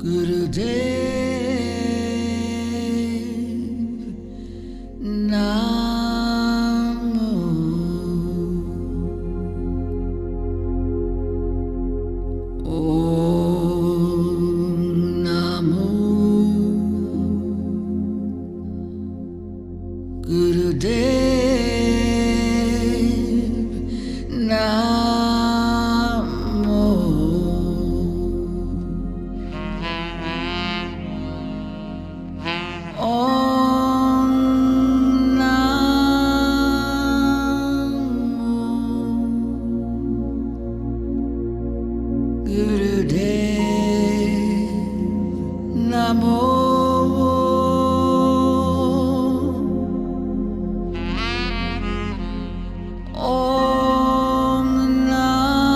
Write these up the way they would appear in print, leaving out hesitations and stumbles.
Gurudev Namo Om Namo Gurudev Namo Om Namo Gurudev Namo Om Namo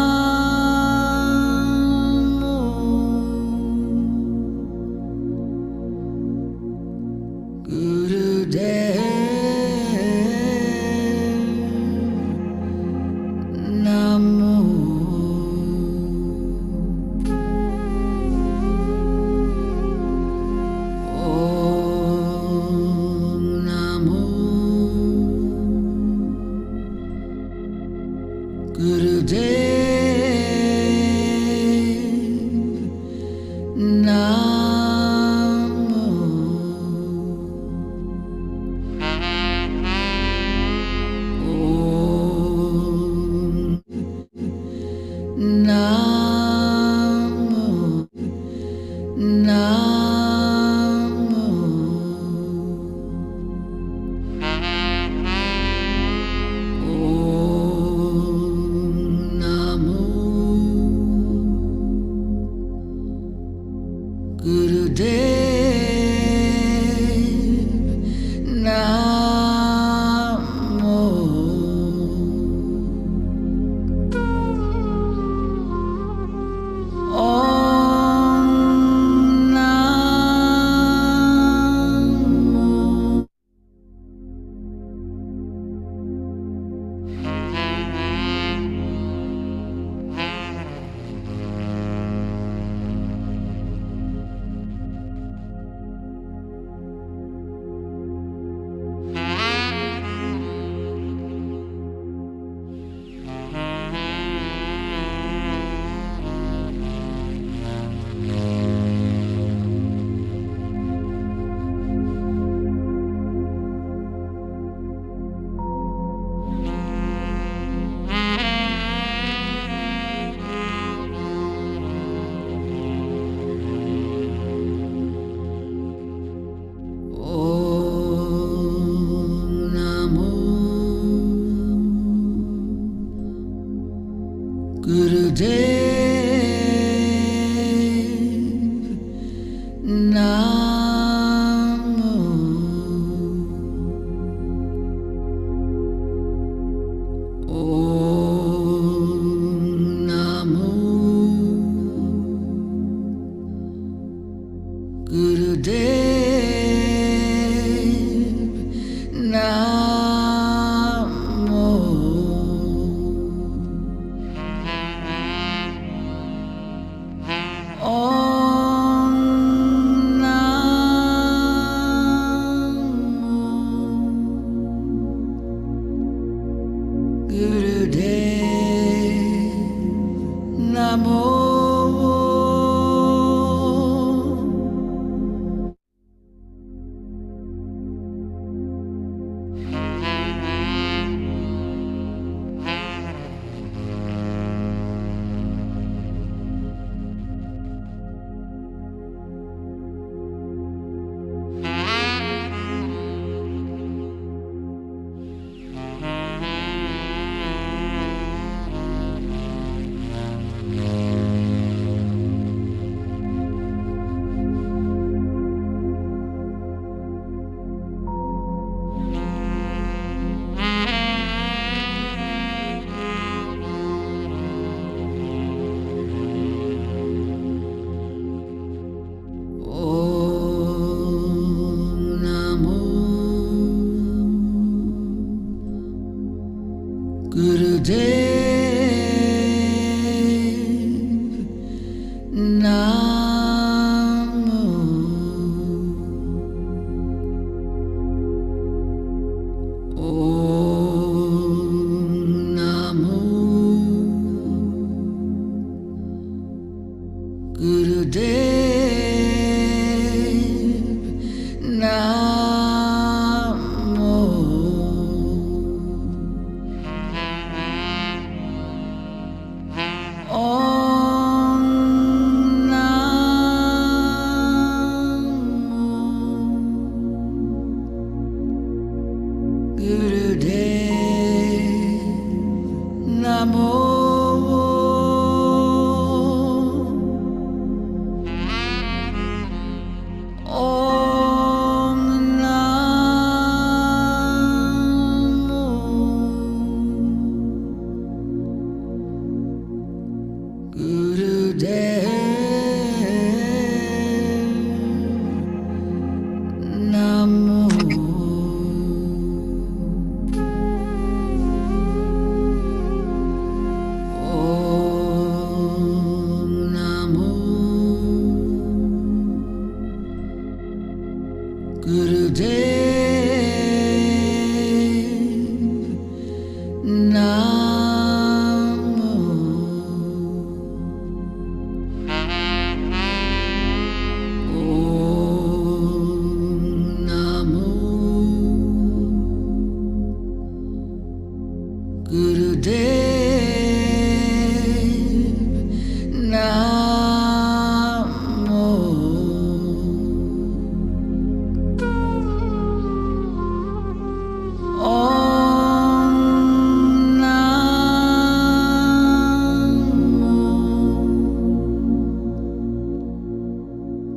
Gurudev Namo Om Namo Gurudev Namo Om Namo Namo Om Namo Gurudev Namo Om Namo Om Namo Gurudev Namo Om Namo Gurudev Namo Om Namo Gurudev Namo Om Namo Gurudev Namo Om Namo Gurudev Namo Om Namo Gurudev Namo Om Namo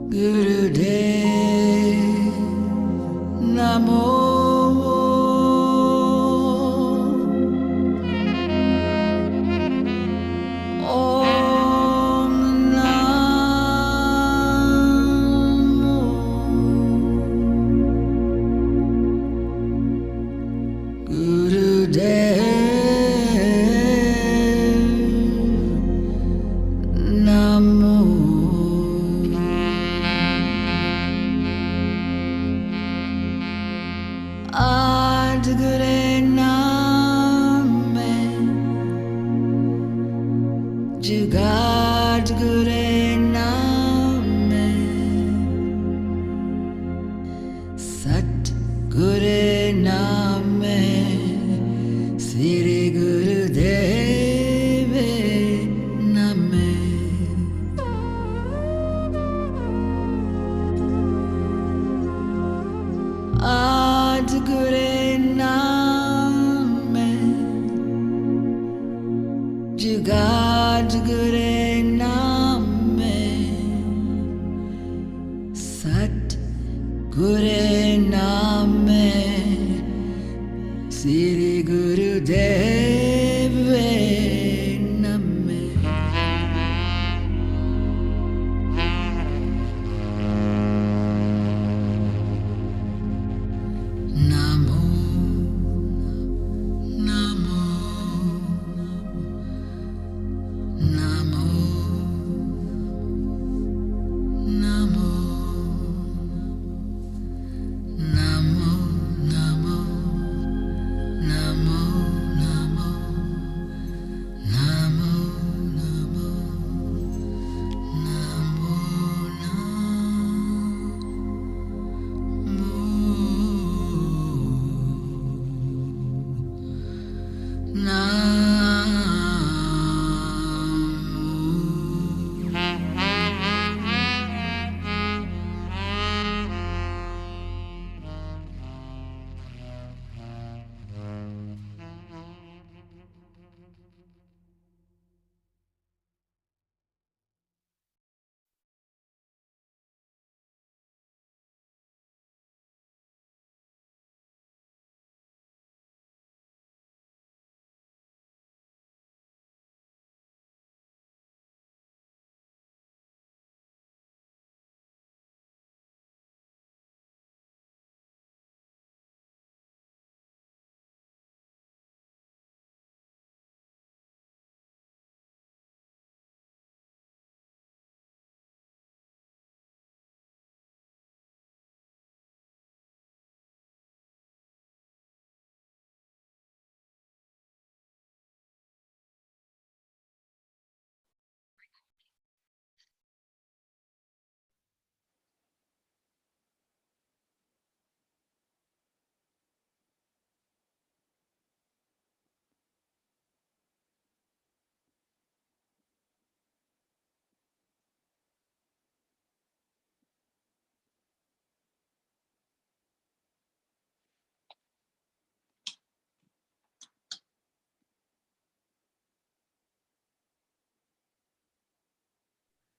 Gurudev Namo Om Namo Gurudev Namo Ad Gure Name Jugad Gure Name Sat Gure Name Sri Gurudev Name Ad Gure Name Jugad Gure Name Sat Gure Name Sri Gurudev Name Namo Namo Namo Namo Namo Namo Namo Namo Namo Namo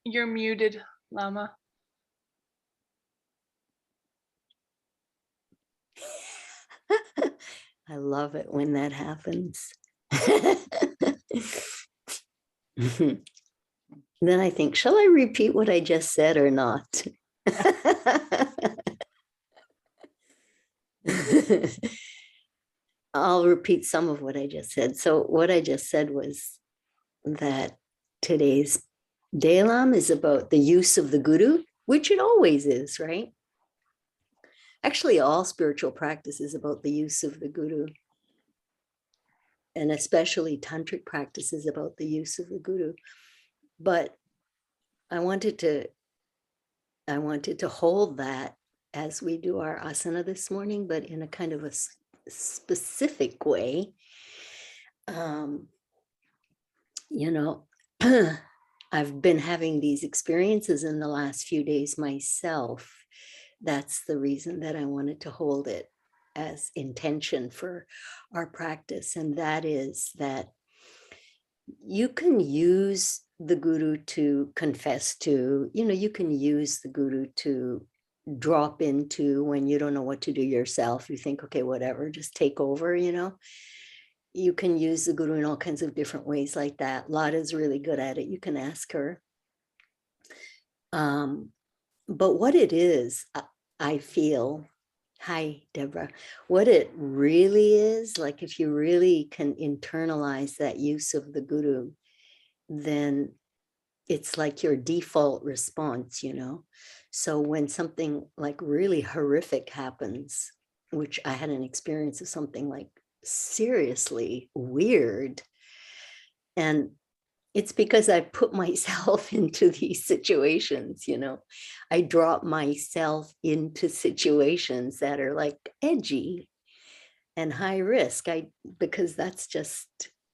You're muted, Lama. I love it when that happens. Then I think, shall I repeat what I just said or not? I'll repeat some of what I just said. So, what I just said was that today's Dalam is about the use of the guru, which it always is, right? Actually, all spiritual practice is about the use of the guru, and especially tantric practice is about the use of the guru. But I wanted to hold that as we do our asana this morning, but in a kind of a specific way. You know, I've been having these experiences in the last few days myself. That's the reason that I wanted to hold it as intention for our practice. And that is that you can use the guru to confess to, you can use the guru to drop into when you don't know what to do yourself. You think, okay, whatever, just take over, You can use the guru in all kinds of different ways like that. Lada's really good at it. You can ask her. But what it is, I feel, hi, Deborah, what it really is, like if you really can internalize that use of the guru, then it's like your default response, So when something like really horrific happens, which I had an experience of something like seriously weird, and it's because I put myself into these situations, I drop myself into situations that are like edgy and high risk. Because that's just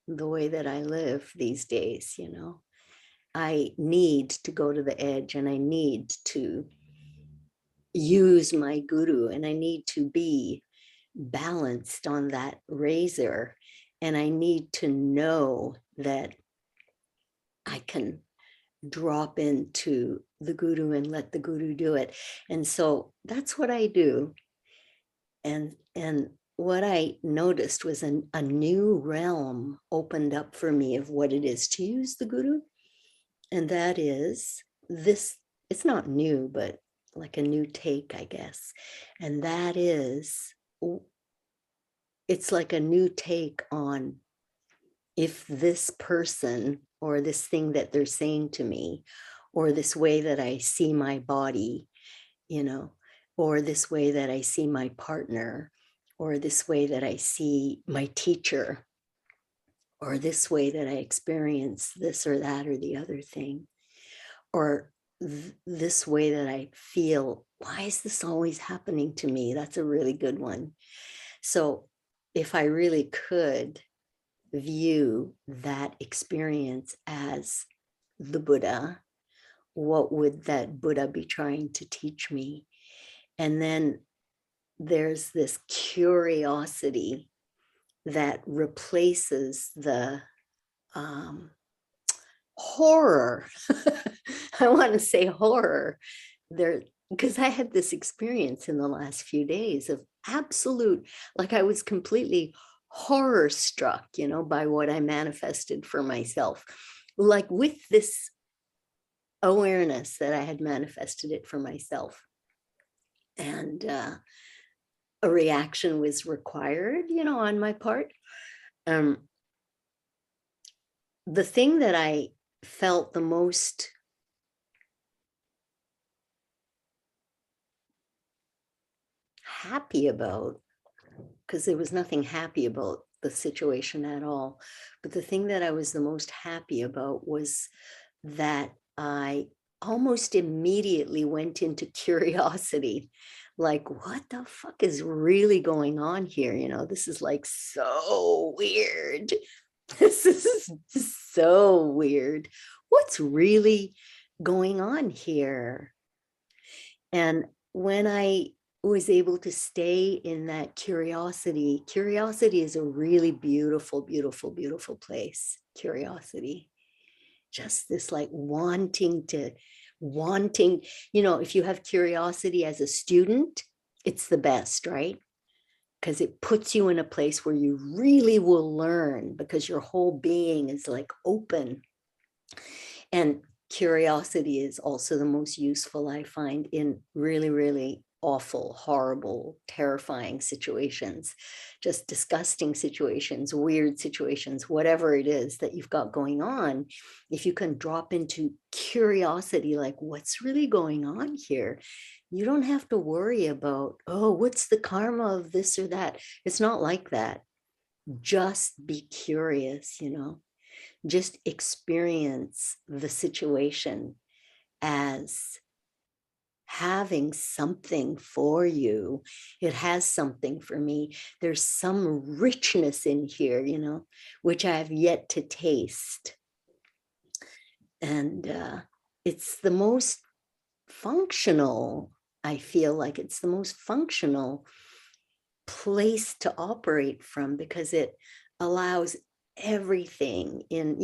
the way that I live these days, I need to go to the edge and I need to use my guru and I need to be balanced on that razor. And I need to know that I can drop into the guru and let the guru do it. And so that's what I do. And what I noticed was a new realm opened up for me of what it is to use the guru. And that is this, it's not new, but like a new take, I guess. And that is, it's like a new take on if this person or this thing that they're saying to me, or this way that I see my body, or this way that I see my partner, or this way that I see my teacher, or this way that I experience this or that or the other thing, or this way that I feel, why is this always happening to me? That's a really good one. So if I really could view that experience as the Buddha, what would that Buddha be trying to teach me? And then there's this curiosity that replaces the horror. I want to say horror there, because I had this experience in the last few days of absolute, like I was completely horror struck, by what I manifested for myself. Like with this awareness that I had manifested it for myself. And a reaction was required, on my part. The thing that I felt the most happy about, because there was nothing happy about the situation at all, but the thing that I was the most happy about was that I almost immediately went into curiosity, like, what the fuck is really going on here? This is like so weird. This is so weird. What's really going on here? And when I was able to stay in that curiosity is a really beautiful, beautiful, beautiful place. Curiosity, just this like wanting, if you have curiosity as a student, it's the best, right? because it puts you in a place where you really will learn, because your whole being is like open. And curiosity is also the most useful, I find, in really, really awful, horrible, terrifying situations, just disgusting situations, weird situations, whatever it is that you've got going on. If you can drop into curiosity, like what's really going on here, you don't have to worry about, oh, what's the karma of this or that. It's not like that. Just be curious, just experience the situation as having something for you. It has something for me. There's some richness in here, which I have yet to taste. And it's the most functional, I feel like it's the most functional place to operate from, because it allows everything in,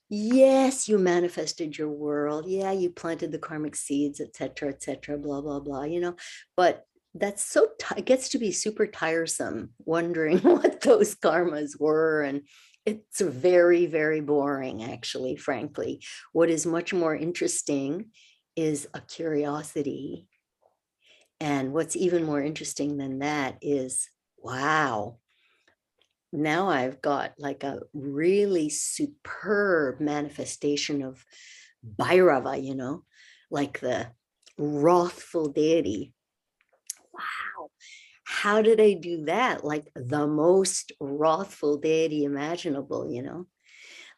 yes, you manifested your world. Yeah, you planted the karmic seeds, etc., blah, blah, blah, but that's it gets to be super tiresome wondering what those karmas were. And it's very, very boring, actually, frankly. What is much more interesting is a curiosity. And what's even more interesting than that is, wow, now I've got like a really superb manifestation of Bhairava, like the wrathful deity. Wow. How did I do that? Like the most wrathful deity imaginable,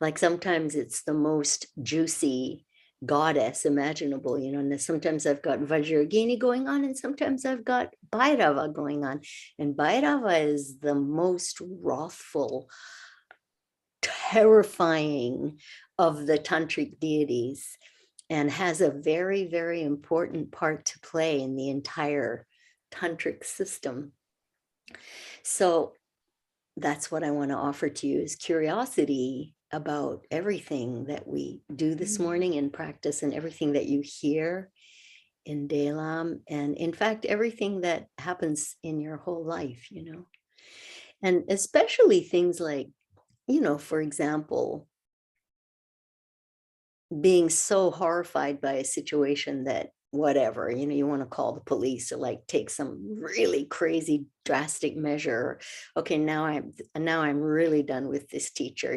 like sometimes it's the most juicy goddess imaginable, and sometimes I've got Vajrayogini going on, and sometimes I've got Bhairava going on. And Bhairava is the most wrathful, terrifying of the tantric deities, and has a very, very important part to play in the entire tantric system. So that's what I want to offer to you, is curiosity about everything that we do this morning in practice, and everything that you hear in Delam, and in fact, everything that happens in your whole life, and especially things like, for example, being so horrified by a situation that whatever, you want to call the police or like take some really crazy drastic measure. Okay, now I'm really done with this teacher,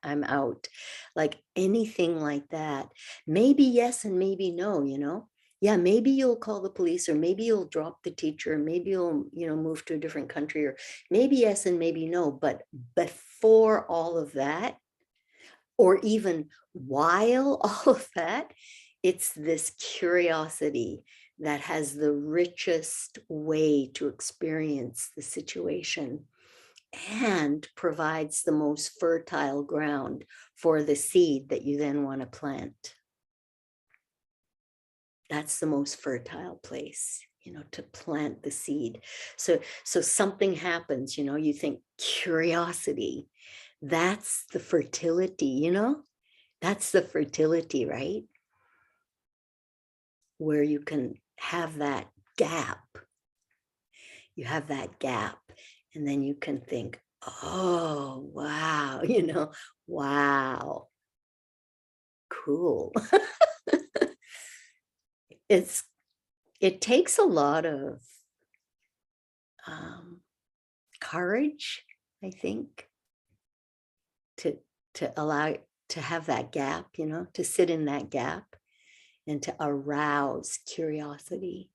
I'm out. Like anything like that. Maybe yes and maybe no, yeah, maybe you'll call the police, or maybe you'll drop the teacher, maybe you'll, move to a different country, or maybe yes and maybe no. But before all of that, or even while all of that, it's this curiosity that has the richest way to experience the situation, and provides the most fertile ground for the seed that you then want to plant. That's the most fertile place, to plant the seed. So something happens, you think curiosity, that's the fertility, that's the fertility, right? Where you can have that gap. You have that gap, and then you can think, oh, wow, wow, cool. It takes a lot of courage, I think, to allow, to have that gap, to sit in that gap and to arouse curiosity.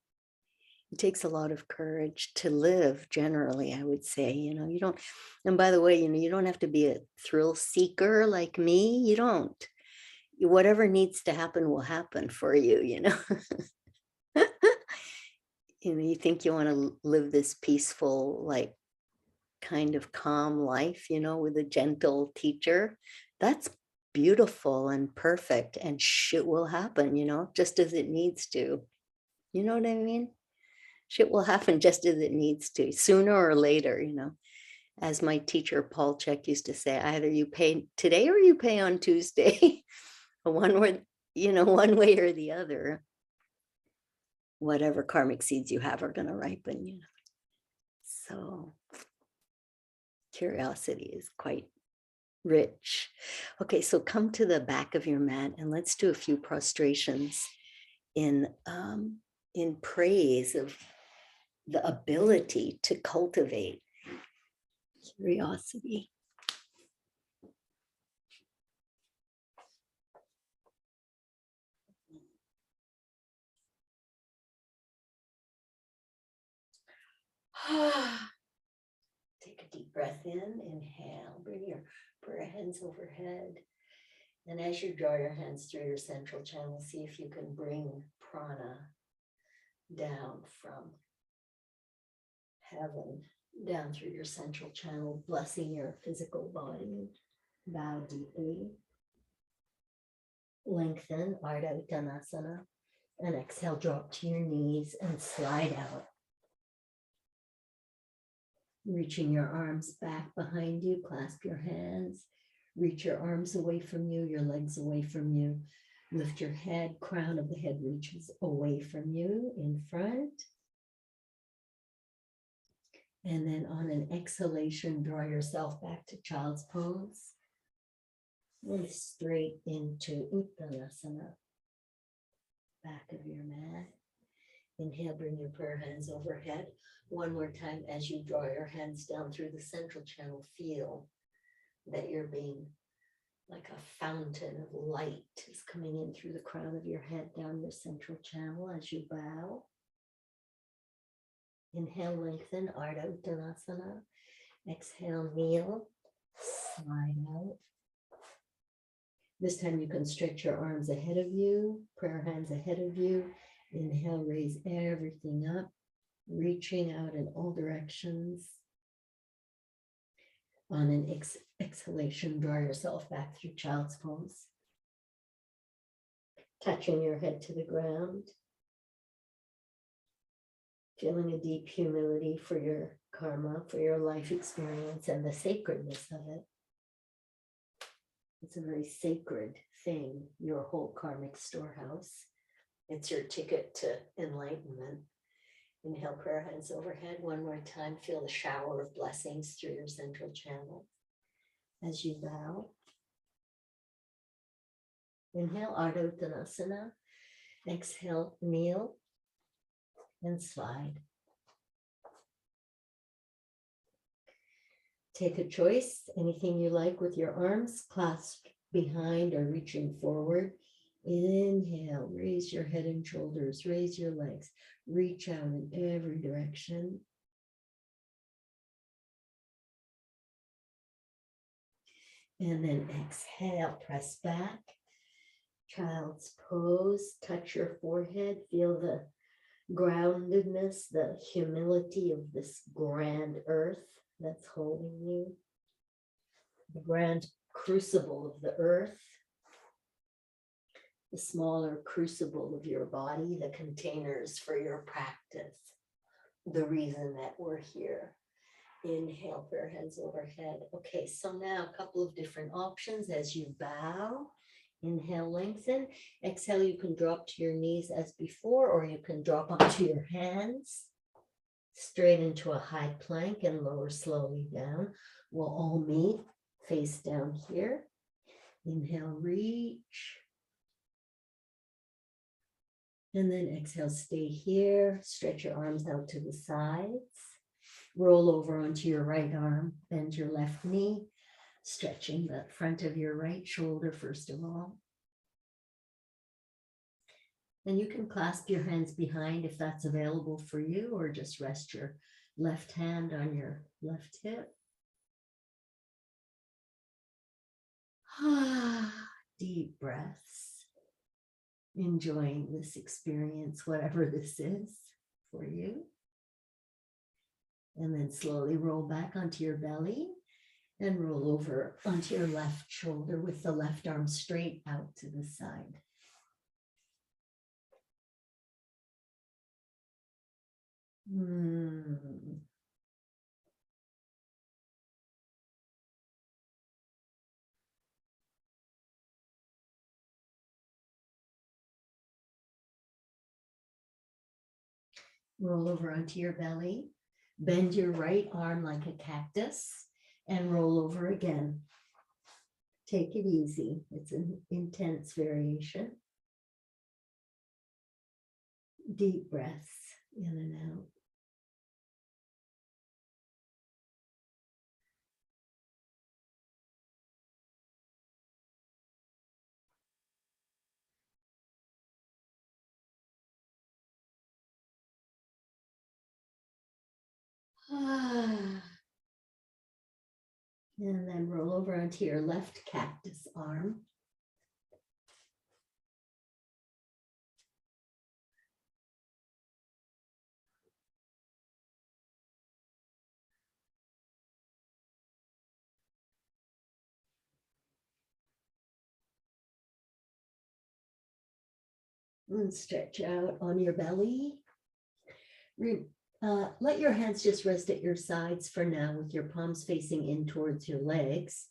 It takes a lot of courage to live, generally, I would say. You don't, and by the way, you don't have to be a thrill seeker like me. You don't. Whatever needs to happen will happen for you, you think you want to live this peaceful, like kind of calm life, with a gentle teacher. That's beautiful and perfect, and shit will happen, just as it needs to. You know what I mean? Shit will happen just as it needs to, sooner or later, As my teacher, Paul Chek, used to say, either you pay today or you pay on Tuesday. One way, one way or the other. Whatever karmic seeds you have are going to ripen, So curiosity is quite rich. Okay, so come to the back of your mat and let's do a few prostrations in praise of the ability to cultivate curiosity. Take a deep breath in, inhale, bring your prayer hands overhead. And as you draw your hands through your central channel, see if you can bring prana down from heaven, down through your central channel, blessing your physical body. Bow deeply. Lengthen, Ardha Uttanasana. And exhale, drop to your knees and slide out. Reaching your arms back behind you, clasp your hands. Reach your arms away from you, your legs away from you. Lift your head, crown of the head reaches away from you in front. And then on an exhalation, draw yourself back to child's pose. And straight into Uttanasana. Back of your mat. Inhale, bring your prayer hands overhead. One more time as you draw your hands down through the central channel, feel that you're being like a fountain of light is coming in through the crown of your head down your central channel as you bow. Inhale, lengthen, Ardha Uttanasana. Exhale, kneel, slide out. This time you can stretch your arms ahead of you, prayer hands ahead of you. Inhale, raise everything up, reaching out in all directions. On an exhalation, draw yourself back through child's pose. Touching your head to the ground. Feeling a deep humility for your karma, for your life experience and the sacredness of it. It's a very sacred thing, your whole karmic storehouse. It's your ticket to enlightenment. Inhale, prayer hands overhead. One more time, feel the shower of blessings through your central channel as you bow. Inhale, Ardha Uttanasana. Exhale, kneel and slide. Take a choice, anything you like with your arms clasped behind or reaching forward. Inhale, raise your head and shoulders, raise your legs, reach out in every direction. And then exhale, press back. Child's pose, touch your forehead, feel the groundedness, the humility of this grand earth that's holding you. The grand crucible of the earth. The smaller crucible of your body, the containers for your practice, the reason that we're here. Inhale, prayer hands overhead. Okay, so now a couple of different options as you bow. Inhale, lengthen. Exhale, you can drop to your knees as before, or you can drop onto your hands, straight into a high plank and lower slowly down. We'll all meet face down here. Inhale, reach. And then exhale, stay here. Stretch your arms out to the sides. Roll over onto your right arm, bend your left knee, stretching the front of your right shoulder first of all. And you can clasp your hands behind if that's available for you, or just rest your left hand on your left hip. Deep breaths. Enjoying this experience, whatever this is for you. And then slowly roll back onto your belly and roll over onto your left shoulder with the left arm straight out to the side. Roll over onto your belly. Bend your right arm like a cactus and roll over again. Take it easy. It's an intense variation. Deep breaths in and out. And then roll over onto your left cactus arm. And stretch out on your belly. Let your hands just rest at your sides for now with your palms facing in towards your legs.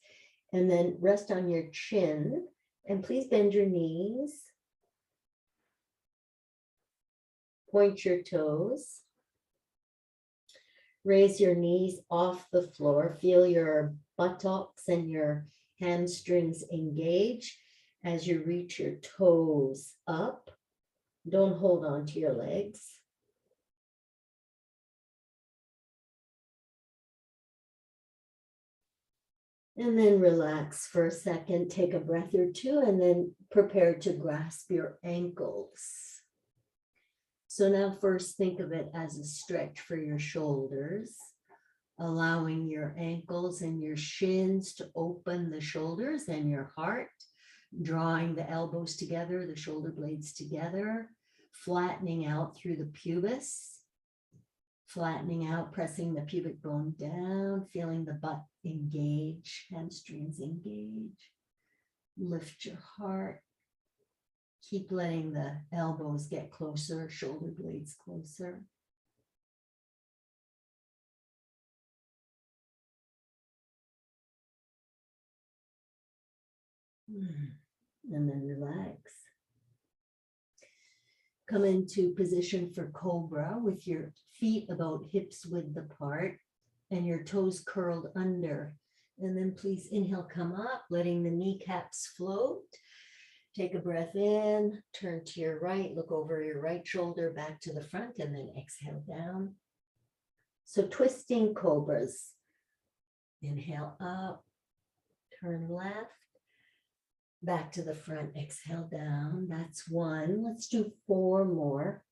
And then rest on your chin. And please bend your knees. Point your toes. Raise your knees off the floor. Feel your buttocks and your hamstrings engage as you reach your toes up. Don't hold on to your legs. And then relax for a second, take a breath or two, and then prepare to grasp your ankles. So now first think of it as a stretch for your shoulders, allowing your ankles and your shins to open the shoulders and your heart, drawing the elbows together, the shoulder blades together, flattening out through the pubis. Flattening out, pressing the pubic bone down, feeling the butt engage, hamstrings engage. Lift your heart. Keep letting the elbows get closer, shoulder blades closer. And then relax. Come into position for cobra with your feet about hips width apart and your toes curled under. And then please inhale, come up, letting the kneecaps float. Take a breath in, turn to your right, look over your right shoulder back to the front, and then exhale down. So twisting cobras. Inhale up, turn left. Back to the front, exhale down. That's one. Let's do 4 more.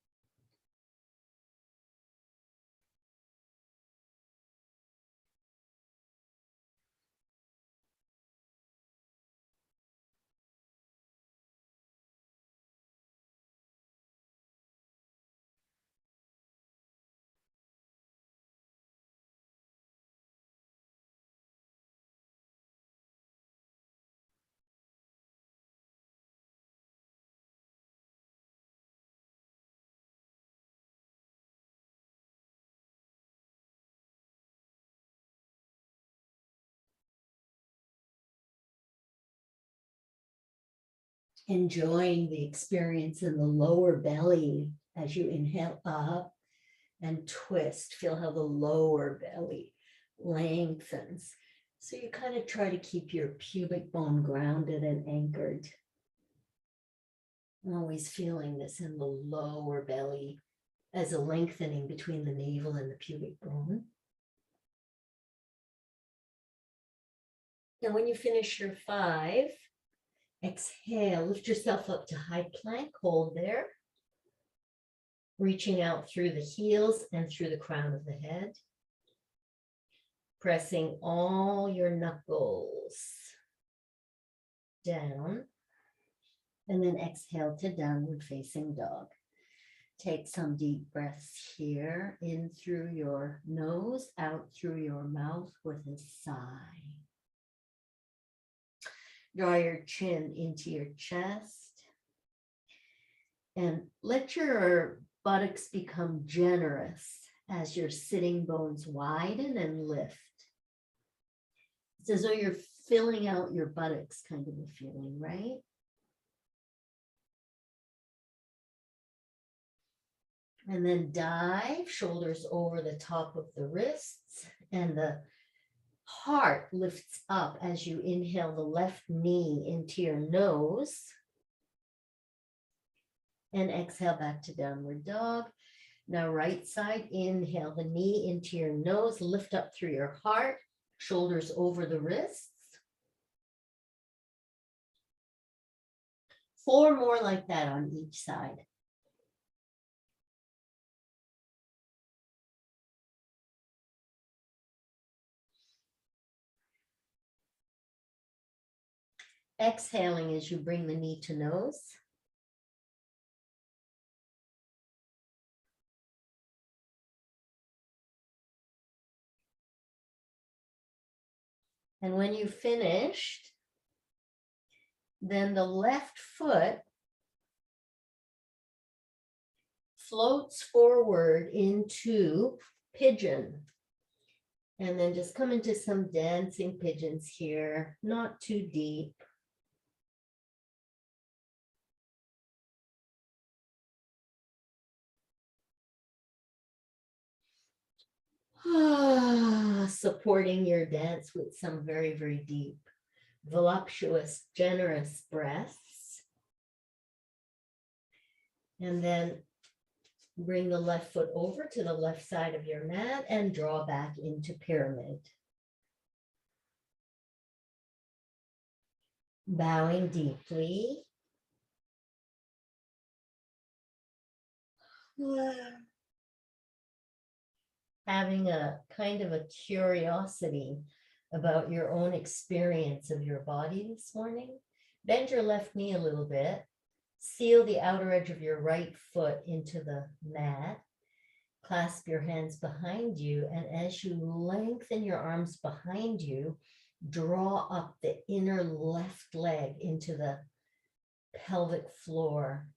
Enjoying the experience in the lower belly as you inhale up and twist. Feel how the lower belly lengthens. So you kind of try to keep your pubic bone grounded and anchored. Always feeling this in the lower belly as a lengthening between the navel and the pubic bone. Now, when you finish your 5, exhale, lift yourself up to high plank, hold there. Reaching out through the heels and through the crown of the head. Pressing all your knuckles down. And then exhale to downward facing dog. Take some deep breaths here, in through your nose, out through your mouth with a sigh. Draw your chin into your chest and let your buttocks become generous as your sitting bones widen and lift. It's as though you're filling out your buttocks, kind of a feeling, right? And then dive, shoulders over the top of the wrists, and the heart lifts up as you inhale the left knee into your nose. And exhale back to downward dog. Now right side, inhale the knee into your nose, lift up through your heart, shoulders over the wrists. 4 more like that on each side. Exhaling as you bring the knee to nose. And when you finished, then the left foot floats forward into pigeon. And then just come into some dancing pigeons here, not too deep. Supporting your dance with some very, very deep, voluptuous, generous breaths. And then bring the left foot over to the left side of your mat and draw back into pyramid. Bowing deeply. Having a kind of a curiosity about your own experience of your body this morning. Bend your left knee a little bit. Seal the outer edge of your right foot into the mat. Clasp your hands behind you, and as you lengthen your arms behind you, draw up the inner left leg into the pelvic floor,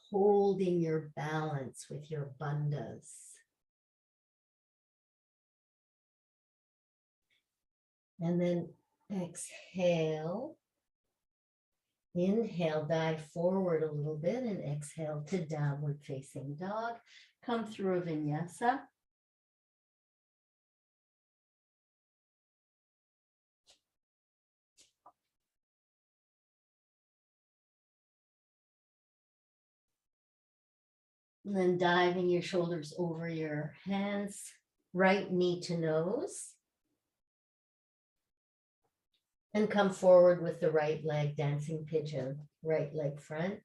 holding your balance with your bandhas. And then exhale. Inhale, dive forward a little bit, and exhale to downward facing dog. Come through a vinyasa. And then diving your shoulders over your hands, right knee to nose. And come forward with the right leg, dancing pigeon, right leg front.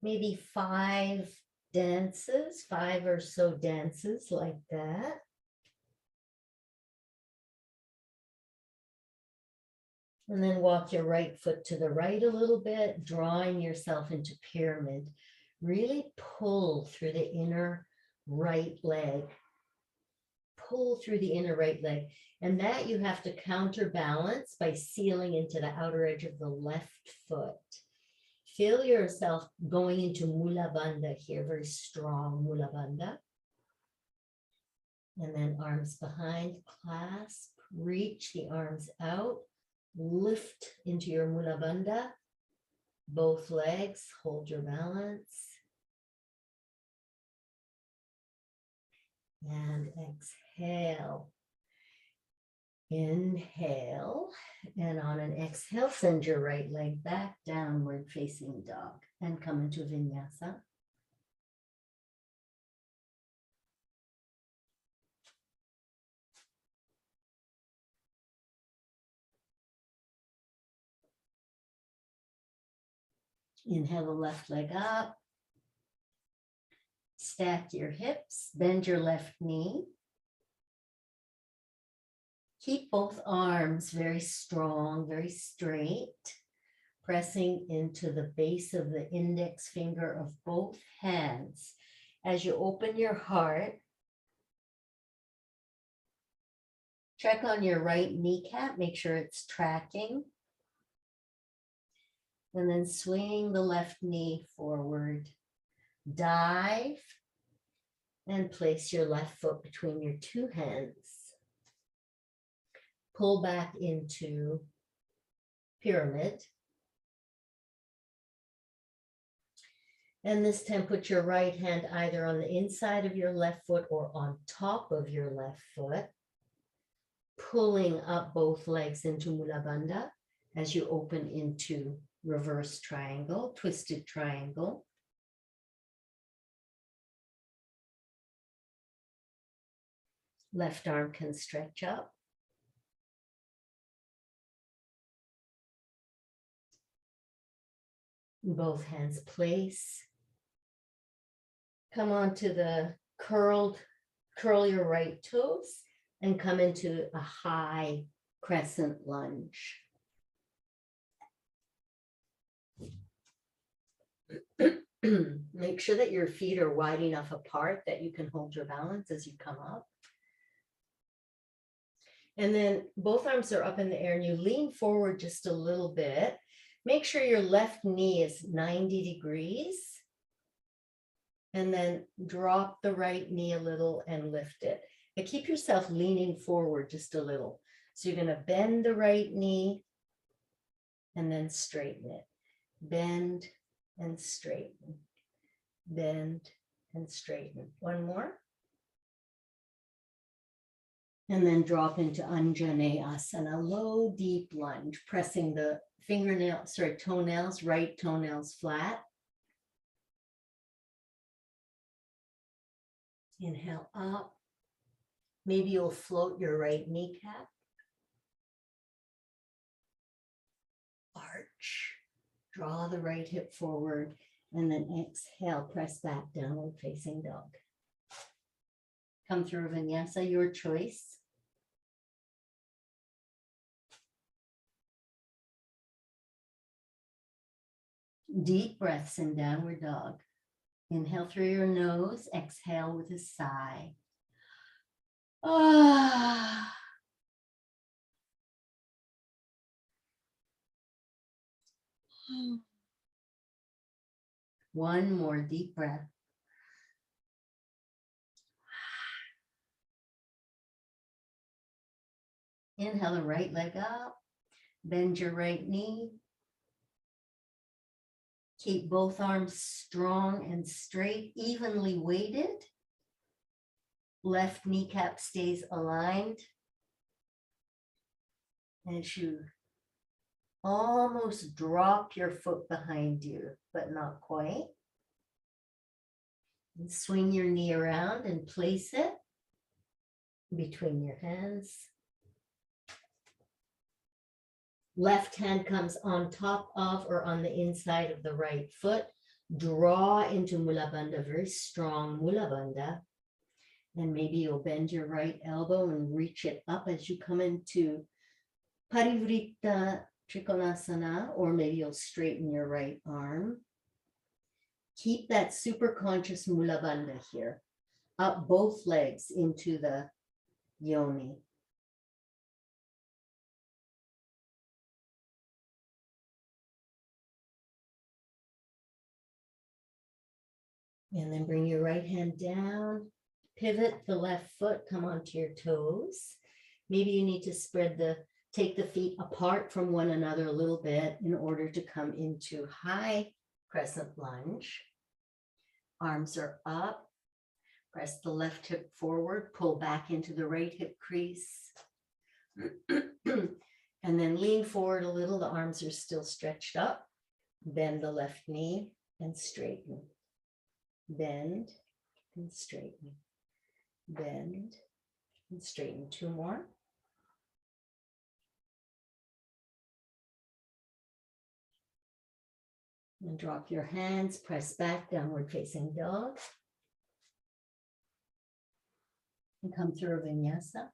Maybe 5 dances, 5 or so dances like that. And then walk your right foot to the right a little bit, drawing yourself into pyramid. Really pull through the inner right leg. Pull through the inner right leg. And that you have to counterbalance by sealing into the outer edge of the left foot. Feel yourself going into Mula Bandha here, very strong Mula Bandha. And then arms behind, clasp, reach the arms out, lift into your Mula Bandha. Both legs, hold your balance. And exhale. Inhale, and on an exhale, send your right leg back, downward facing dog, and come into vinyasa. Inhale the left leg up. Stack your hips, bend your left knee. Keep both arms very strong, very straight, pressing into the base of the index finger of both hands. As you open your heart, check on your right kneecap, make sure it's tracking. And then swing the left knee forward. Dive and place your left foot between your 2 hands. pull back into pyramid. And this time, put your right hand either on the inside of your left foot or on top of your left foot, pulling up both legs into Mula Bandha as you open into reverse triangle, twisted triangle. Left arm can stretch up. Both hands place. Come onto the curl your right toes and come into a high crescent lunge. Make sure that your feet are wide enough apart that you can hold your balance as you come up. And then both arms are up in the air and you lean forward just a little bit. Make sure your left knee is 90 degrees. And then drop the right knee a little and lift it. And keep yourself leaning forward just a little. So you're going to bend the right knee and then straighten it. Bend and straighten. Bend and straighten. One more. And then drop into Anjaneyasana, low, deep lunge, pressing the toenails, right toenails flat. Inhale up. Maybe you'll float your right kneecap. Arch. Draw the right hip forward and then exhale, press back, downward facing dog. Come through vinyasa, your choice. Deep breaths in downward dog. Inhale through your nose, exhale with a sigh. Ah. One more deep breath. Inhale the right leg up. Bend your right knee. Keep both arms strong and straight, evenly weighted. Left kneecap stays aligned. As you almost drop your foot behind you, but not quite. And swing your knee around and place it between your hands. Left hand comes on top of or on the inside of the right foot. Draw into Mula Bandha, very strong Mula Bandha. And maybe you'll bend your right elbow and reach it up as you come into Parivritta Trikonasana, or maybe you'll straighten your right arm. Keep that super conscious Mula Bandha here. Up both legs into the yoni. And then bring your right hand down, pivot the left foot, come onto your toes. Maybe you need to take the feet apart from one another a little bit in order to come into high crescent lunge. Arms are up. Press the left hip forward, pull back into the right hip crease. And then lean forward a little. The arms are still stretched up. Bend the left knee and straighten. Bend and straighten. Bend and straighten. Two more. And drop your hands, press back, downward facing dog. And come through vinyasa.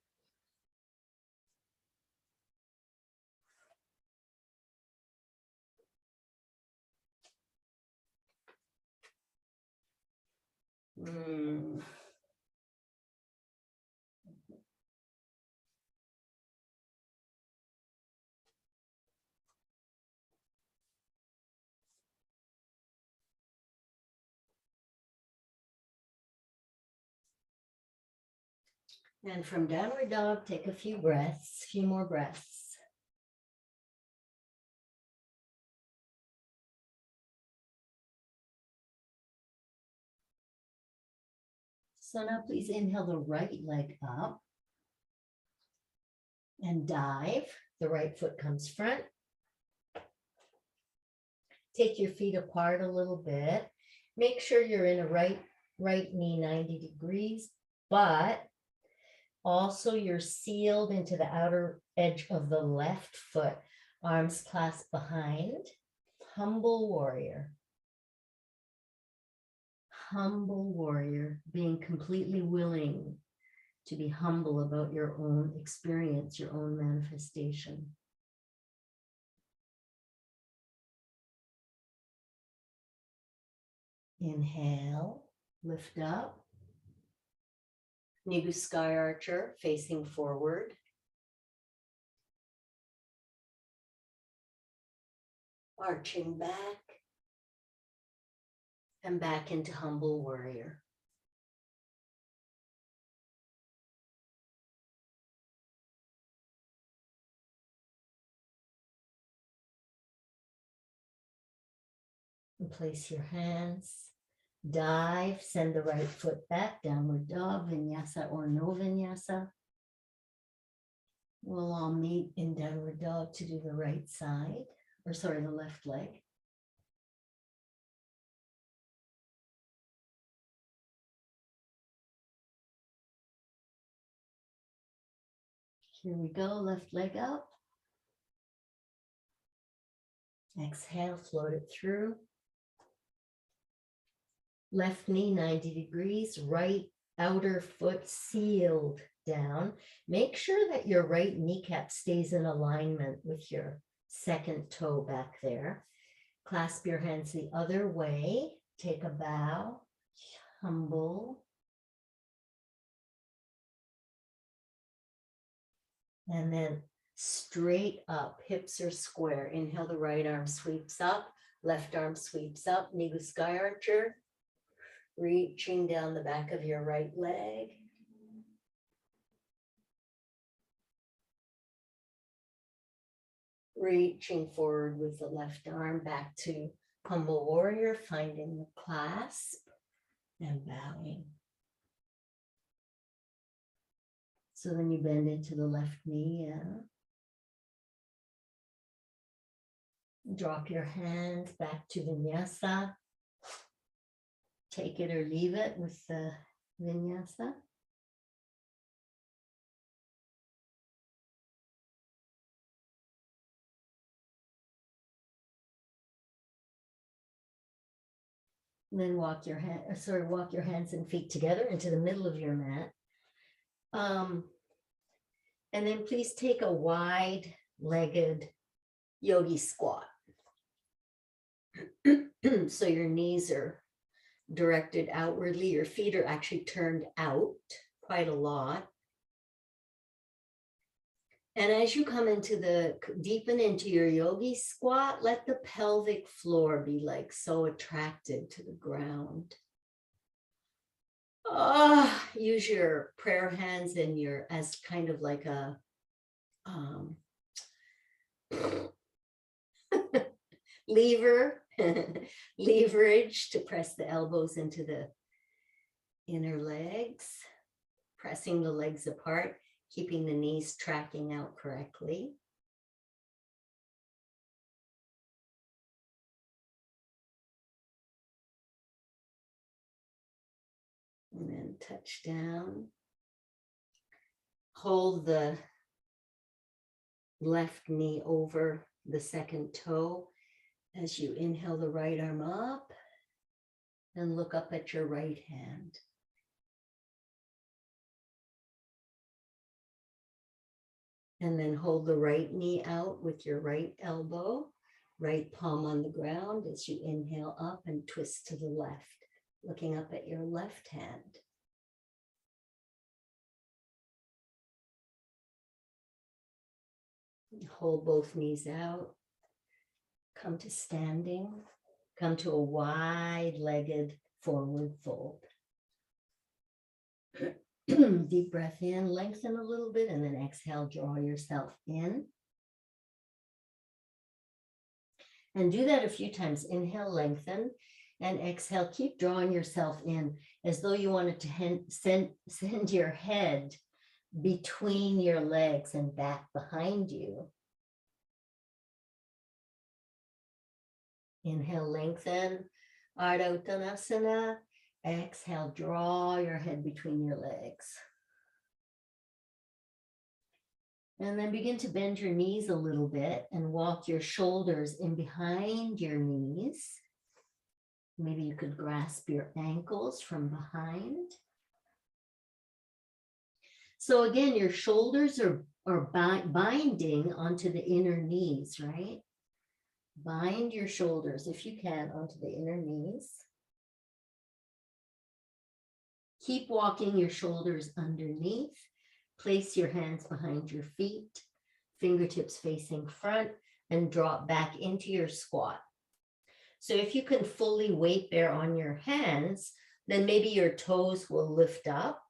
And from downward dog, take a few breaths, few more breaths. So now please inhale the right leg up and dive. The right foot comes front. Take your feet apart a little bit. Make sure you're in a right knee 90 degrees, but also you're sealed into the outer edge of the left foot, arms clasped behind. Humble warrior. Humble warrior, being completely willing to be humble about your own experience, your own manifestation. Inhale, lift up. Nigu Sky Archer facing forward. Arching back and back into humble warrior. And place your hands, dive, send the right foot back, downward dog, vinyasa or no vinyasa. We'll all meet in downward dog to do the right side, or sorry, the left leg. Here we go, left leg up. Exhale, float it through. Left knee 90 degrees, right outer foot sealed down. Make sure that your right kneecap stays in alignment with your second toe back there. Clasp your hands the other way. Take a bow, humble. And then straight up, hips are square. Inhale, the right arm sweeps up, left arm sweeps up, Nigu Sky Archer. Reaching down the back of your right leg. Reaching forward with the left arm back to humble warrior, finding the clasp and bowing. So then you bend into the left knee. Drop your hands back to vinyasa. Take it or leave it with the vinyasa. And then walk your hands and feet together into the middle of your mat. And then please take a wide-legged yogi squat. So your knees are directed outwardly. Your feet are actually turned out quite a lot. And as you come into deepen into your yogi squat, let the pelvic floor be like so attracted to the ground. Use your prayer hands and as kind of like a leverage to press the elbows into the inner legs, pressing the legs apart, keeping the knees tracking out correctly. And then touch down. Hold the left knee over the second toe as you inhale the right arm up and look up at your right hand. And then hold the right knee out with your right elbow, right palm on the ground as you inhale up and twist to the left, looking up at your left hand. Hold both knees out. Come to standing. Come to a wide-legged forward fold. Deep breath in, lengthen a little bit, and then exhale, draw yourself in. And do that a few times. Inhale, lengthen, and exhale, keep drawing yourself in as though you wanted to send your head between your legs and back behind you. Inhale, lengthen, Ardha Uttanasana. Exhale, draw your head between your legs. And then begin to bend your knees a little bit and walk your shoulders in behind your knees. Maybe you could grasp your ankles from behind. So again, your shoulders are binding onto the inner knees, right? Bind your shoulders, if you can, onto the inner knees. Keep walking your shoulders underneath. Place your hands behind your feet, fingertips facing front, and drop back into your squat. So if you can fully weight bear on your hands, then maybe your toes will lift up.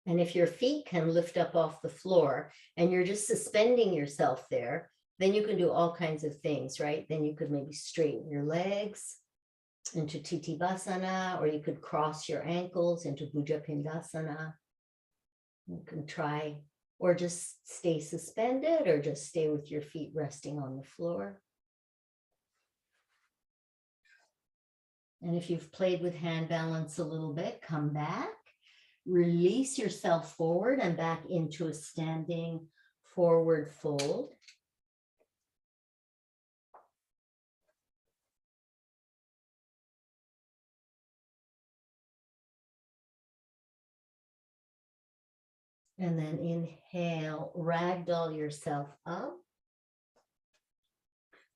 And if your feet can lift up off the floor and you're just suspending yourself there, then you can do all kinds of things, right? Then you could maybe straighten your legs into Titibhasana, or you could cross your ankles into Bhujapindasana. You can try, or just stay suspended, or just stay with your feet resting on the floor. And if you've played with hand balance a little bit, come back, release yourself forward and back into a standing forward fold. And then inhale, ragdoll yourself up.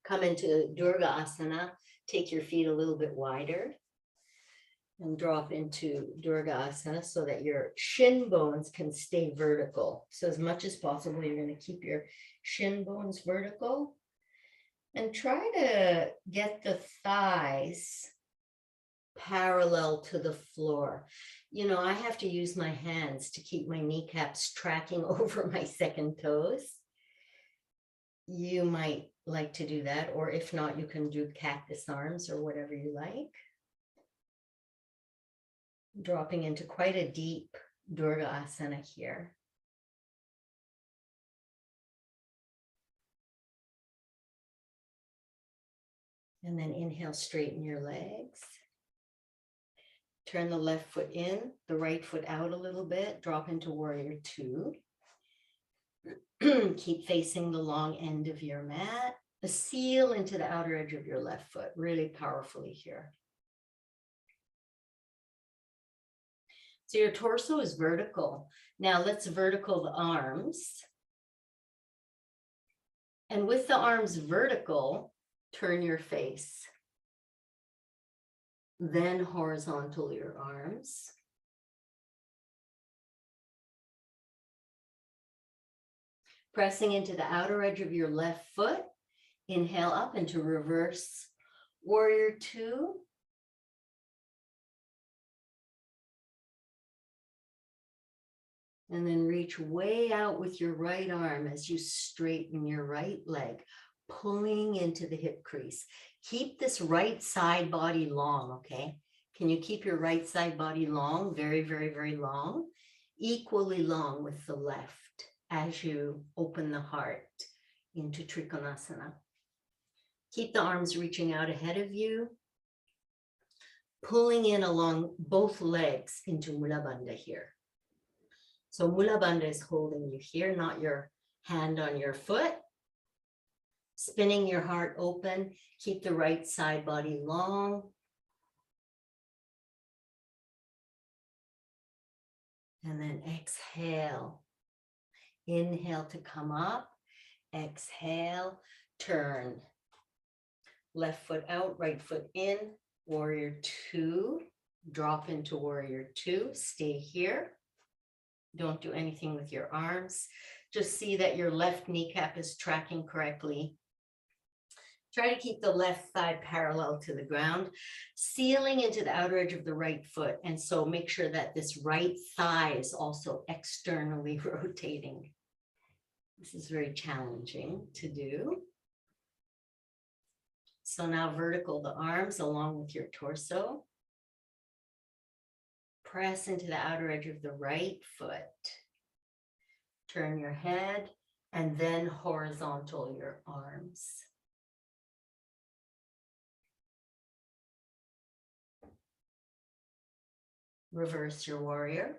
Come into Durga Asana. Take your feet a little bit wider and drop into Durga Asana so that your shin bones can stay vertical. So as much as possible, you're going to keep your shin bones vertical and try to get the thighs parallel to the floor. You know, I have to use my hands to keep my kneecaps tracking over my second toes. You might like to do that, or if not, you can do cactus arms or whatever you like. Dropping into quite a deep Durga Asana here. And then inhale, straighten your legs. Turn the left foot in, the right foot out a little bit, drop into Warrior Two. Keep facing the long end of your mat. Seal into the outer edge of your left foot, really powerfully here. So your torso is vertical. Now let's vertical the arms. And with the arms vertical, turn your face. Then horizontal your arms. Pressing into the outer edge of your left foot. Inhale up into reverse Warrior Two. And then reach way out with your right arm as you straighten your right leg, pulling into the hip crease. Keep this right side body long, okay? Can you keep your right side body long? Very, very, very long. Equally long with the left as you open the heart into Trikonasana. Keep the arms reaching out ahead of you, pulling in along both legs into Mula Bandha here. So Mula Bandha is holding you here, not your hand on your foot. Spinning your heart open, keep the right side body long. And then exhale. Inhale to come up. Exhale, turn. Left foot out, right foot in. Warrior Two. Drop into Warrior Two. Stay here. Don't do anything with your arms. Just see that your left kneecap is tracking correctly Try to keep the left thigh parallel to the ground, sealing into the outer edge of the right foot. And so make sure that this right thigh is also externally rotating. This is very challenging to do. So now vertical the arms along with your torso. Press into the outer edge of the right foot. Turn your head and then horizontal your arms. Reverse your warrior.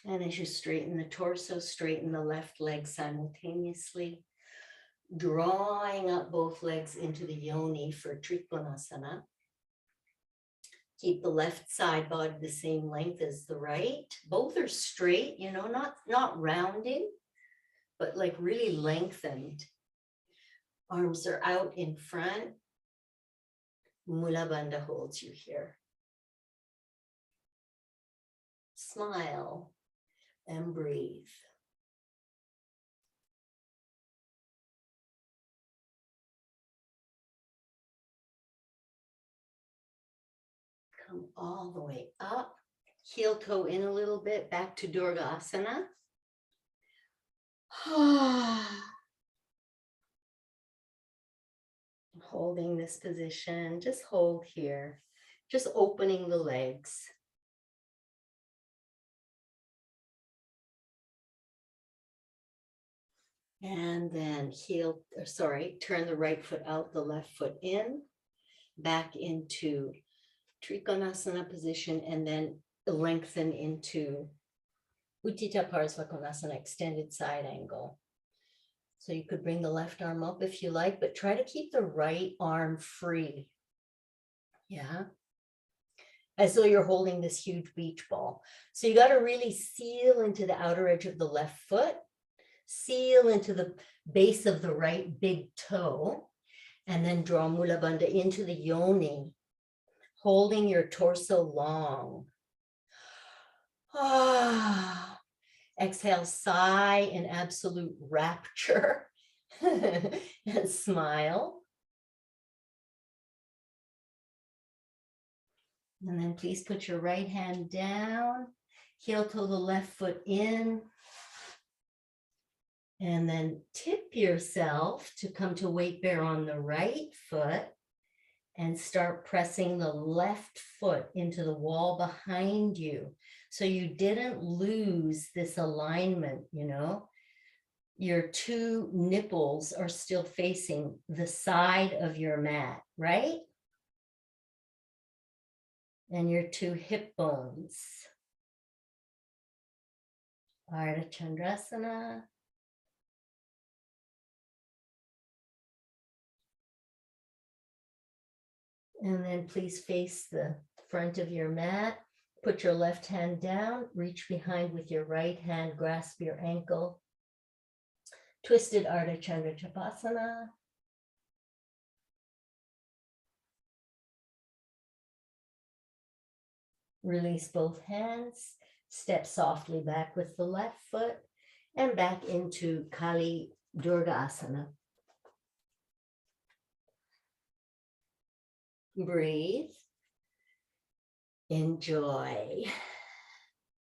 And as you straighten the torso, straighten the left leg simultaneously, drawing up both legs into the yoni for Trikonasana. Keep the left side body the same length as the right. Both are straight, you know, not rounding, but like really lengthened. Arms are out in front. Mula Bandha holds you here. Smile and breathe. Come all the way up. Heel toe in a little bit, back to Durgasana. Holding this position, just hold here, just opening the legs. And then turn the right foot out, the left foot in, back into Trikonasana position, and then lengthen into Utthita Parsvakonasana, extended side angle. So you could bring the left arm up if you like, but try to keep the right arm free. Yeah. As though you're holding this huge beach ball. So you got to really seal into the outer edge of the left foot, seal into the base of the right big toe, and then draw Mula Bandha into the yoni, holding your torso long. Exhale, sigh in absolute rapture and smile. And then please put your right hand down, heel toe the left foot in, and then tip yourself to come to weight bear on the right foot and start pressing the left foot into the wall behind you. So you didn't lose this alignment, you know. Your two nipples are still facing the side of your mat, right? And your two hip bones. Ardha Chandrasana. And then please face the front of your mat. Put your left hand down, reach behind with your right hand, grasp your ankle. Twisted Ardha Chandra Chapasana. Release both hands, step softly back with the left foot and back into Kali Durgasana. Breathe. Enjoy.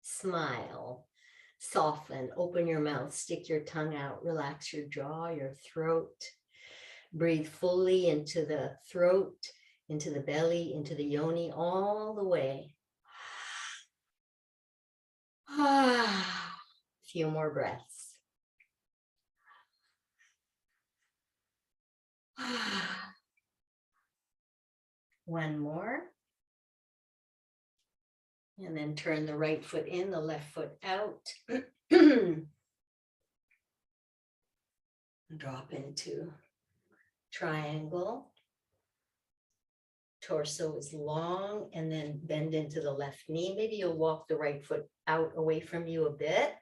Smile. Soften. Open your mouth. Stick your tongue out. Relax your jaw, your throat. Breathe fully into the throat, into the belly, into the yoni, all the way. A few more breaths. One more. And then turn the right foot in, the left foot out. Drop into triangle. Torso is long, and then bend into the left knee. Maybe you'll walk the right foot out away from you a bit.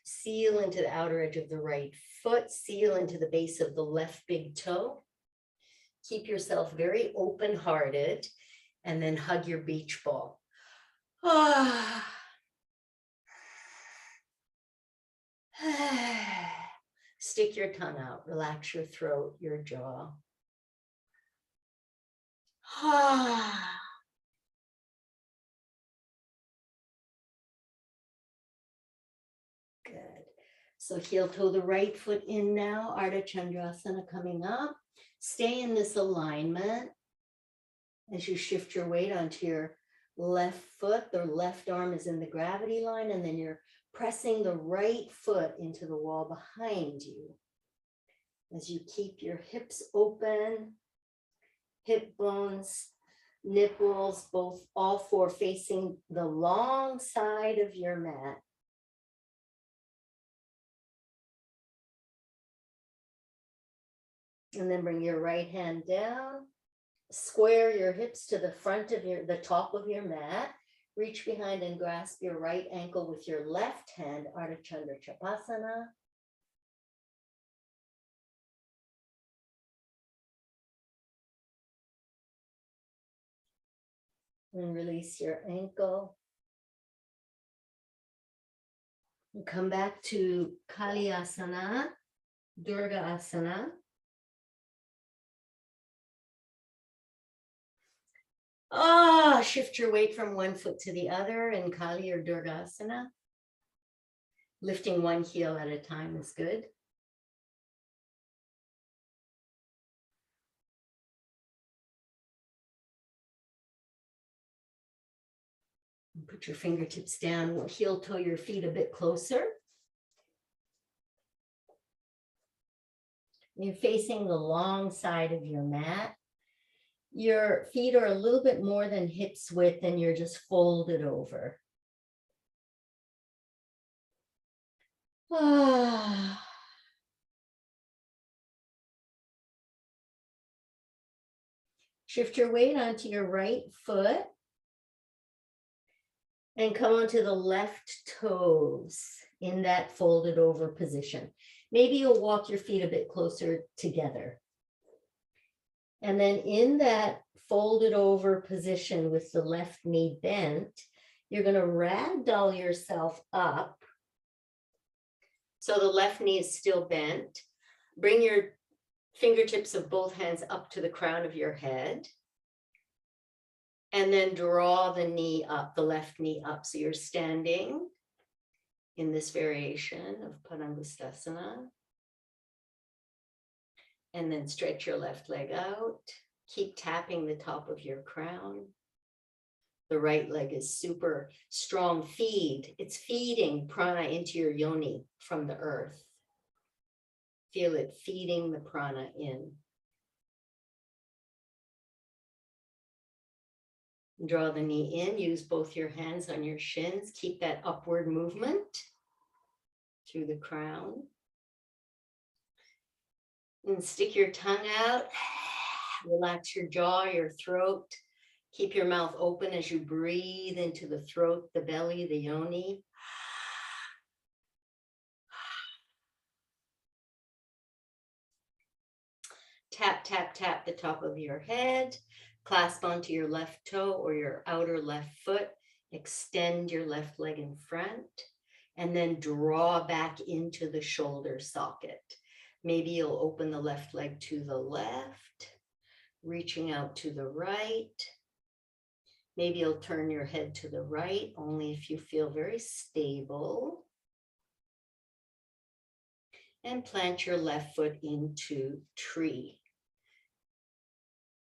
Seal into the outer edge of the right foot. Seal into the base of the left big toe. Keep yourself very open-hearted, and then hug your beach ball. stick your tongue out, relax your throat, your jaw. Good. So heel toe the right foot in now, Ardha Chandrasana coming up. Stay in this alignment as you shift your weight onto your left foot. The left arm is in the gravity line, and then you're pressing the right foot into the wall behind you. As you keep your hips open, hip bones, nipples, all four facing the long side of your mat. And then bring your right hand down, square your hips to the front of the top of your mat, reach behind and grasp your right ankle with your left hand, Ardha Chandra Chapasana. And release your ankle. And come back to Kalyasana, Durga Asana. Shift your weight from one foot to the other in Kali or Durgasana. Lifting one heel at a time is good. Put your fingertips down, heel toe your feet a bit closer. You're facing the long side of your mat. Your feet are a little bit more than hips width and you're just folded over. Shift your weight onto your right foot and come onto the left toes in that folded over position. Maybe you'll walk your feet a bit closer together. And then in that folded over position with the left knee bent, you're going to ragdoll yourself up. So the left knee is still bent. Bring your fingertips of both hands up to the crown of your head. And then draw the knee up, the left knee up. So you're standing in this variation of Padangusthasana. And then stretch your left leg out. Keep tapping the top of your crown. The right leg is super strong. It's feeding prana into your yoni from the earth. Feel it feeding the prana in. Draw the knee in. Use both your hands on your shins. Keep that upward movement through the crown. And stick your tongue out. Relax your jaw, your throat. Keep your mouth open as you breathe into the throat, the belly, the yoni. Tap, tap, tap the top of your head. Clasp onto your left toe or your outer left foot. Extend your left leg in front. And then draw back into the shoulder socket. Maybe you'll open the left leg to the left, reaching out to the right. Maybe you'll turn your head to the right, only if you feel very stable. And plant your left foot into tree.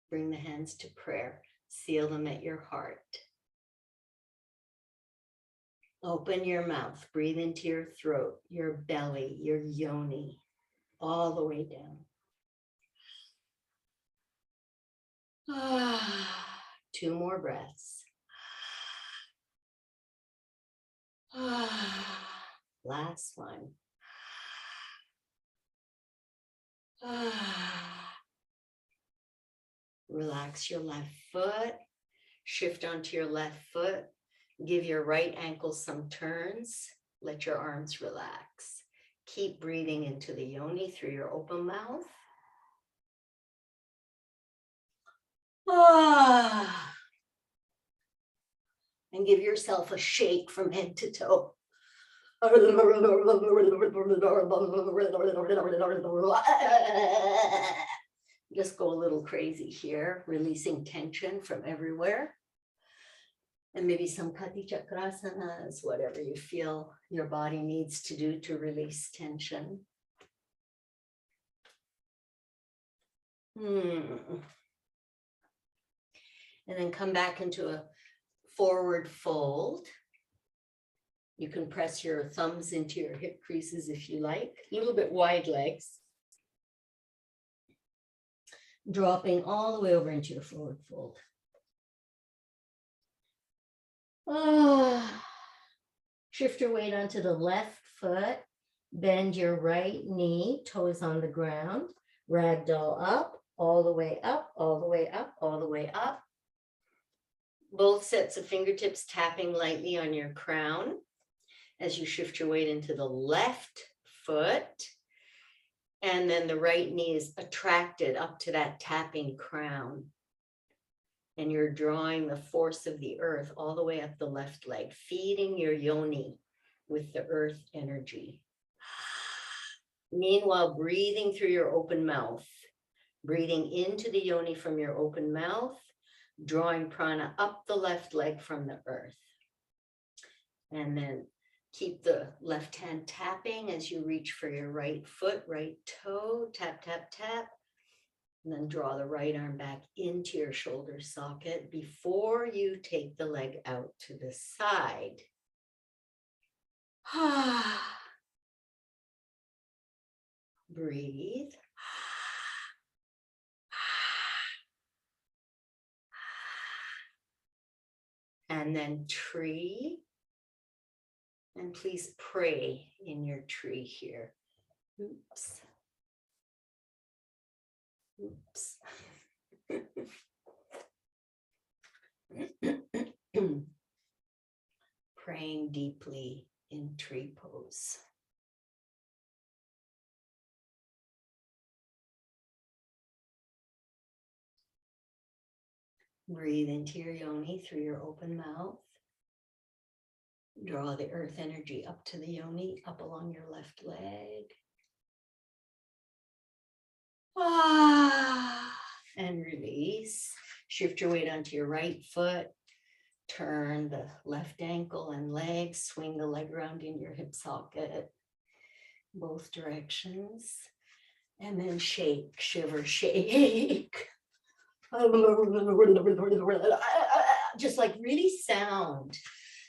Bring the hands to prayer. Seal them at your heart. Open your mouth. Breathe into your throat, your belly, your yoni. All the way down. 2 more breaths. Last one. Relax your left foot. Shift onto your left foot. Give your right ankle some turns. Let your arms relax. Keep breathing into the yoni through your open mouth. And give yourself a shake from head to toe. Just go a little crazy here, releasing tension from everywhere. And maybe some Kati Chakrasanas, whatever you feel your body needs to do to release tension. And then come back into a forward fold. You can press your thumbs into your hip creases if you like, a little bit wide legs. Dropping all the way over into your forward fold. Shift your weight onto the left foot, bend your right knee, toes on the ground, ragdoll up, all the way up, all the way up, all the way up. Both sets of fingertips tapping lightly on your crown as you shift your weight into the left foot. And then the right knee is attracted up to that tapping crown. And you're drawing the force of the earth all the way up the left leg, feeding your yoni with the earth energy. Meanwhile, breathing through your open mouth, breathing into the yoni from your open mouth, drawing prana up the left leg from the earth. And then keep the left hand tapping as you reach for your right foot, right toe, tap, tap, tap. And then draw the right arm back into your shoulder socket before you take the leg out to the side. Breathe. And then tree. And please pray in your tree here. Oops. Oops. Praying deeply in tree pose. Breathe into your yoni through your open mouth. Draw the earth energy up to the yoni, up along your left leg. And release. Shift your weight onto your right foot. Turn the left ankle and leg. Swing the leg around in your hip socket. Both directions. And then shake, shiver, shake. Just like really sound.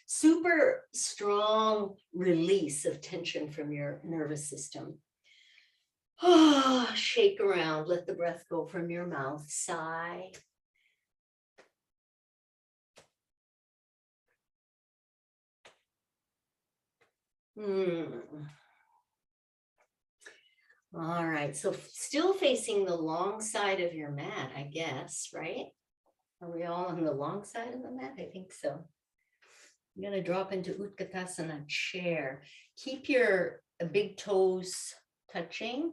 Super strong release of tension from your nervous system. Shake around, let the breath go from your mouth, sigh. All right, so still facing the long side of your mat, I guess, right? Are we all on the long side of the mat? I think so. I'm going to drop into Utkatasana chair. Keep your big toes touching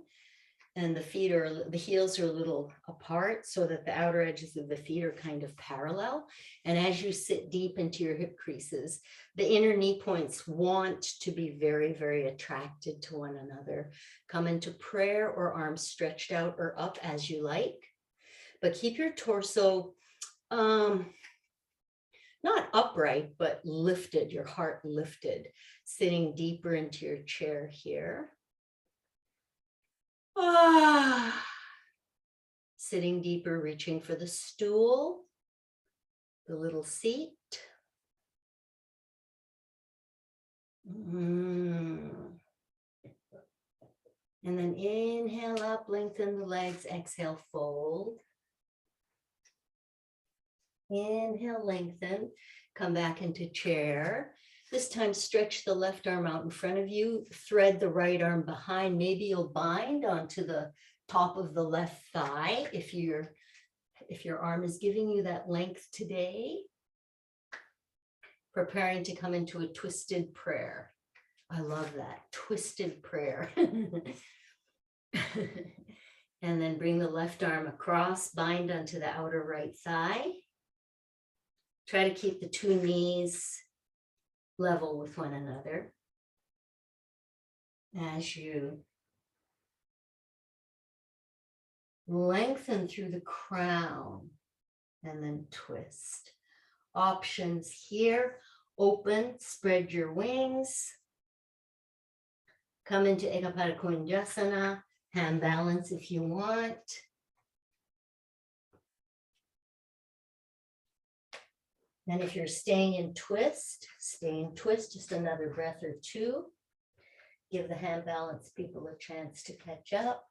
and the heels are a little apart so that the outer edges of the feet are kind of parallel. And as you sit deep into your hip creases, the inner knee points want to be very, very attracted to one another. Come into prayer or arms stretched out or up as you like, but keep your torso not upright, but lifted, your heart lifted, sitting deeper into your chair here. Sitting deeper, reaching for the stool, the little seat. And then inhale up, lengthen the legs, exhale, fold. Inhale, lengthen, come back into chair. This time, stretch the left arm out in front of you, thread the right arm behind. Maybe you'll bind onto the top of the left thigh if your arm is giving you that length today. Preparing to come into a twisted prayer. I love that, twisted prayer. And then bring the left arm across, bind onto the outer right thigh. Try to keep the two knees level with one another. as you lengthen through the crown and then twist. Options here, open, spread your wings, come into Ekapada Konjasana, hand balance if you want. And if you're staying in twist, just another breath or two. Give the hand balance people a chance to catch up.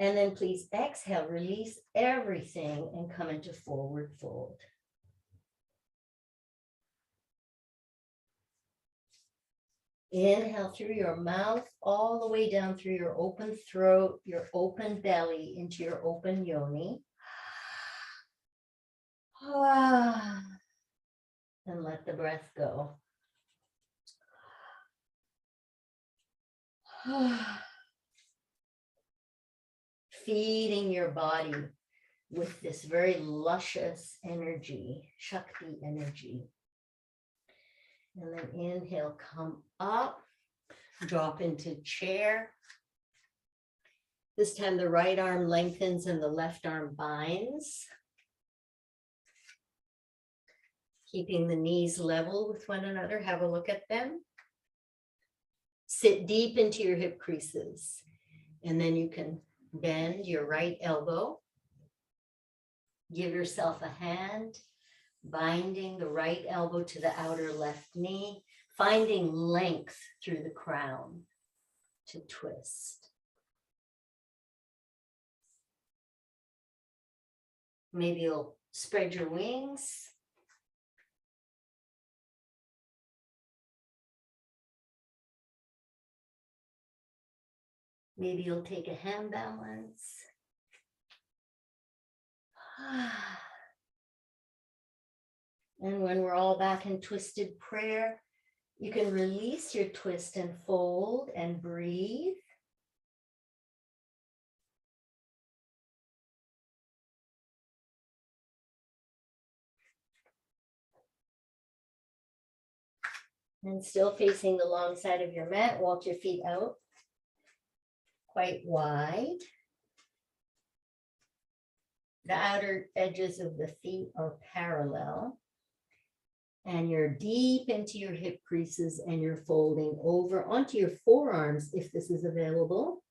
And then please exhale, release everything and come into forward fold. Inhale through your mouth, all the way down through your open throat, your open belly, into your open yoni. And let the breath go. Feeding your body with this very luscious energy, Shakti energy. And then inhale, come up, drop into chair. This time the right arm lengthens and the left arm binds. Keeping the knees level with one another, have a look at them. Sit deep into your hip creases. And then you can bend your right elbow. Give yourself a hand, binding the right elbow to the outer left knee, finding length through the crown to twist. Maybe you'll spread your wings. Maybe you'll take a hand balance. And when we're all back in twisted prayer, you can release your twist and fold and breathe. And still facing the long side of your mat, walk your feet out quite wide. The outer edges of the feet are parallel. And you're deep into your hip creases and you're folding over onto your forearms if this is available.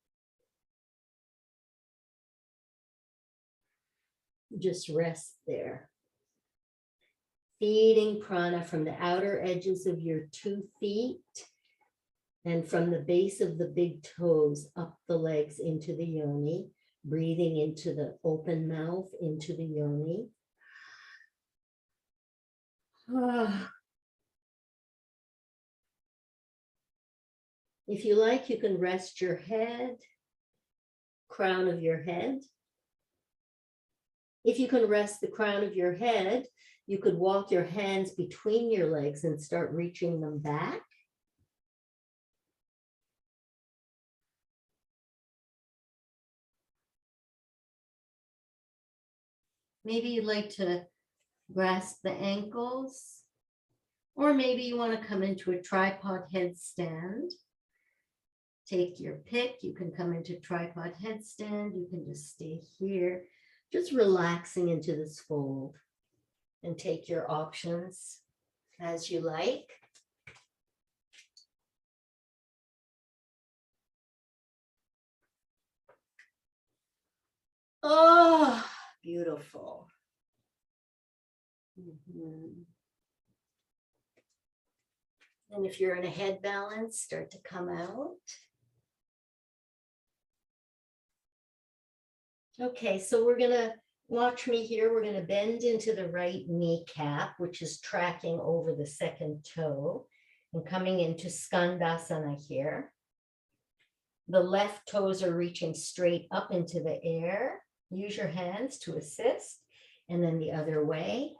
Just rest there. Feeding prana from the outer edges of your 2 feet and from the base of the big toes up the legs into the yoni, breathing into the open mouth, into the yoni. If you like, you can rest your head, crown of your head. If you can rest the crown of your head, you could walk your hands between your legs and start reaching them back. Maybe you'd like to grasp the ankles, or maybe you want to come into a tripod headstand. Take your pick. You can come into tripod headstand. You can just stay here, just relaxing into this fold, and take your options as you like. Oh, beautiful. And if you're in a head balance, start to come out. Okay, so we're gonna, watch me here, we're gonna bend into the right kneecap, which is tracking over the second toe, and coming into Skandasana here. The left toes are reaching straight up into the air. Use your hands to assist, and then the other way.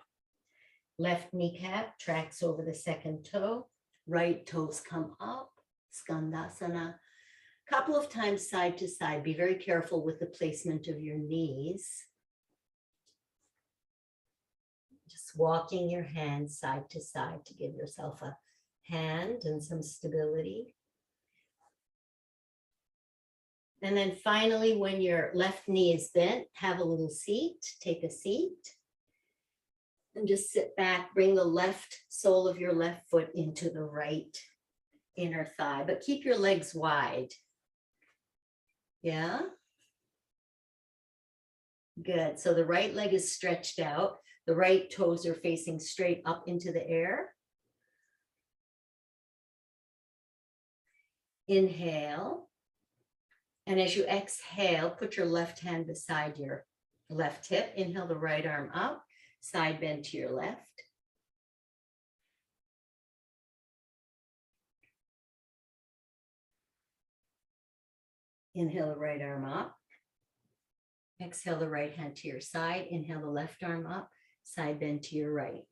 Left kneecap tracks over the second toe. Right toes come up, Skandasana. Couple of times side to side. Be very careful with the placement of your knees. Just walking your hands side to side to give yourself a hand and some stability. And then finally, when your left knee is bent, have a little seat, take a seat. And just sit back, bring the left sole of your left foot into the right inner thigh, but keep your legs wide. Yeah. Good. So the right leg is stretched out. The right toes are facing straight up into the air. Inhale. And as you exhale, put your left hand beside your left hip. Inhale the right arm up, side bend to your left. Inhale the right arm up. Exhale the right hand to your side. Inhale the left arm up, side bend to your right.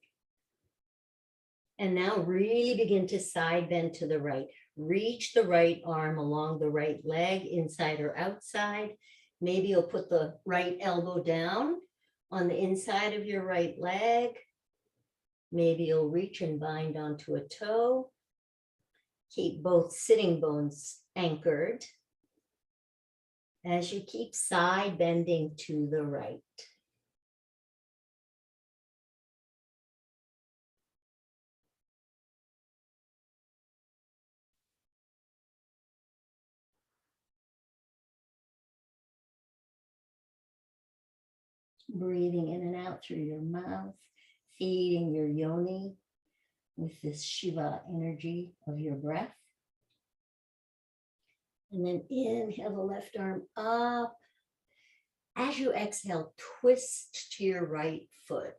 And now really begin to side bend to the right. Reach the right arm along the right leg, inside or outside. Maybe you'll put the right elbow down on the inside of your right leg. Maybe you'll reach and bind onto a toe. Keep both sitting bones anchored as you keep side bending to the right. Breathing in and out through your mouth, feeding your yoni with this Shiva energy of your breath. And then inhale the left arm up. As you exhale, twist to your right foot.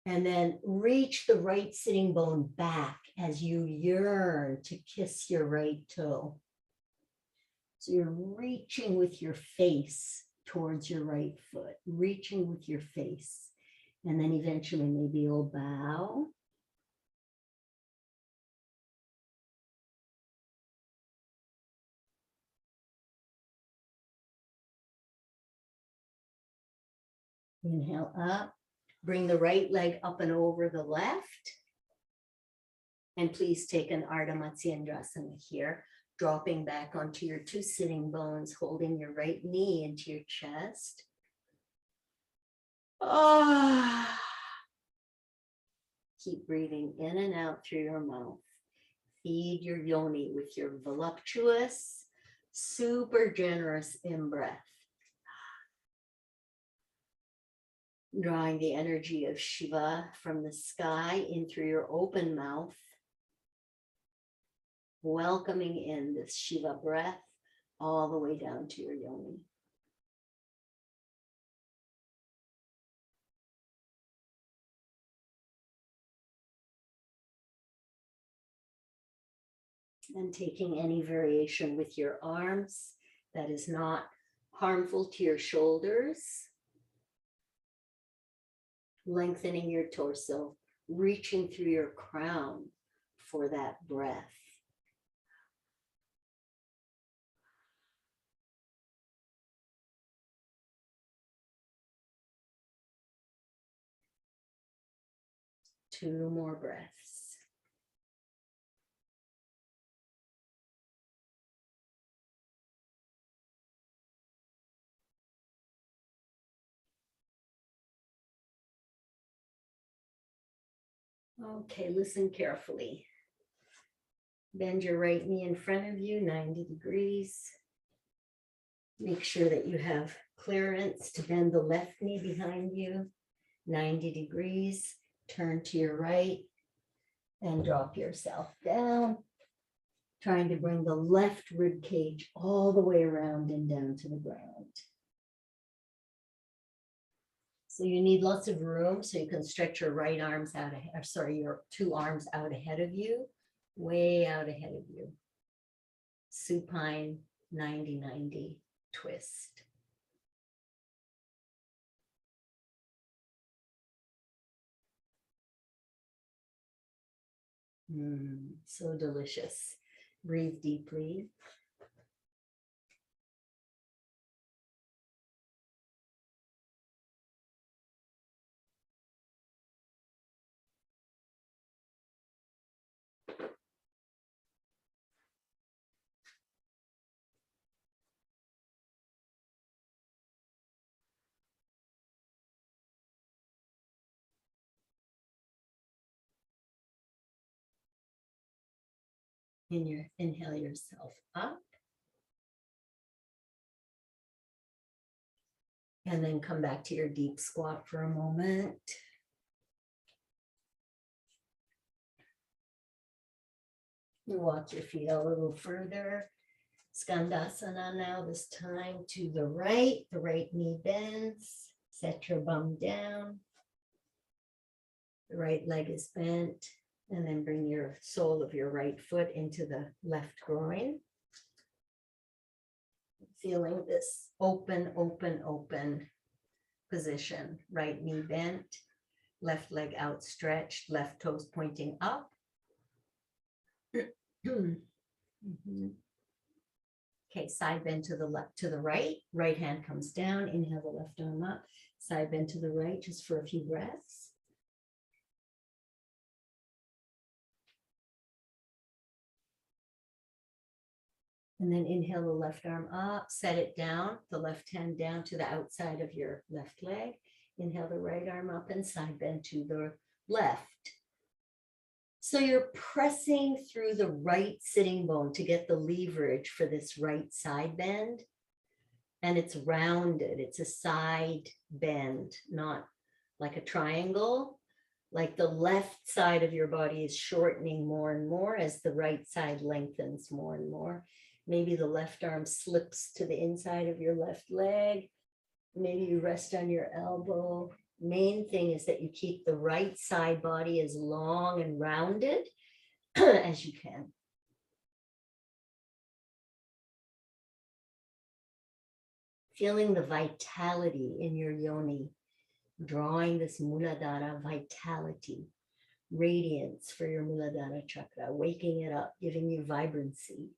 And then reach the right sitting bone back as you yearn to kiss your right toe. So you're reaching with your face towards your right foot, reaching with your face. And then eventually maybe you'll bow. Inhale up, bring the right leg up and over the left. And please take an Ardha Matsyendrasana here, dropping back onto your two sitting bones, holding your right knee into your chest. Ah. Keep breathing in and out through your mouth. Feed your yoni with your voluptuous, super generous in-breath. Drawing the energy of Shiva from the sky in through your open mouth. Welcoming in this Shiva breath all the way down to your yoni. And taking any variation with your arms that is not harmful to your shoulders. Lengthening your torso, reaching through your crown for that breath. Two more breaths. Okay, listen carefully. Bend your right knee in front of you, 90 degrees. Make sure that you have clearance to bend the left knee behind you, 90 degrees. Turn to your right and drop yourself down, trying to bring the left rib cage all the way around and down to the ground. So you need lots of room so you can stretch your right arms out, your two arms out ahead of you, way out ahead of you. Supine 90-90 twist. So delicious. Breathe deeply. Inhale yourself up. And then come back to your deep squat for a moment. You walk your feet a little further. Skandasana now, this time to the right knee bends. Set your bum down. The right leg is bent. And then bring your sole of your right foot into the left groin. Feeling this open, open, open position. Right knee bent, left leg outstretched, left toes pointing up. Mhm. Okay, side bend to the left, to the right hand comes down, inhale the left arm up, side bend to the right, just for a few breaths. And then inhale the left arm up, set it down, the left hand down to the outside of your left leg. Inhale the right arm up and side bend to the left. So you're pressing through the right sitting bone to get the leverage for this right side bend. And it's rounded, it's a side bend, not like a triangle. Like the left side of your body is shortening more and more as the right side lengthens more and more. Maybe the left arm slips to the inside of your left leg. Maybe you rest on your elbow. Main thing is that you keep the right side body as long and rounded as you can. Feeling the vitality in your yoni, drawing this Muladhara vitality, radiance for your Muladhara chakra, waking it up, giving you vibrancy.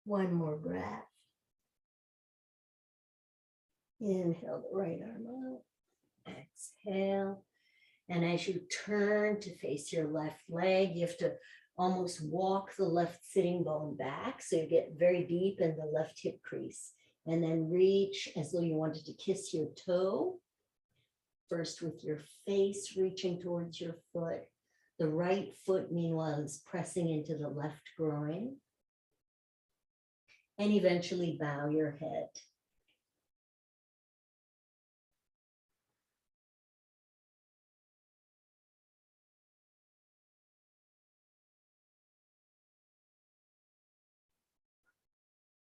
One more breath. Inhale the right arm up. Exhale. And as you turn to face your left leg, you have to almost walk the left sitting bone back. So you get very deep in the left hip crease. And then reach as though you wanted to kiss your toe. First with your face reaching towards your foot. The right foot, meanwhile, is pressing into the left groin. And eventually bow your head.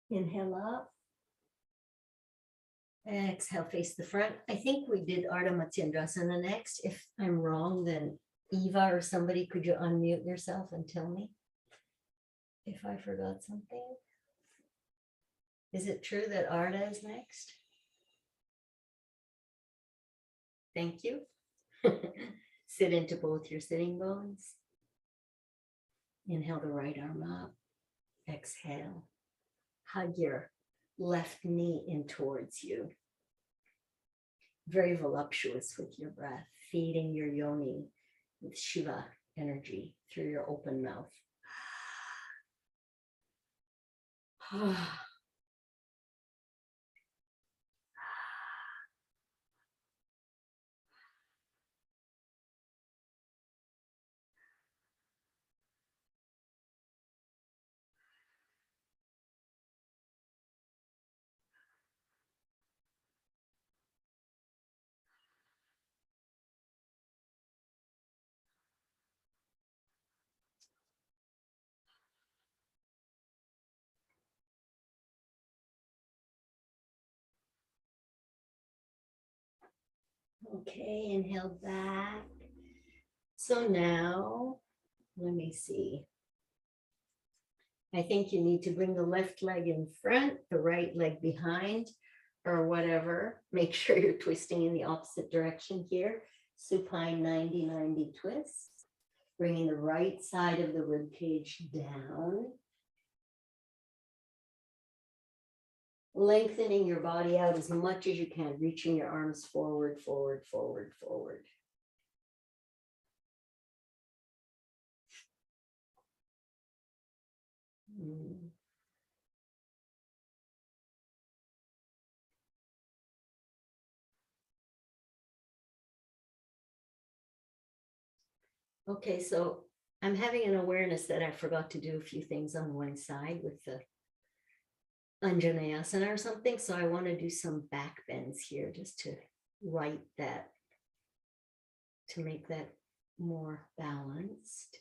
Inhale up. Exhale, face the front. I think we did Ardha Matsyendrasana next. If I'm wrong, then Eva or somebody, could you unmute yourself and tell me if I forgot something? Is it true that Ardha is next? Thank you. Sit into both your sitting bones. Inhale the right arm up. Exhale. Hug your left knee in towards you. Very voluptuous with your breath, feeding your yoni with Shiva energy through your open mouth. Okay, inhale back. So now, let me see. I think you need to bring the left leg in front, the right leg behind, or whatever. Make sure you're twisting in the opposite direction here. Supine 90-90 twist. Bringing the right side of the rib cage down. Lengthening your body out as much as you can, reaching your arms forward, forward, forward, forward. Mm. Okay, so I'm having an awareness that I forgot to do a few things on one side with the Anjaneyasana or something. So I want to do some back bends here just to right that, to make that more balanced.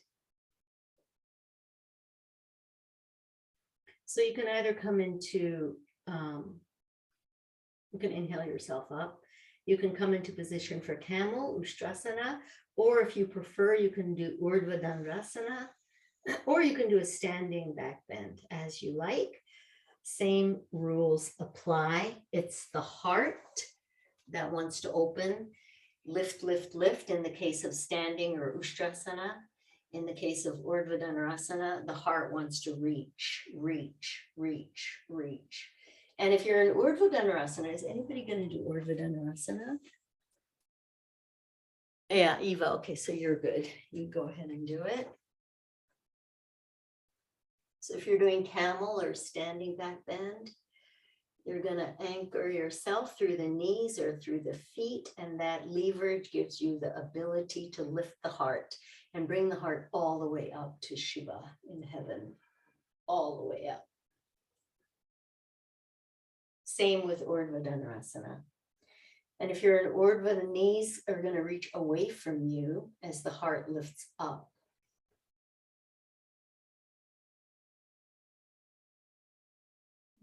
So you can either come into, you can inhale yourself up. You can come into position for camel, Ustrasana, or if you prefer, you can do Urdhva Dhanurasana, or you can do a standing back bend as you like. Same rules apply. It's the heart that wants to open, lift, lift, lift in the case of standing or Ustrasana. In the case of Urdhva Dhanurasana, the heart wants to reach, reach, reach, reach. And if you're in Urdhva Dhanurasana, is anybody going to do Urdhva Dhanurasana? Yeah, Eva, okay, so you're good. You go ahead and do it. So if you're doing camel or standing back bend, you're going to anchor yourself through the knees or through the feet, and that leverage gives you the ability to lift the heart and bring the heart all the way up to Shiva in heaven, all the way up. Same with Urdhva Dhanurasana. And if you're in Urdhva, the knees are going to reach away from you as the heart lifts up.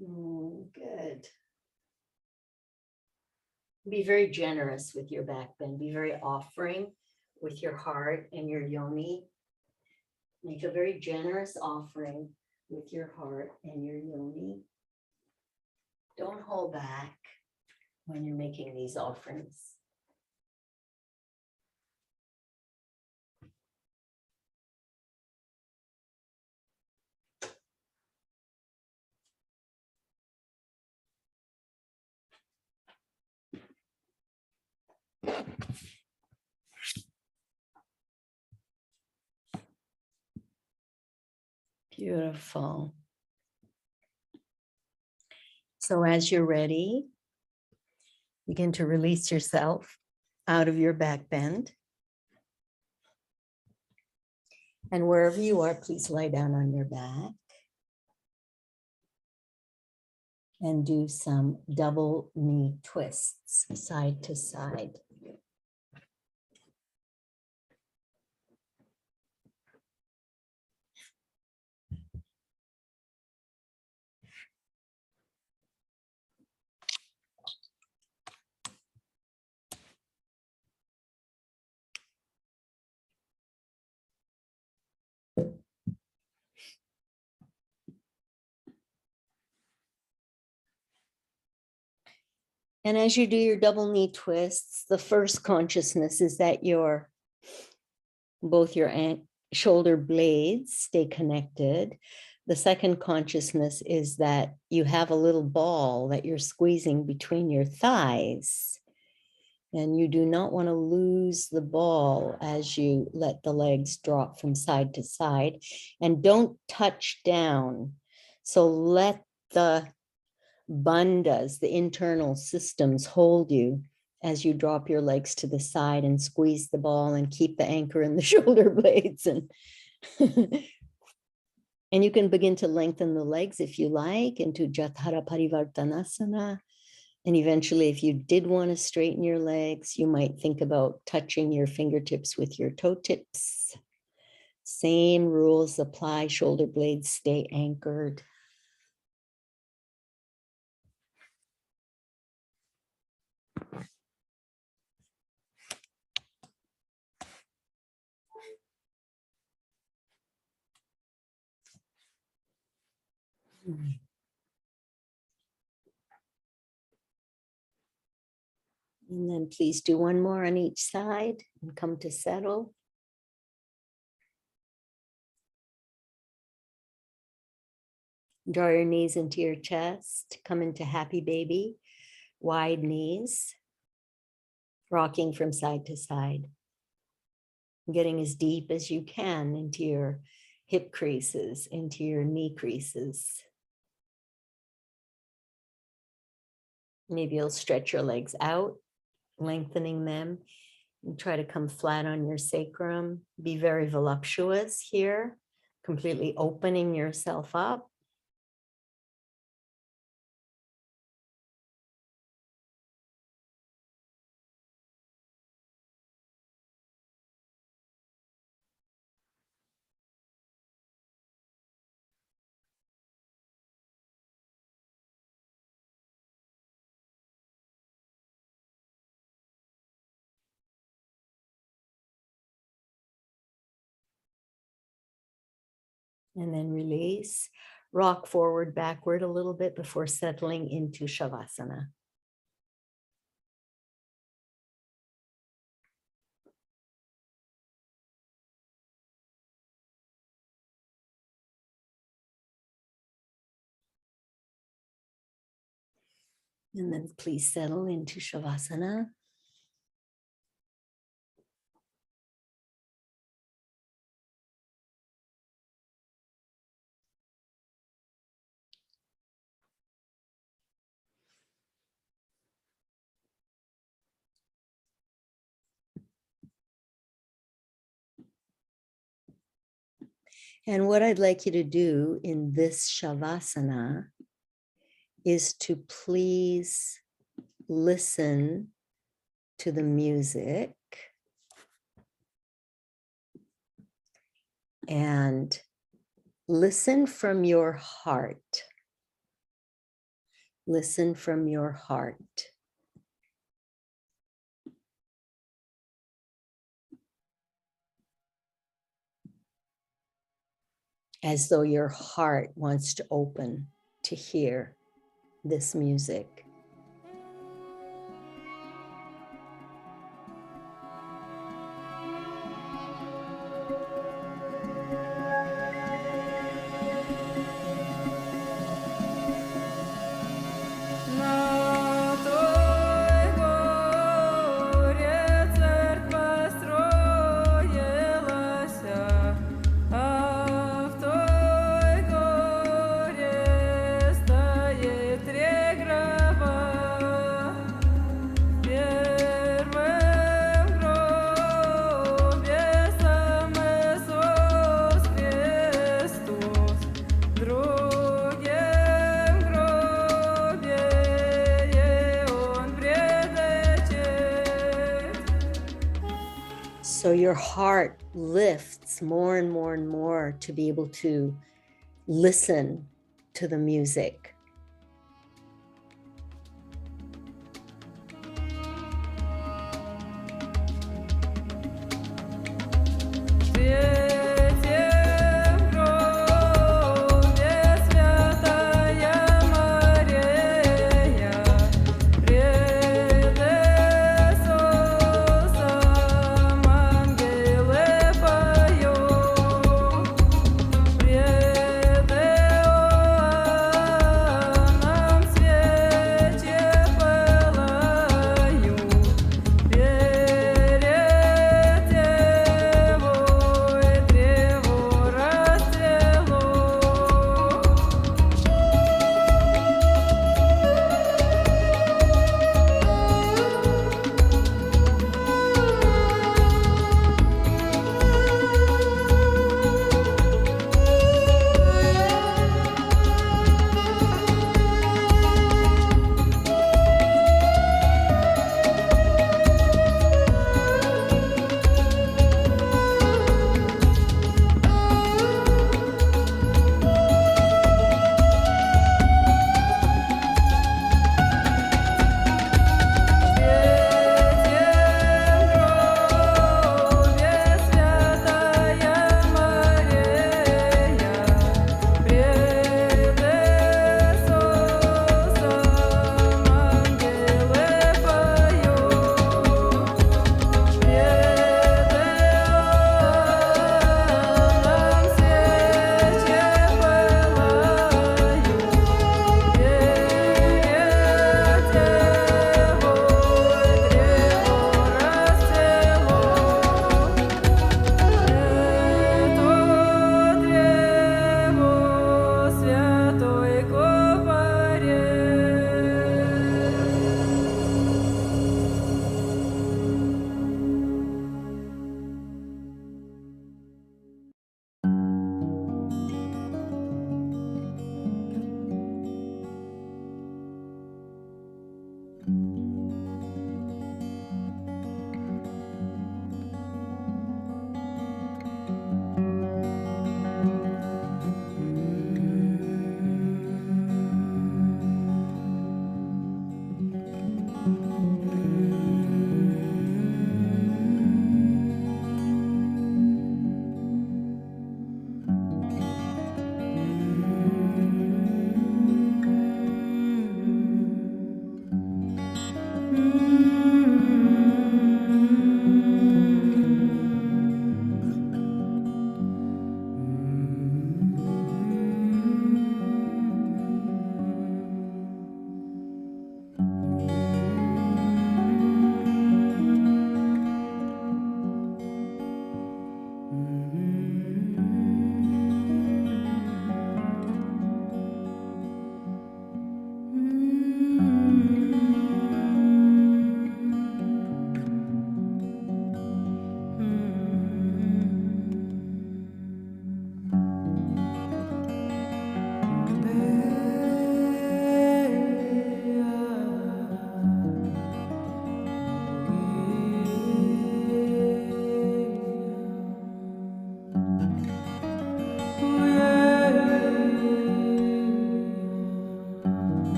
Good. Be very generous with your back bend. Be very offering with your heart and your yoni. Make a very generous offering with your heart and your yoni. Don't hold back when you're making these offerings. Beautiful. So as you're ready, begin to release yourself out of your back bend. And wherever you are, please lie down on your back and do some double knee twists side to side. And as you do your double knee twists, the first consciousness is that both your shoulder blades stay connected. The second consciousness is that you have a little ball that you're squeezing between your thighs. And you do not want to lose the ball as you let the legs drop from side to side. And don't touch down. So let the bandhas, the internal systems, hold you as you drop your legs to the side and squeeze the ball and keep the anchor in the shoulder blades. And and you can begin to lengthen the legs if you like into Jathara Parivartanasana. And eventually, if you did want to straighten your legs, you might think about touching your fingertips with your toe tips. Same rules apply. Shoulder blades stay anchored. And then please do one more on each side and come to settle. Draw your knees into your chest. Come into happy baby. Wide knees. Rocking from side to side. Getting as deep as you can into your hip creases, into your knee creases. Maybe you'll stretch your legs out, lengthening them, and try to come flat on your sacrum. Be very voluptuous here, completely opening yourself up. And then release. Rock forward, backward a little bit before settling into Shavasana. And then please settle into Shavasana. And what I'd like you to do in this Shavasana is to please listen to the music and listen from your heart. Listen from your heart. As though your heart wants to open to hear this music. На той горі церква строїлася, а в той горі стоїть три гроба. В первом гробе сам Иисус Христос, в другом гробе Он предачет. So your heart lifts more and more and more to be able to listen to the music. В третьем гробе святая Мария пред Иисусом ангелы поют, пред Иоанном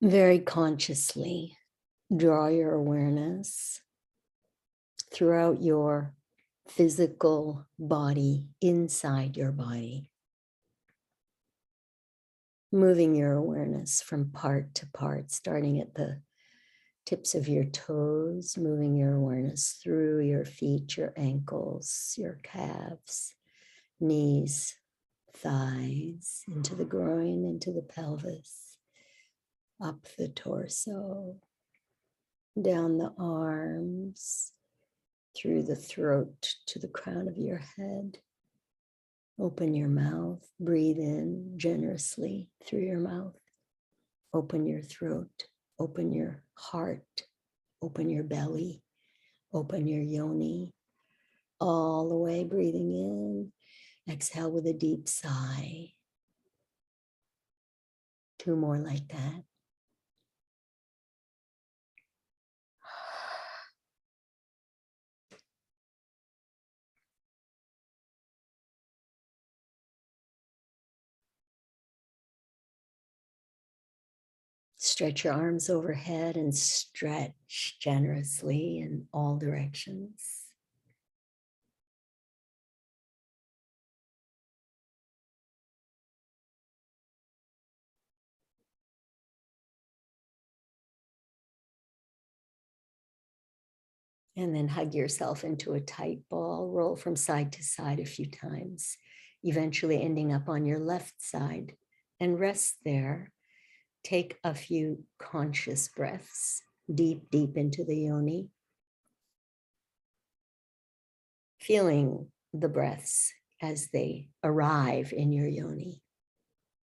Very consciously draw your awareness throughout your physical body, inside your body, moving your awareness from part to part, starting at the tips of your toes, moving your awareness through your feet, your ankles, your calves, knees, thighs, into the groin, into the pelvis, up the torso, down the arms, through the throat to the crown of your head. Open your mouth, breathe in generously through your mouth. Open your throat, open your heart, open your belly, open your yoni, all the way breathing in. Exhale with a deep sigh. 2 more like that. Stretch your arms overhead and stretch generously in all directions. And then hug yourself into a tight ball, roll from side to side a few times, eventually ending up on your left side, and rest there. Take a few conscious breaths deep, deep into the yoni. Feeling the breaths as they arrive in your yoni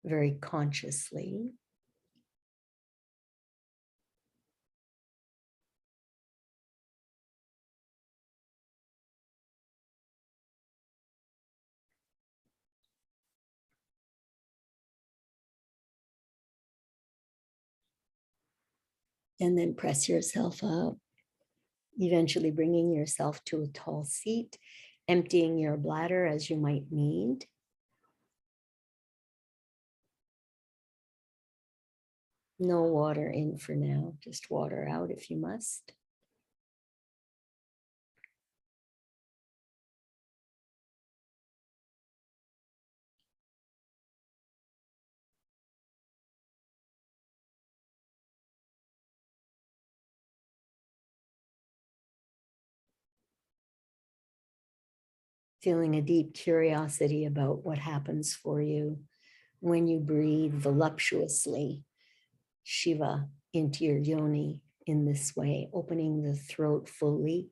very consciously. And then press yourself up, eventually bringing yourself to a tall seat, emptying your bladder as you might need. No water in for now, just water out if you must. Feeling a deep curiosity about what happens for you when you breathe voluptuously Shiva into your yoni in this way, opening the throat fully,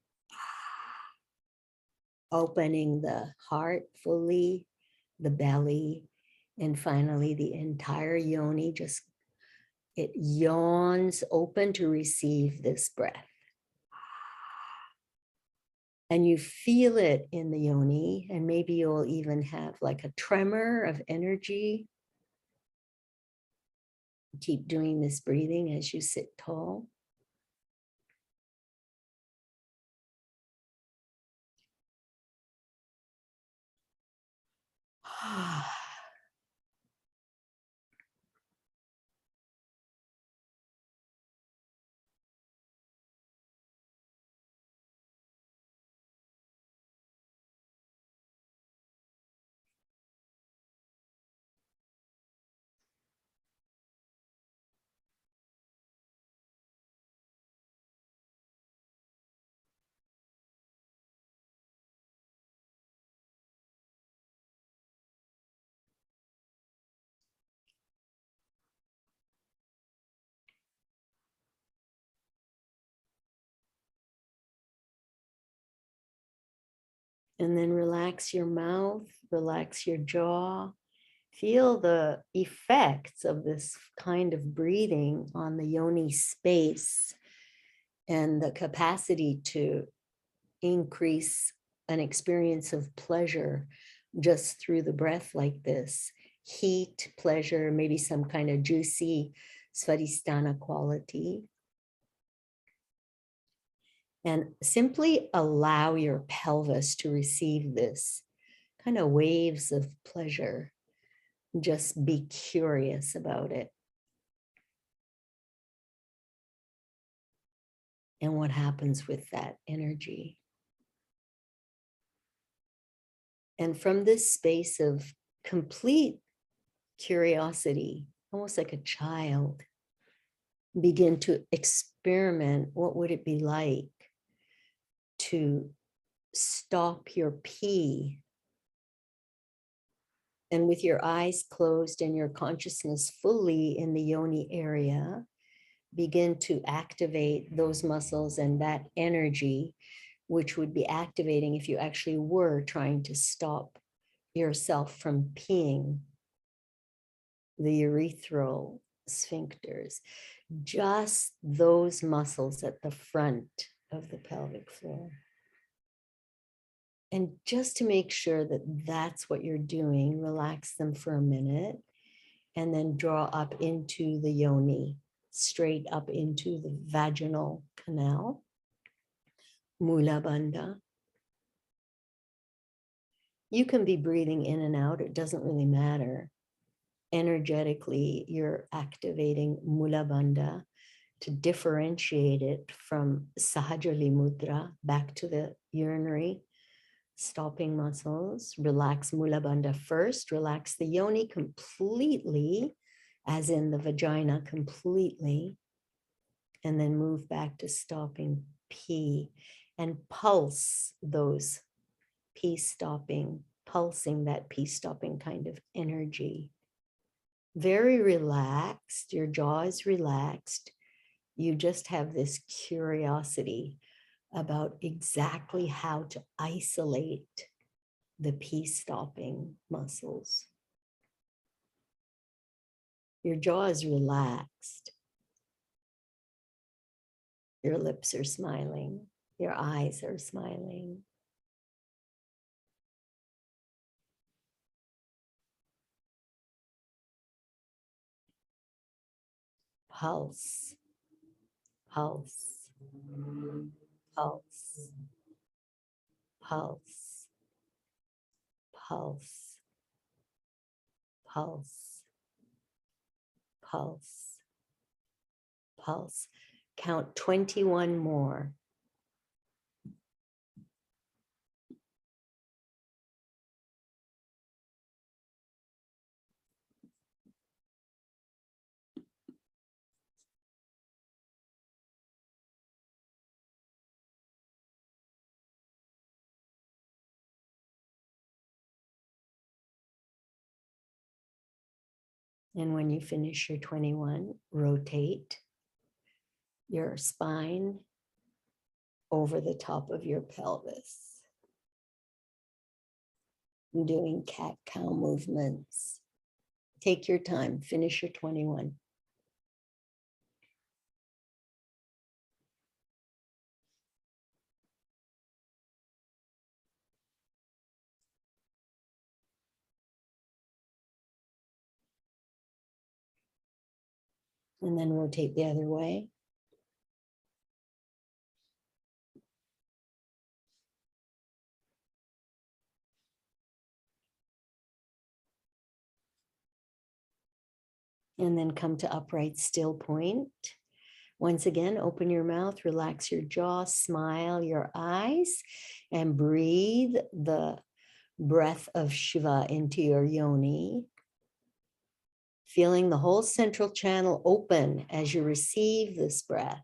opening the heart fully, the belly, and finally the entire yoni. Just it yawns open to receive this breath. And you feel it in the yoni, and maybe you'll even have like a tremor of energy. Keep doing this breathing as you sit tall. And then relax your mouth, relax your jaw. Feel the effects of this kind of breathing on the yoni space and the capacity to increase an experience of pleasure just through the breath like this. Heat, pleasure, maybe some kind of juicy svadhisthana quality. And simply allow your pelvis to receive this kind of waves of pleasure. Just be curious about it. and what happens with that energy. And from this space of complete curiosity, almost like a child, begin to experiment. What would it be like to stop your pee, and with your eyes closed and your consciousness fully in the yoni area, begin to activate those muscles and that energy, which would be activating if you actually were trying to stop yourself from peeing, the urethral sphincters, just those muscles at the front of the pelvic floor. And just to make sure that that's what you're doing, relax them for a minute and then draw up into the yoni, straight up into the vaginal canal, Mula Bandha. You can be breathing in and out, it doesn't really matter. Energetically, you're activating Mula Bandha to differentiate it from Sahajali Mudra, back to the urinary stopping muscles. Relax Mula Bandha first, relax the yoni completely, as in the vagina completely, and then move back to stopping pee and pulse those pee stopping, pulsing that pee stopping kind of energy. Very relaxed, your jaw is relaxed. You just have this curiosity about exactly how to isolate the pee stopping muscles. Your jaw is relaxed. Your lips are smiling. Your eyes are smiling. Pulse, pulse, pulse, pulse, pulse, pulse, pulse, pulse. Count 21 more. And when you finish your 21, rotate your spine over the top of your pelvis. Doing cat-cow movements. Take your time, finish your 21. And then rotate the other way. And then come to upright still point. Once again, open your mouth, relax your jaw, smile your eyes, and breathe the breath of Shiva into your yoni. Feeling the whole central channel open as you receive this breath.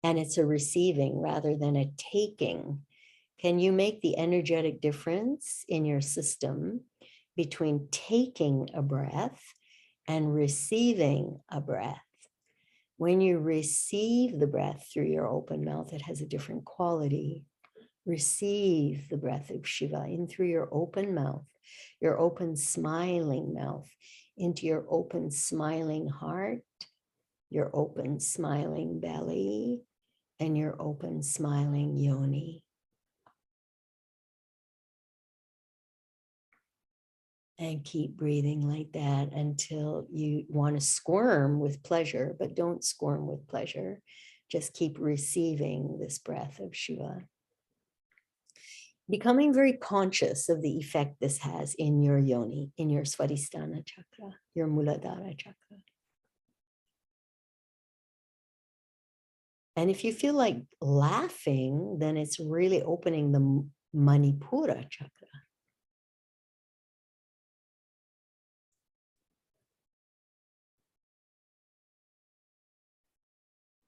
And it's a receiving rather than a taking. Can you make the energetic difference in your system between taking a breath and receiving a breath? When you receive the breath through your open mouth, it has a different quality. Receive the breath of Shiva in through your open mouth, your open smiling mouth, into your open smiling heart, your open smiling belly, and your open smiling yoni. And keep breathing like that until you want to squirm with pleasure, but don't squirm with pleasure. Just keep receiving this breath of Shiva. Becoming very conscious of the effect this has in your yoni, in your Svadhisthana chakra, your Muladhara chakra. And if you feel like laughing, then it's really opening the Manipura chakra.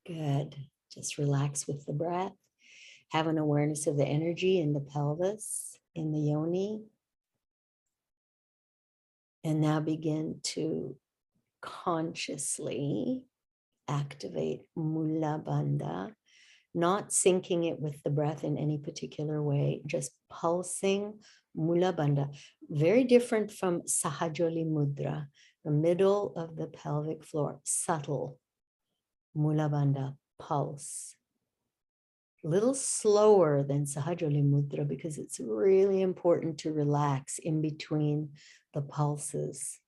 Good. Just relax with the breath. Have an awareness of the energy in the pelvis, in the yoni. And now begin to consciously activate Mula Bandha, not syncing it with the breath in any particular way, just pulsing Mula Bandha. Very different from Sahajoli Mudra, the middle of the pelvic floor, subtle Mula Bandha pulse. A little slower than Sahajoli Mudra because it's really important to relax in between the pulses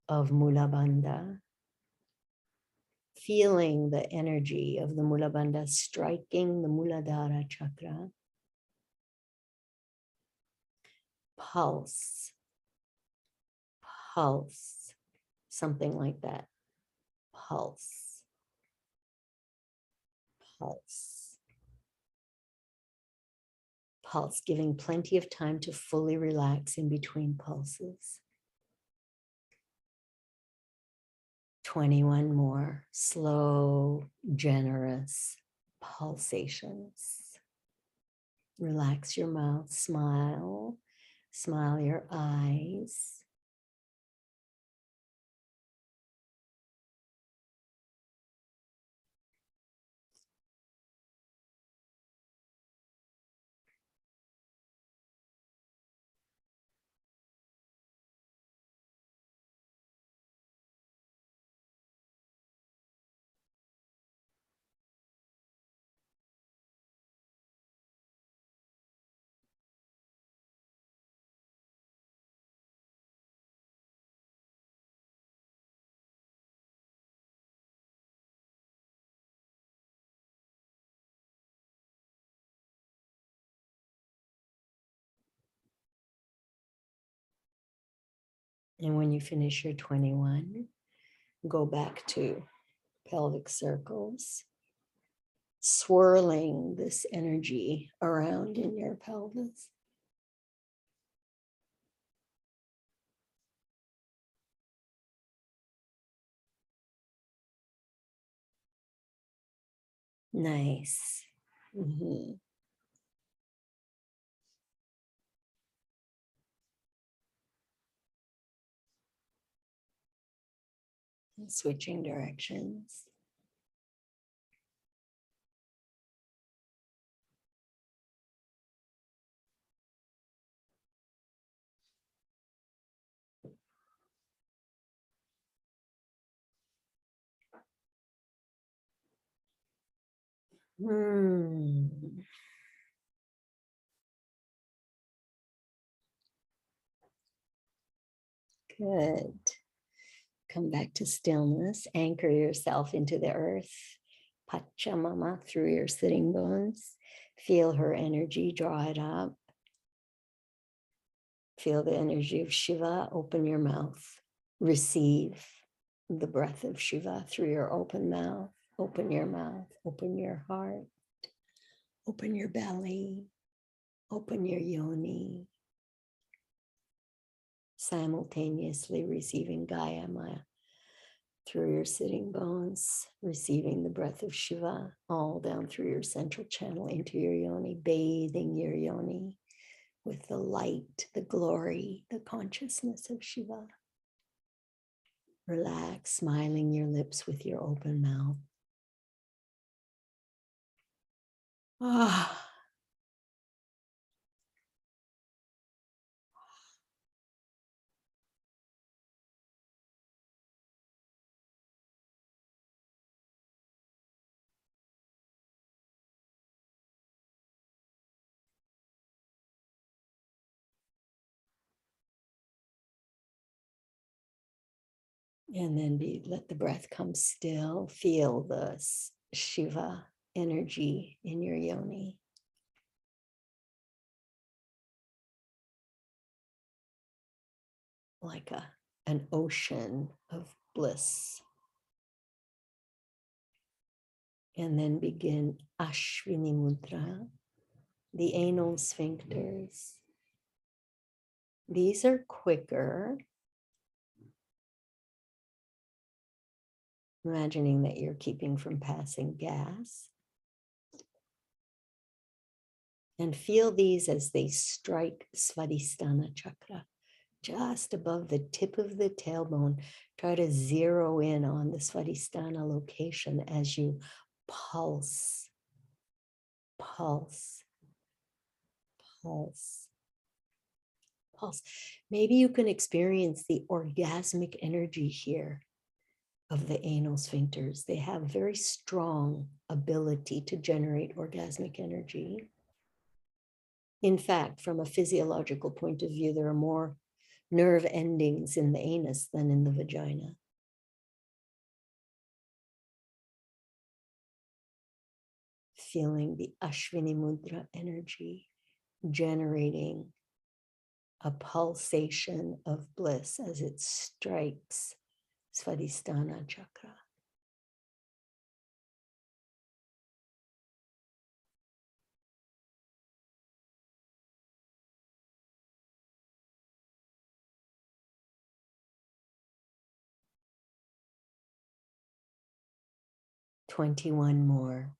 of Mula Bandha. Feeling the energy of the Mula Bandha striking the Muladhara chakra. Pulse, pulse, something like that. Pulse, pulse, pulse, giving plenty of time to fully relax in between pulses. 21 more slow, generous pulsations. Relax your mouth, smile, smile your eyes. And when you finish your 21, go back to pelvic circles, swirling this energy around in your pelvis. Nice. Mhm. Switching directions. Hmm. Good. Come back to stillness. Anchor yourself into the earth. Pachamama through your sitting bones. Feel her energy, draw it up. Feel the energy of Shiva. Open your mouth. Receive the breath of Shiva through your open mouth. Open your mouth. Open your heart. Open your belly. Open your yoni. Simultaneously receiving Gaya Maya through your sitting bones, receiving the breath of Shiva all down through your central channel into your yoni, bathing your yoni with the light, the glory, the consciousness of Shiva. Relax, smiling your lips with your open mouth. Ah. And then let the breath come still. Feel the Shiva energy in your yoni. Like an ocean of bliss. And then begin Ashwini Mudra, the anal sphincters. These are quicker. Imagining that you're keeping from passing gas. And feel these as they strike Svadhisthana chakra, just above the tip of the tailbone. Try to zero in on the Svadhisthana location as you pulse, pulse, pulse, pulse. Maybe you can experience the orgasmic energy here of the anal sphincters. They have very strong ability to generate orgasmic energy. In fact, from a physiological point of view, there are more nerve endings in the anus than in the vagina. Feeling the Ashwini Mudra energy generating a pulsation of bliss as it strikes Svadhisthana chakra. "21 more."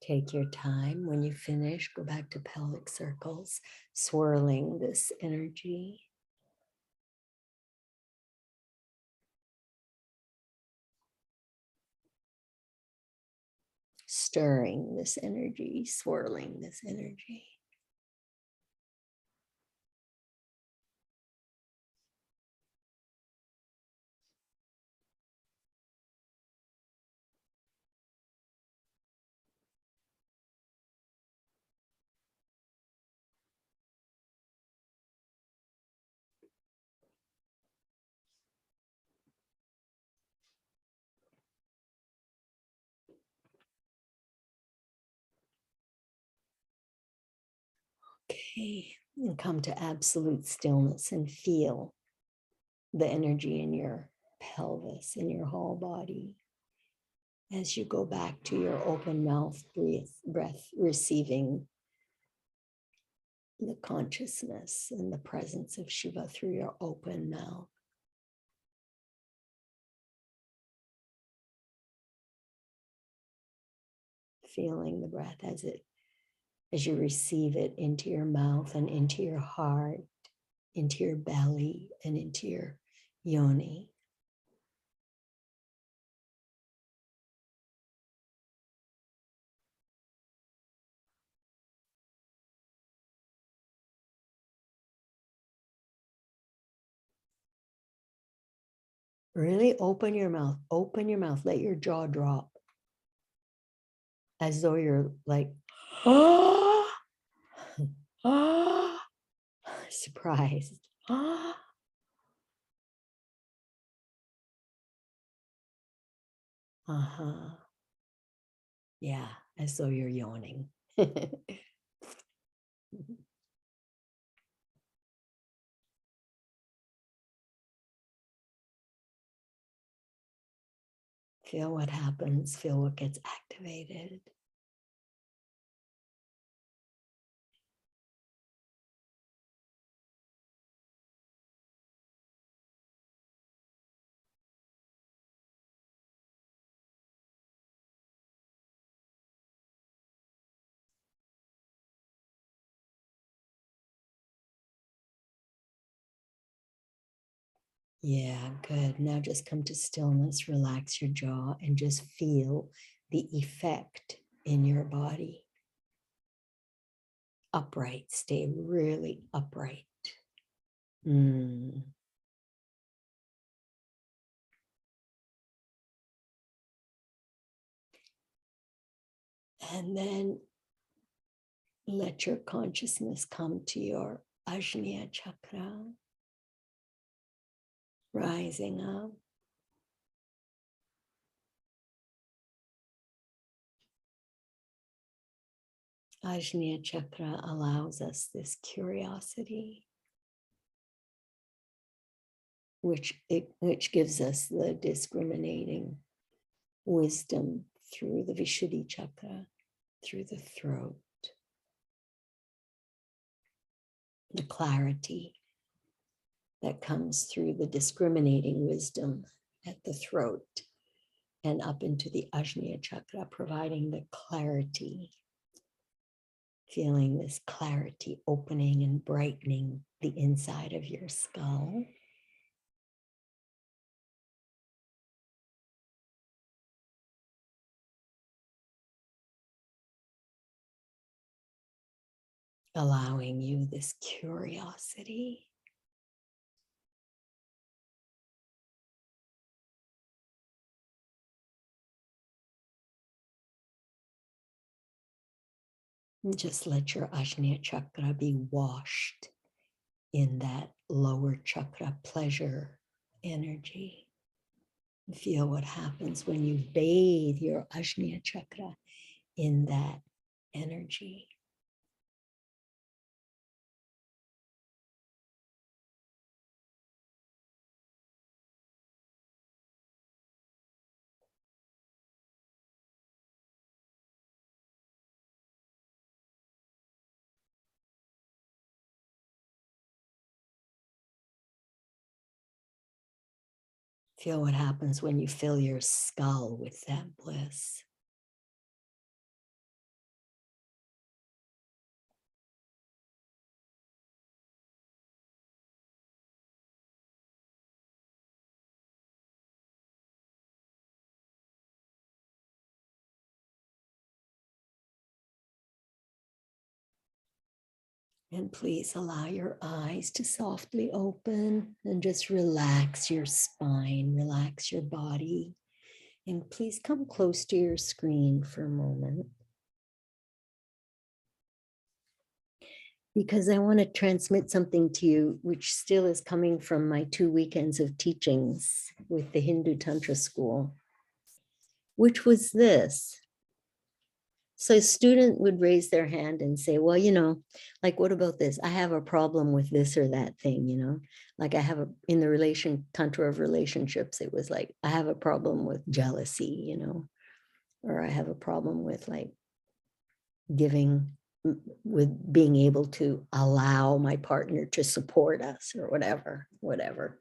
Take your time. When you finish, go back to pelvic circles, swirling this energy. Stirring this energy, swirling this energy. Okay, and come to absolute stillness and feel the energy in your pelvis, in your whole body. As you go back to your open mouth breath, receiving the consciousness and the presence of Shiva through your open mouth. Feeling the breath as you receive it into your mouth and into your heart, into your belly and into your yoni. Really open your mouth, let your jaw drop. As though you're like, oh, oh, surprised. Oh. Uh-huh. Yeah, as though you're yawning. Feel what happens, feel what gets activated. Yeah, good. Now just come to stillness, relax your jaw, and just feel the effect in your body. Upright, stay really upright. Mm. And then let your consciousness come to your Ajna chakra, rising up. Ajna chakra allows us this curiosity, which gives us the discriminating wisdom through the Vishuddhi chakra, through the throat, the clarity that comes through the discriminating wisdom at the throat and up into the Ajna chakra, providing the clarity, feeling this clarity opening and brightening the inside of your skull. Allowing you this curiosity. And just let your Ajna chakra be washed in that lower chakra pleasure energy. Feel what happens when you bathe your Ajna chakra in that energy. Feel what happens when you fill your skull with that bliss. And please allow your eyes to softly open and just relax your spine, relax your body. And please come close to your screen for a moment, because I want to transmit something to you, which still is coming from my 2 weekends of teachings with the Hindu Tantra School, which was this. So a student would raise their hand and say, well, like, what about this? I have a problem with this or that thing, like I have in the Tantra of relationships, it was like, I have a problem with jealousy, or I have a problem with like with being able to allow my partner to support us or whatever.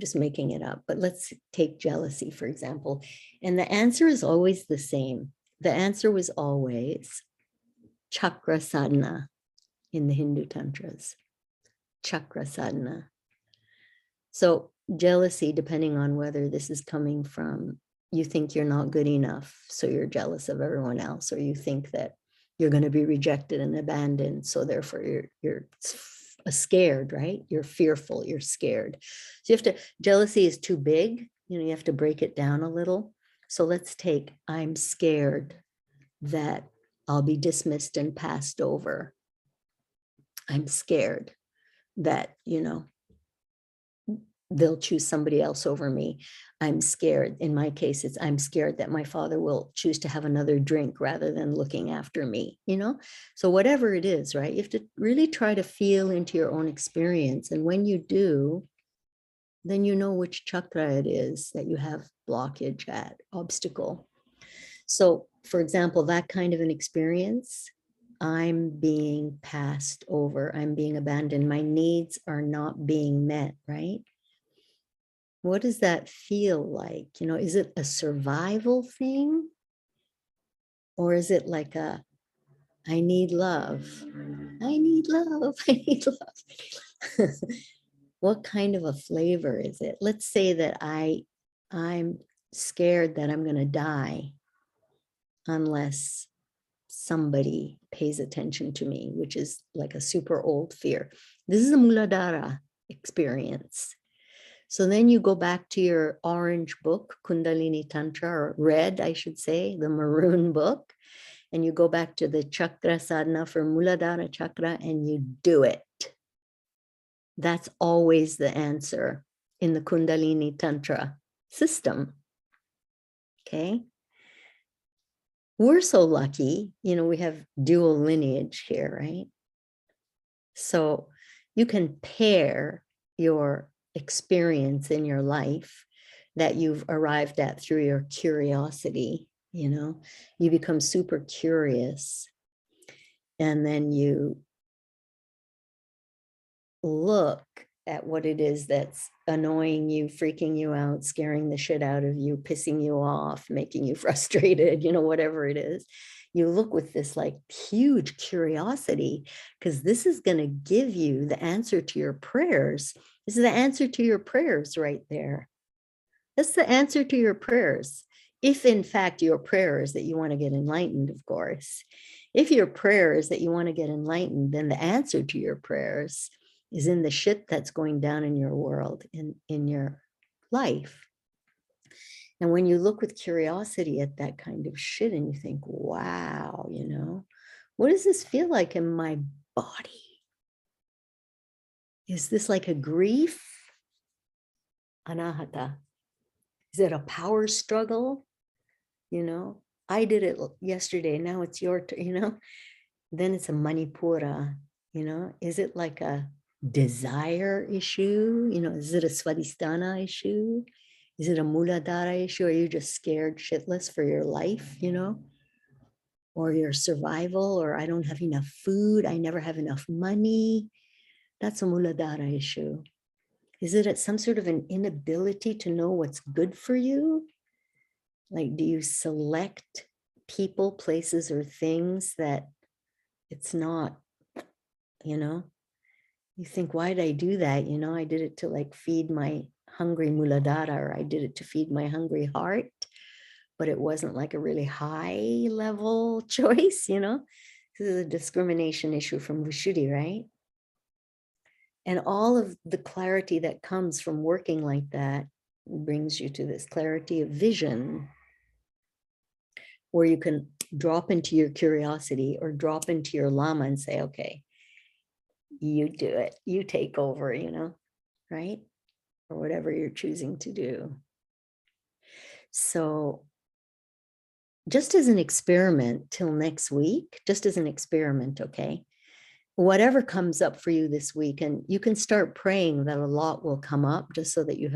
Just making it up. But let's take jealousy, for example. And the answer is always the same. The answer was always chakra sadhana in the Hindu tantras. Chakra sadhana. So jealousy, depending on whether this is coming from you think you're not good enough, so you're jealous of everyone else, or you think that you're going to be rejected and abandoned, so therefore you're scared, right? You're fearful, you're scared. So jealousy is too big, you have to break it down a little. So let's take, I'm scared that I'll be dismissed and passed over. I'm scared that, they'll choose somebody else over me. I'm scared. In my case, I'm scared that my father will choose to have another drink rather than looking after me, So whatever it is, right? You have to really try to feel into your own experience. And when you do, then you know which chakra it is that you have blockage at, obstacle. So for example, that kind of an experience, I'm being passed over, I'm being abandoned, my needs are not being met, right? What does that feel like? Is it a survival thing? Or is it like I need love. I need love. I need love. What kind of a flavor is it? Let's say that I'm scared that I'm going to die unless somebody pays attention to me, which is like a super old fear. This is a Muladhara experience. So then you go back to your orange book, Kundalini Tantra, or red, I should say, the maroon book, and you go back to the chakra sadhana for Muladhara chakra and you do it. That's always the answer in the Kundalini Tantra system. Okay. We're so lucky, we have dual lineage here, right? So you can pair your experience in your life that you've arrived at through your curiosity, you become super curious, and then you look at what it is that's annoying you, freaking you out, scaring the shit out of you, pissing you off, making you frustrated, whatever it is. You look with this like huge curiosity, because this is going to give you the answer to your prayers. This is the answer to your prayers right there. That's the answer to your prayers. If in fact your prayer is that you want to get enlightened, of course. If your prayer is that you want to get enlightened, then the answer to your prayers is in the shit that's going down in your world, in your life. And when you look with curiosity at that kind of shit and you think, wow, what does this feel like in my body? Is this like a grief? Anahata. Is it a power struggle? I did it yesterday. Now it's your turn, Then it's a Manipura, Is it like a desire issue? Is it a Swadhisthana issue? Is it a Muladhara issue? Are you just scared shitless for your life, or your survival, or I don't have enough food, I never have enough money? That's a Muladhara issue. Is it some sort of an inability to know what's good for you? Like, do you select people, places, or things that it's not, you think, why did I do that? I did it to like feed my hungry Muladhara, or I did it to feed my hungry heart, but it wasn't like a really high level choice, This is a discrimination issue from Vishuddhi, right? And all of the clarity that comes from working like that brings you to this clarity of vision, where you can drop into your curiosity or drop into your Lama and say, okay, you do it, you take over, right? Or whatever you're choosing to do. So just as an experiment till next week, just as an experiment, okay? Whatever comes up for you this week, and you can start praying that a lot will come up, just so that you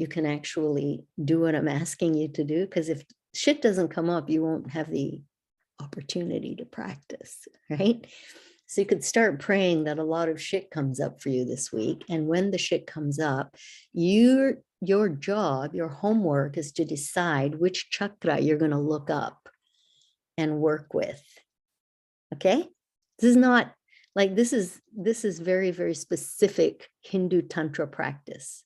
can actually do what I'm asking you to do. Because if shit doesn't come up, you won't have the opportunity to practice, right? So you could start praying that a lot of shit comes up for you this week. And when the shit comes up, your job, your homework is to decide which chakra you're going to look up and work with. Okay? This is not like, this is very, very specific Hindu Tantra practice,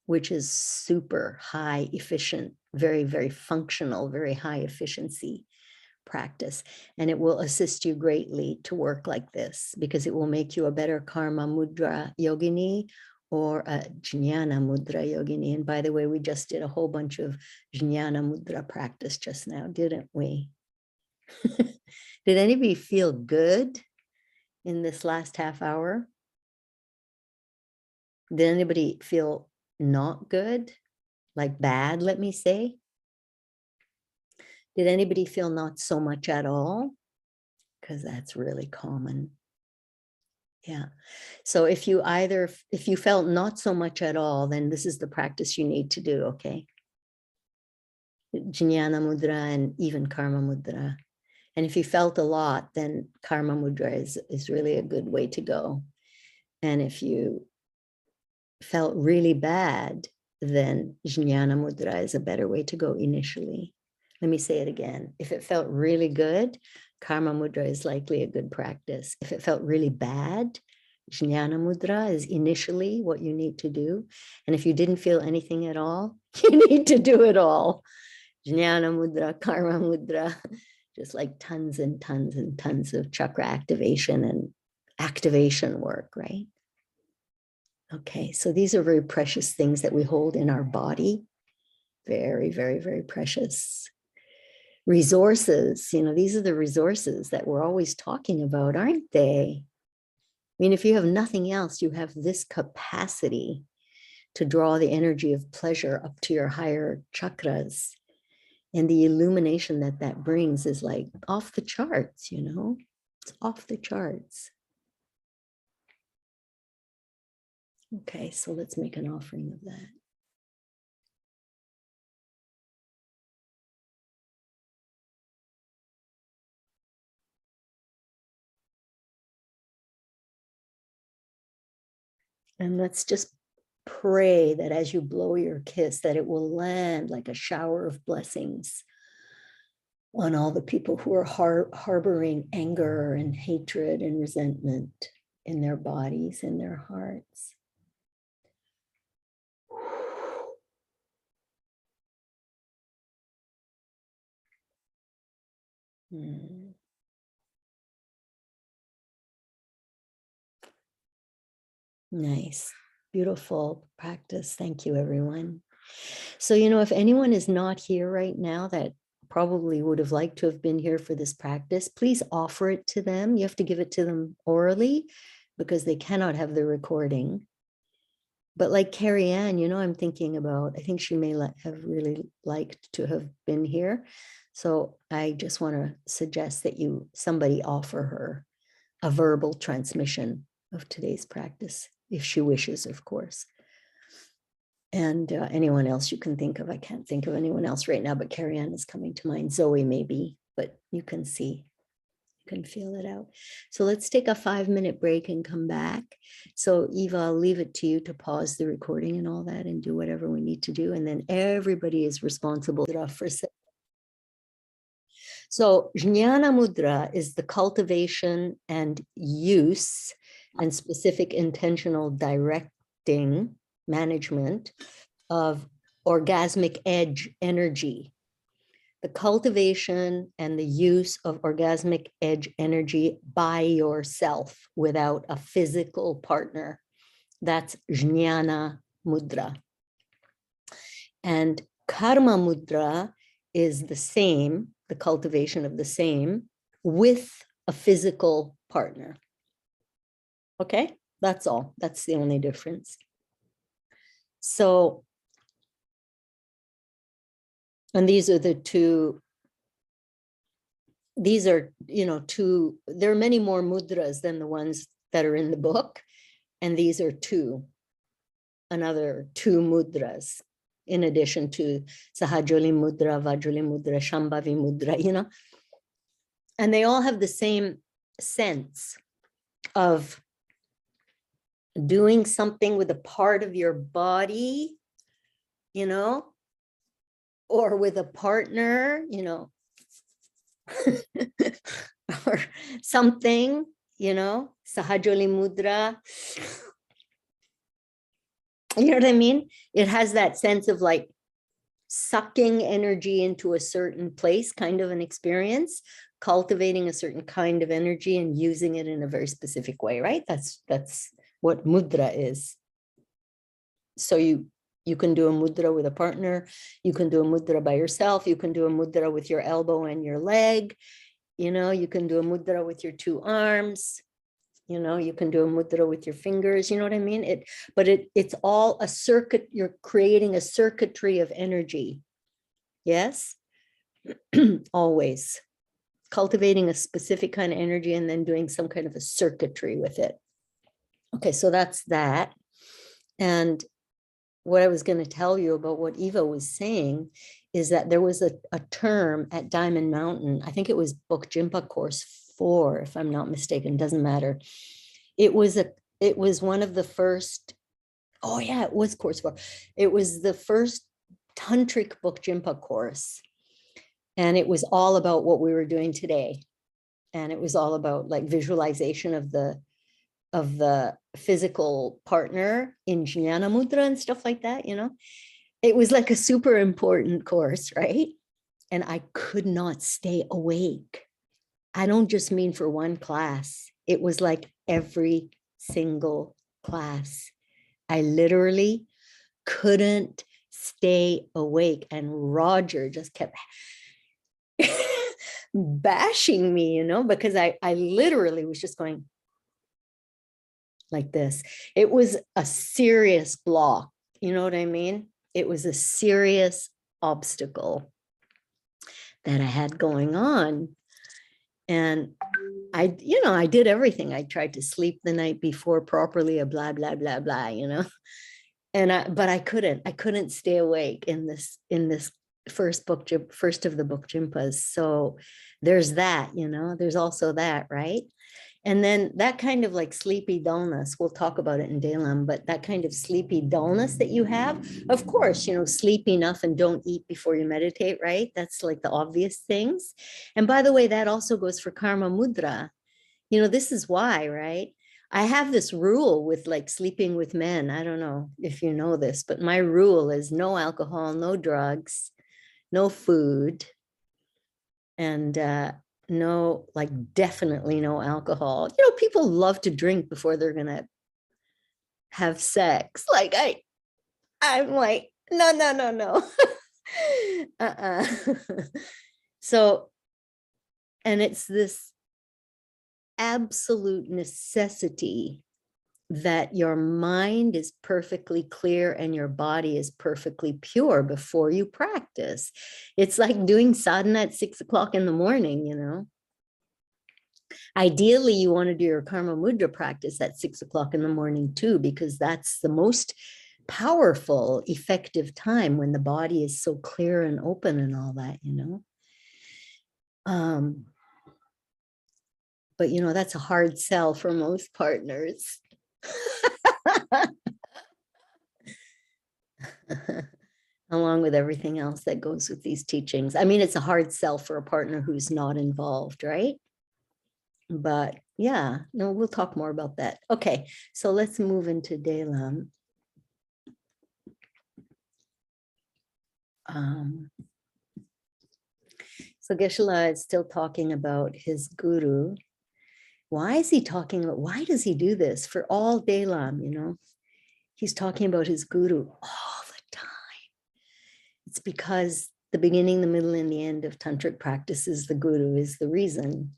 which is super high efficient, very, very functional, very high efficiency practice. And it will assist you greatly to work like this, because it will make you a better karma mudra yogini or a jnana mudra yogini. And by the way, we just did a whole bunch of jnana mudra practice just now, didn't we? Did anybody feel good in this last half hour? Did anybody feel not good? Like bad, let me say? Did anybody feel not so much at all? Because that's really common. Yeah. So if you felt not so much at all, then this is the practice you need to do, okay? Jnana mudra and even karma mudra. And if you felt a lot, then karma mudra is really a good way to go. And if you felt really bad, then jnana mudra is a better way to go initially. Let me say it again. If it felt really good, karma mudra is likely a good practice. If it felt really bad, Jnana Mudra is initially what you need to do. And if you didn't feel anything at all, you need to do it all. Jnana Mudra, Karma Mudra, just like tons and tons and tons of chakra activation and activation work, right? Okay, so these are very precious things that we hold in our body. Very, very, very precious resources. You know, these are the resources that we're always talking about, aren't they? I mean, if you have nothing else, you have this capacity to draw the energy of pleasure up to your higher chakras. And the illumination that that brings is like off the charts, you know, it's off the charts. Okay, so let's make an offering of that. And let's just pray that as you blow your kiss, that it will land like a shower of blessings on all the people who are harboring anger and hatred and resentment in their bodies, in their hearts. Nice, beautiful practice. Thank you, everyone. So, you know, if anyone is not here right now that probably would have liked to have been here for this practice, please offer it to them. You have to give it to them orally because they cannot have the recording. But like Carrie Ann, you know, I'm thinking about, I think she may have really liked to have been here. So I just want to suggest that somebody offer her a verbal transmission of today's practice, if she wishes, of course. And anyone else you can think of. I can't think of anyone else right now, but Carrie Ann is coming to mind. Zoe maybe, but you can see, you can feel it out. So let's take a 5-minute break and come back. So Eva, I'll leave it to you to pause the recording and all that and do whatever we need to do. And then everybody is responsible for. So Jnana Mudra is the cultivation and use and specific intentional directing management of orgasmic edge energy. The cultivation and the use of orgasmic edge energy by yourself without a physical partner. That's Jnana Mudra. And Karma Mudra is the same, the cultivation of the same, with a physical partner. Okay, that's all. That's the only difference. So, and these are the two, these are, you know, two, there are many more mudras than the ones that are in the book. And these are another two mudras, in addition to Sahajali Mudra, Vajrali Mudra, Shambhavi Mudra, you know. And they all have the same sense of doing something with a part of your body, you know, or with a partner, you know, or something, you know, Sahajali Mudra. You know what I mean? It has that sense of like sucking energy into a certain place, kind of an experience, cultivating a certain kind of energy and using it in a very specific way, right? That's what mudra is. So you can do a mudra with a partner, you can do a mudra by yourself, you can do a mudra with your elbow and your leg, you know, you can do a mudra with your two arms, you know, you can do a mudra with your fingers, you know what I mean? It's all a circuit, you're creating a circuitry of energy. Yes, always cultivating a specific kind of energy and then doing some kind of a circuitry with it. Okay, so that's that. And what I was going to tell you about what Eva was saying is that there was a term at Diamond Mountain, I think it was Book Jimpa Course 4, if I'm not mistaken, doesn't matter. It was one of the first, oh yeah, it was Course 4. It was the first Tantric Book Jimpa course. And it was all about what we were doing today. And it was all about like visualization of the of the physical partner in Jnana Mudra and stuff like that, you know. It was like a super important course, right? And I could not stay awake. I don't just mean for one class. It was like every single class. I literally couldn't stay awake. And Roger just kept bashing me, you know, because I literally was just going like this. It was a serious block. You know what I mean? It was a serious obstacle that I had going on. And I did everything. I tried to sleep the night before properly, a blah, blah, blah, blah, you know. But I couldn't stay awake in this first of the book Jimpas. So there's that, you know, there's also that, right? And then that kind of like sleepy dullness, we'll talk about it in Dalam, but that kind of sleepy dullness that you have, of course, you know, sleep enough and don't eat before you meditate, right? That's like the obvious things. And by the way, that also goes for Karma Mudra. You know, this is why, right? I have this rule with like sleeping with men. I don't know if you know this, but my rule is no alcohol, no drugs, no food, and no, like definitely no alcohol. You know, people love to drink before they're gonna have sex. Like I'm like, no. So, and it's this absolute necessity that your mind is perfectly clear and your body is perfectly pure before you practice. It's like doing sadhana at 6 o'clock in the morning, you know. Ideally, you want to do your Karma Mudra practice at 6 o'clock in the morning too, because that's the most powerful, effective time when the body is so clear and open and all that, you know. But you know, that's a hard sell for most partners. Along with everything else that goes with these teachings. I mean, it's a hard sell for a partner who's not involved, right? But yeah, no, we'll talk more about that. Okay, so let's move into Dalam. So Geshe-la is still talking about his guru. Why is he talking about, why does he do this for all Dalam, you know? He's talking about his guru all the time. It's because the beginning, the middle, and the end of tantric practices, the guru is the reason.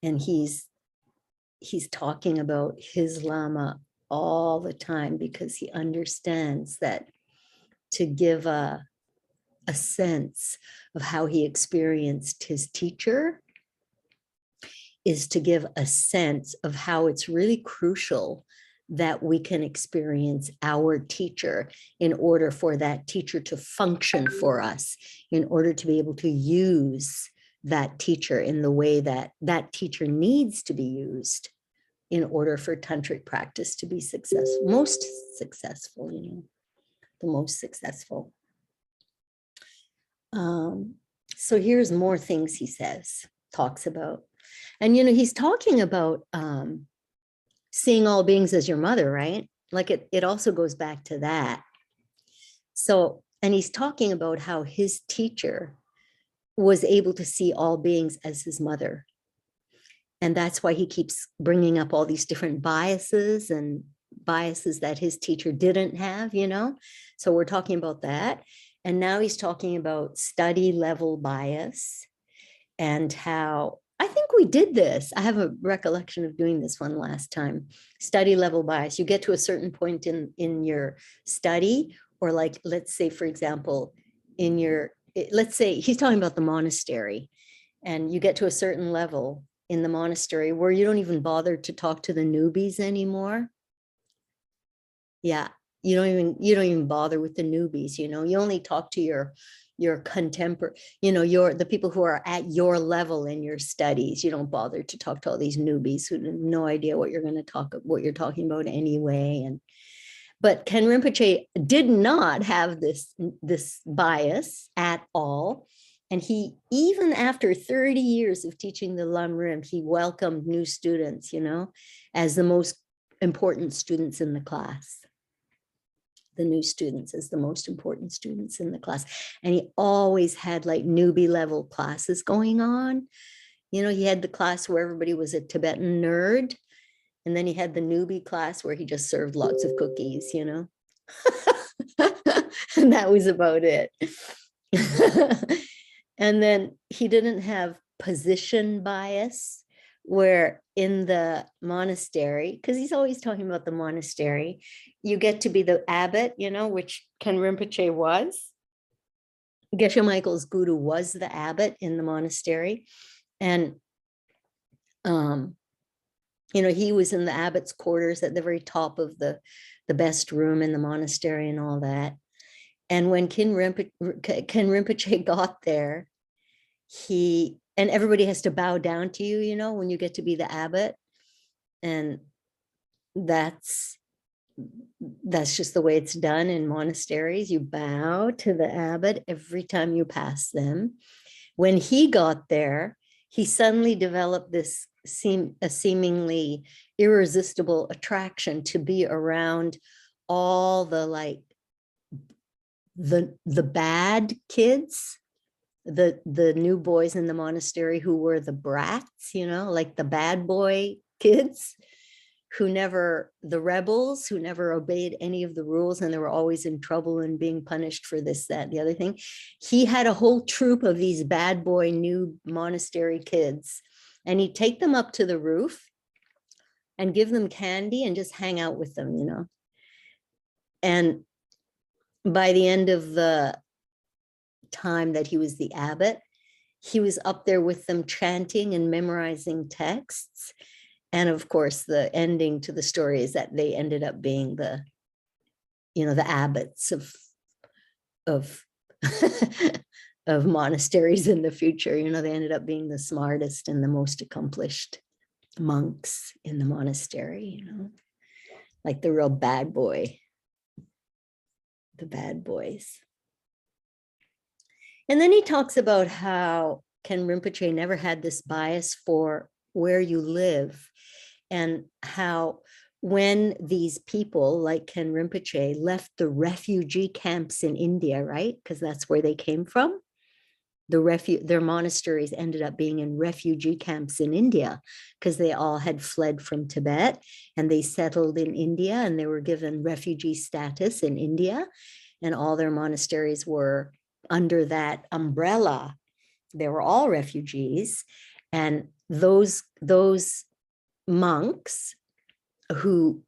And he's talking about his Lama all the time because he understands that to give a sense of how he experienced his teacher is to give a sense of how it's really crucial that we can experience our teacher in order for that teacher to function for us, in order to be able to use that teacher in the way that that teacher needs to be used in order for tantric practice to be successful, most successful, you know, the most successful. So here's more things he says, talks about. And, you know, he's talking about seeing all beings as your mother, right? Like it also goes back to that. So, and he's talking about how his teacher was able to see all beings as his mother. And that's why he keeps bringing up all these different biases and biases that his teacher didn't have, you know? So we're talking about that. And now he's talking about study level bias and how, I think we did this. I have a recollection of doing this one last time. Study level bias. You get to a certain point in your study, or like, let's say, for example, in your, let's say he's talking about the monastery, and you get to a certain level in the monastery where you don't even bother to talk to the newbies anymore. Yeah, you don't even bother with the newbies, you know, you only talk to your contemporary, you know, the people who are at your level in your studies. You don't bother to talk to all these newbies who have no idea what you're you're talking about anyway. But Ken Rinpoche did not have this bias at all. And he, even after 30 years of teaching the Lam Rim, he welcomed new students, you know, as the most important students in the class. The new students as the most important students in the class. And he always had like newbie level classes going on. You know, he had the class where everybody was a Tibetan nerd. And then he had the newbie class where he just served lots of cookies, you know. And that was about it. And then he didn't have position bias, where in the monastery, because he's always talking about the monastery, you get to be the abbot, you know, which Ken Rinpoche was. Geshe Michael's guru was the abbot in the monastery. And, you know, he was in the abbot's quarters at the very top of the best room in the monastery and all that. And when Ken Rinpoche got there, and everybody has to bow down to you, you know, when you get to be the abbot. And that's just the way it's done in monasteries. You bow to the abbot every time you pass them. When he got there, he suddenly developed this seemingly irresistible attraction to be around all the like the bad kids, the new boys in the monastery who were the brats, you know, like the bad boy kids the rebels who never obeyed any of the rules, and they were always in trouble and being punished for this, that, the other thing. He had a whole troop of these bad boy new monastery kids, and he'd take them up to the roof and give them candy and just hang out with them, you know. And by the end of the time that he was the abbot, he was up there with them chanting and memorizing texts. And of course, the ending to the story is that they ended up being the abbots of of monasteries in the future. You know, they ended up being the smartest and the most accomplished monks in the monastery, you know, like the real bad boy, the bad boys. And then he talks about how Ken Rinpoche never had this bias for where you live, and how when these people like Ken Rinpoche left the refugee camps in India, right? Because that's where they came from. Their monasteries ended up being in refugee camps in India because they all had fled from Tibet, and they settled in India, and they were given refugee status in India, and all their monasteries were under that umbrella. They were all refugees, and those monks who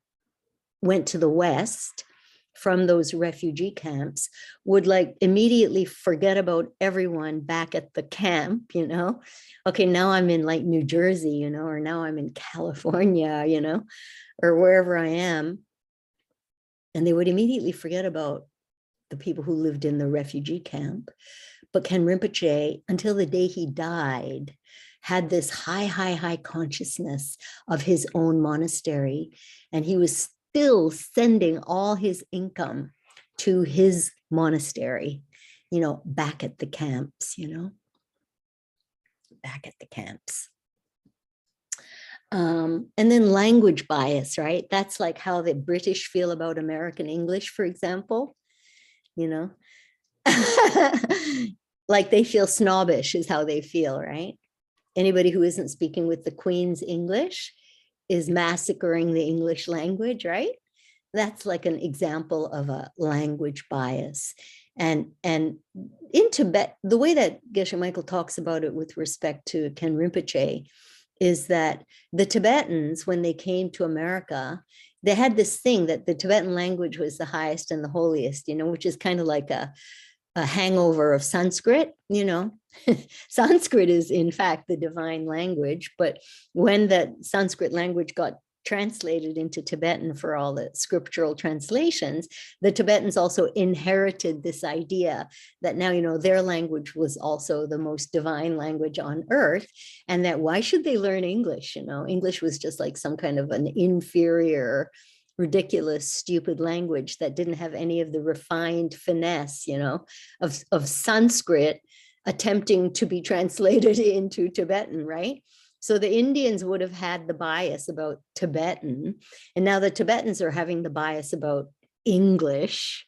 went to the West from those refugee camps would like immediately forget about everyone back at the camp, you know. Okay, now I'm in like New Jersey, you know, or now I'm in California, you know, or wherever I am. And they would immediately forget about the people who lived in the refugee camp. But Ken Rinpoche, until the day he died, had this high consciousness of his own monastery. And he was still sending all his income to his monastery, you know, back at the camps, you know, back at the camps. And then language bias, right? That's like how the British feel about American English, for example, you know, like they feel snobbish is how they feel, right? Anybody who isn't speaking with the Queen's English is massacring the English language, right? That's like an example of a language bias. And in Tibet, the way that Geshe Michael talks about it with respect to Ken Rinpoche is that the Tibetans, when they came to America, they had this thing that the Tibetan language was the highest and the holiest, you know, which is kind of like a hangover of Sanskrit, you know. Sanskrit is in fact the divine language, but when the Sanskrit language got translated into Tibetan for all the scriptural translations, the Tibetans also inherited this idea that now, you know, their language was also the most divine language on earth, and that why should they learn English? You know, English was just like some kind of an inferior, ridiculous, stupid language that didn't have any of the refined finesse, you know, of Sanskrit attempting to be translated into Tibetan, right? So the Indians would have had the bias about Tibetan, and now the Tibetans are having the bias about English.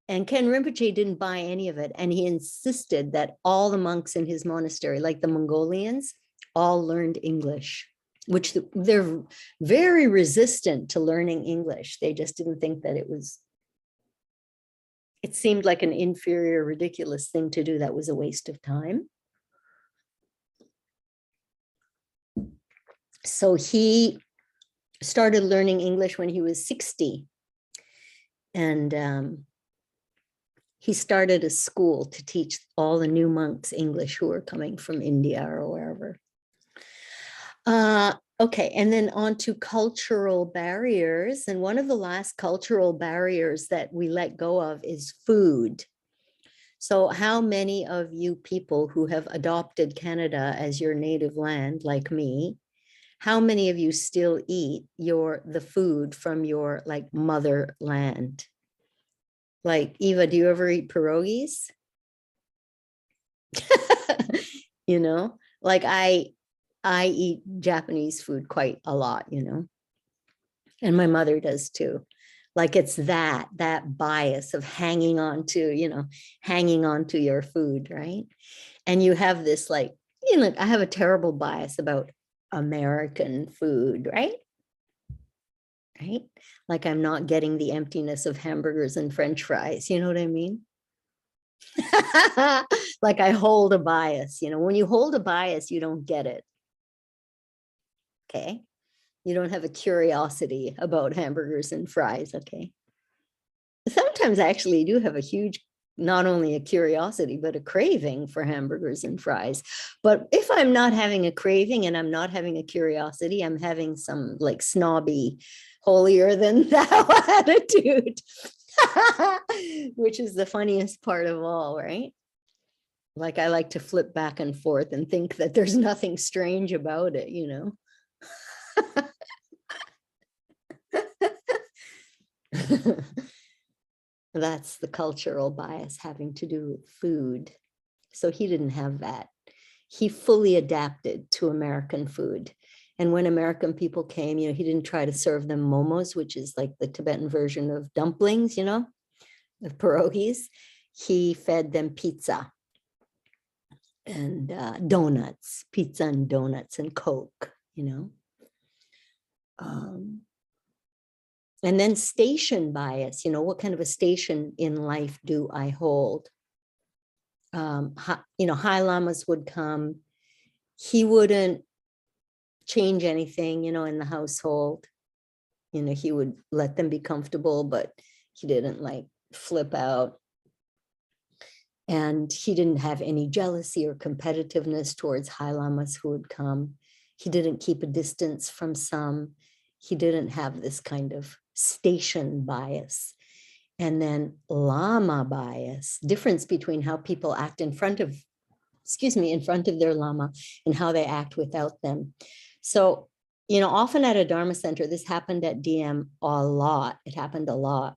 And Ken Rinpoche didn't buy any of it. And he insisted that all the monks in his monastery, like the Mongolians, all learned English, which they're very resistant to learning English. They just didn't think that it seemed like an inferior, ridiculous thing to do that was a waste of time. So he started learning English when he was 60. And he started a school to teach all the new monks English who were coming from India or wherever. Okay, and then on to cultural barriers. And one of the last cultural barriers that we let go of is food. So how many of you people who have adopted Canada as your native land, like me, how many of you still eat the food from your like motherland? Like, Eva, do you ever eat pierogies? You know, like I eat Japanese food quite a lot, you know, and my mother does too. Like it's that bias of hanging on to your food, right? And you have this like, you know, I have a terrible bias about American food, right? Right? Like I'm not getting the emptiness of hamburgers and French fries, you know what I mean? Like I hold a bias, you know, when you hold a bias, you don't get it. Okay. You don't have a curiosity about hamburgers and fries. Okay. Sometimes I actually do have a huge, not only a curiosity, but a craving for hamburgers and fries. But if I'm not having a craving and I'm not having a curiosity, I'm having some like snobby, holier than thou attitude, which is the funniest part of all, right? Like I like to flip back and forth and think that there's nothing strange about it, you know? That's the cultural bias having to do with food. So he didn't have that. He fully adapted to American food. And when American people came, you know, he didn't try to serve them momos, which is like the Tibetan version of dumplings, you know, of pierogies. He fed them pizza and donuts, pizza and donuts and Coke, you know. And then station bias, you know, what kind of a station in life do I hold? You know, High Lamas would come. He wouldn't change anything, you know, in the household. You know, he would let them be comfortable, but he didn't like flip out. And he didn't have any jealousy or competitiveness towards High Lamas who would come. He didn't keep a distance from some. He didn't have this kind of station bias. And then Lama bias, difference between how people act in front of their Lama and how they act without them. So, you know, often at a Dharma center, this happened at DM a lot. It happened a lot.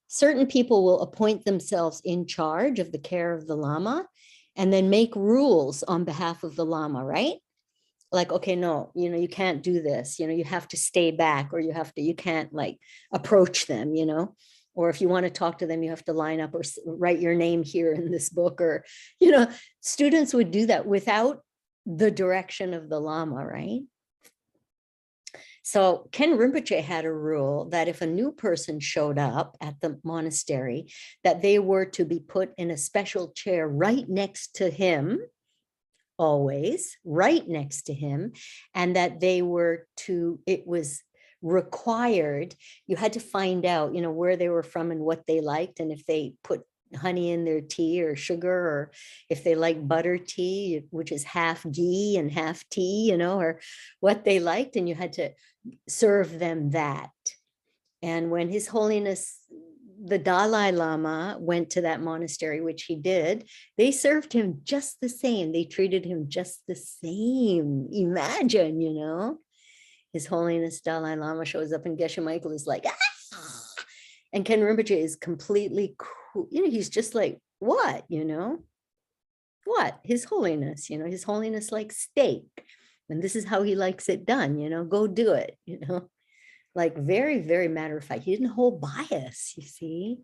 Certain people will appoint themselves in charge of the care of the Lama and then make rules on behalf of the Lama, right? Like, okay, no, you know, you can't do this, you know, you have to stay back, or you can't like approach them, you know, or if you want to talk to them, you have to line up or write your name here in this book, or, you know, students would do that without the direction of the Lama, right? So Ken Rinpoche had a rule that if a new person showed up at the monastery, that they were to be put in a special chair right next to him, always right next to him, and that it was required, you had to find out, you know, where they were from and what they liked, and if they put honey in their tea or sugar, or if they like butter tea, which is half ghee and half tea, you know, or what they liked, and you had to serve them that. And when His Holiness the Dalai Lama went to that monastery, which he did, they served him just the same. They treated him just the same. Imagine, you know, His Holiness Dalai Lama shows up and Geshe Michael is like, ah! And Ken Rinpoche is completely cool. You know, he's just like, what, you know, what? His Holiness, you know, His Holiness likes steak. And this is how he likes it done, go do it, like very, very matter of fact. He didn't hold bias, you see.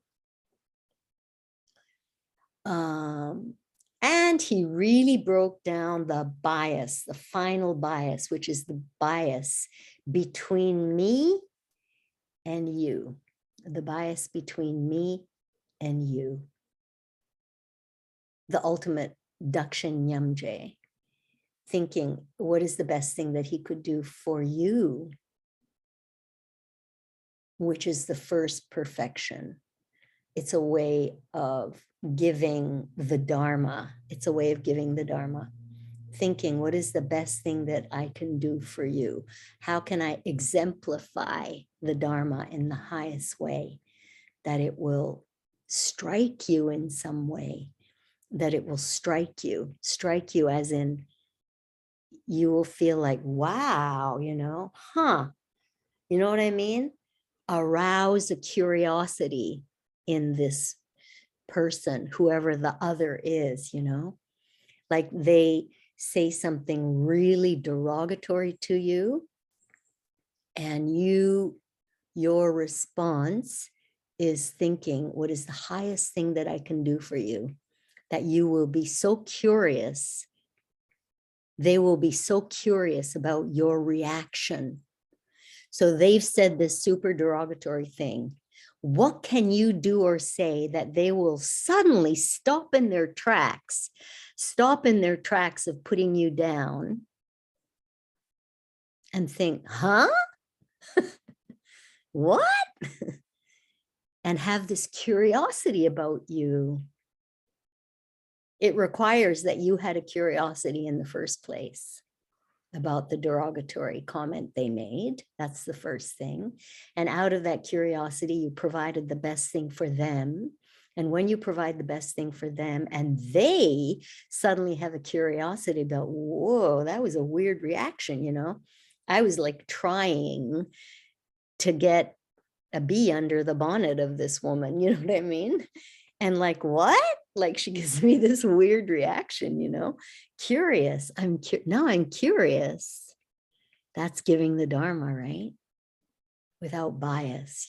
And he really broke down the bias, the final bias, which is the bias between me and you, the bias between me and you, the ultimate Dakshin Nyamje, thinking what is the best thing that he could do for you, which is the first perfection. It's a way of giving the Dharma. It's a way of giving the Dharma. Thinking, what is the best thing that I can do for you? How can I exemplify the Dharma in the highest way, that it will strike you in some way, that it will strike you as in you will feel like, wow, you know what I mean? Arouse a curiosity in this person, whoever the other is, like they say something really derogatory to you, and your response is thinking, what is the highest thing that I can do for you? That you will be so curious. They will be so curious about your reaction. So they've said this super derogatory thing. What can you do or say that they will suddenly stop in their tracks of putting you down and think, huh? What? And have this curiosity about you. It requires that you had a curiosity in the first place about the derogatory comment they made. That's the first thing. And out of that curiosity, you provided the best thing for them. And when you provide the best thing for them and they suddenly have a curiosity about, whoa, that was a weird reaction, I was like trying to get a bee under the bonnet of this woman, you know what I mean? And like, what? Like she gives me this weird reaction, curious. Now I'm curious. That's giving the Dharma, right? Without bias,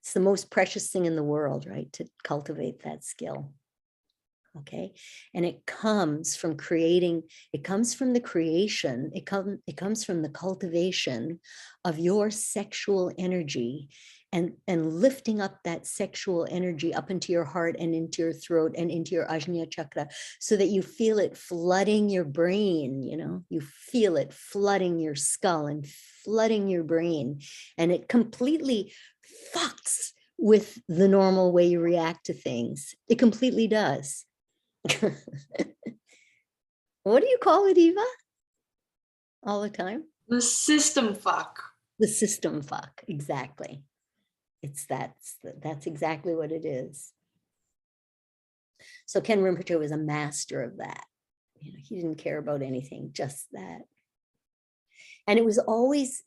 It's the most precious thing in the world, right? To cultivate that skill. Okay. And it comes from creating, it comes from the creation, it comes from the cultivation of your sexual energy and lifting up that sexual energy up into your heart and into your throat and into your Ajna chakra, so that you feel it flooding your brain, you feel it flooding your skull and flooding your brain, and it completely fucks with the normal way you react to things. It completely does. What do you call it, Eva? All the time? The system fuck. The system fuck, exactly. That's exactly what it is. So Ken Rinpoche was a master of that. He didn't care about anything, just that. And it was always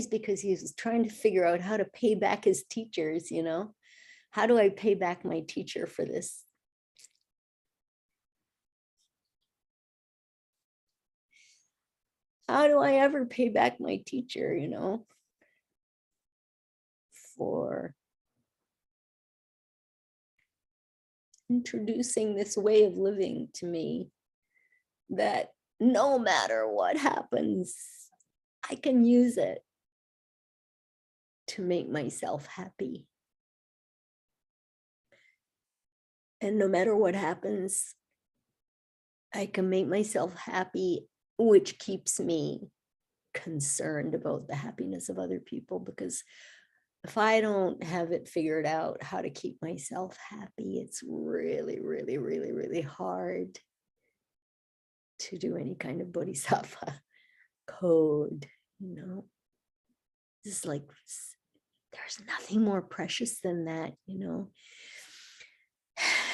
because he was trying to figure out how to pay back his teachers, How do I pay back my teacher for this? How do I ever pay back my teacher, for introducing this way of living to me, that no matter what happens, I can use it to make myself happy. And no matter what happens, I can make myself happy, which keeps me concerned about the happiness of other people, because if I don't have it figured out how to keep myself happy, it's really, really, really, really hard to do any kind of bodhisattva code, It's like, there's nothing more precious than that,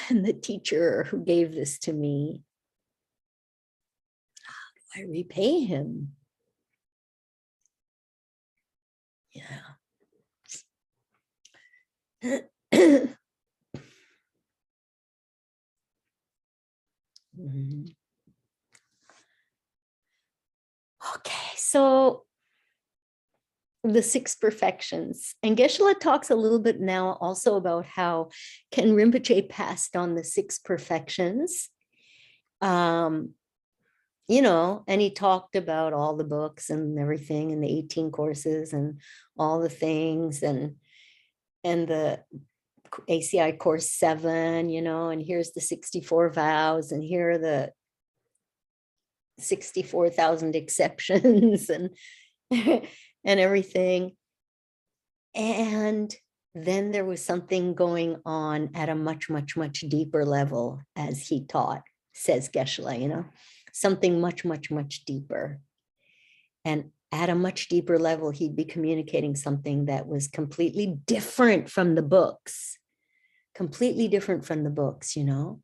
And the teacher who gave this to me, how do I repay him? Yeah. So the six perfections, and Geshe-la talks a little bit now also about how Ken Rinpoche passed on the six perfections. You know, and he talked about all the books and everything and the 18 courses and all the things and the ACI course 7, you know, and here's the 64 vows and here are the 64,000 exceptions and and everything. And then there was something going on at a much, much, much deeper level as he taught, says Geshe-la, you know, something much, much, much deeper. And at a much deeper level, he'd be communicating something that was completely different from the books, completely different from the books, you know.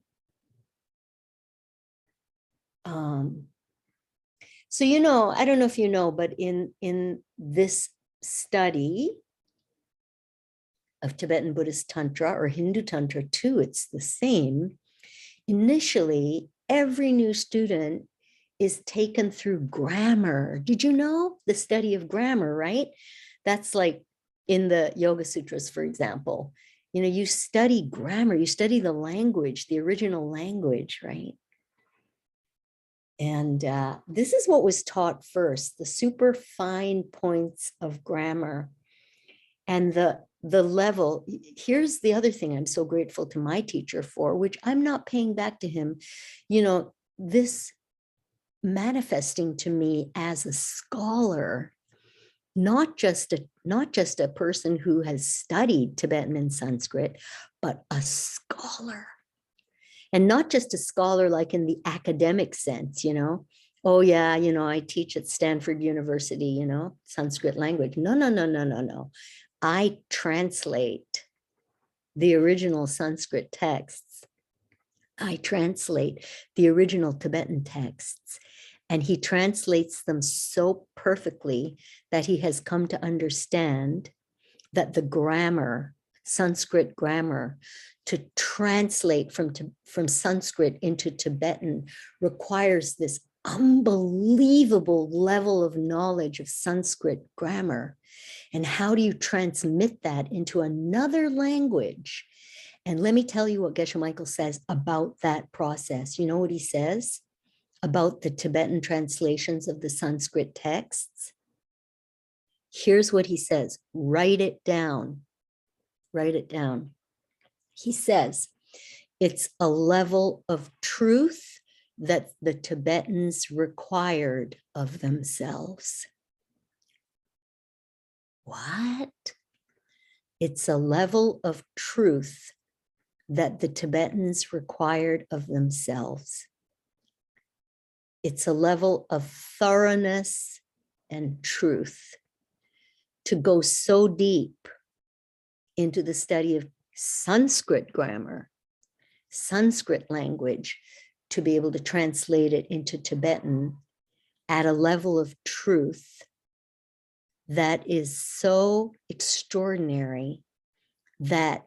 So, you know, I don't know if you know, but in this study of Tibetan Buddhist Tantra or Hindu Tantra too, it's the same. Initially, every new student is taken through grammar. Did you know the study of grammar, right? That's like in the Yoga Sutras, for example. You know, you study grammar, you study the language, the original language, right? And this is what was taught first, the super fine points of grammar. And the level, here's the other thing I'm so grateful to my teacher for, which I'm not paying back to him, you know, this manifesting to me as a scholar, not just a person who has studied Tibetan and Sanskrit, but a scholar. And not just a scholar like in the academic sense, you know, oh yeah, you know, I teach at Stanford University, you know, Sanskrit language. No, no, no, no, no, no. I translate the original Sanskrit texts. I translate the original Tibetan texts. And he translates them so perfectly that he has come to understand that the grammar, Sanskrit grammar, to translate from Sanskrit into Tibetan requires this unbelievable level of knowledge of Sanskrit grammar. And how do you transmit that into another language? And let me tell you what Geshe Michael says about that process. You know what he says about the Tibetan translations of the Sanskrit texts? Here's what he says. Write it down. Write it down. He says, it's a level of truth that the Tibetans required of themselves. What? It's a level of truth that the Tibetans required of themselves. It's a level of thoroughness and truth to go so deep into the study of Sanskrit grammar, Sanskrit language, to be able to translate it into Tibetan at a level of truth that is so extraordinary that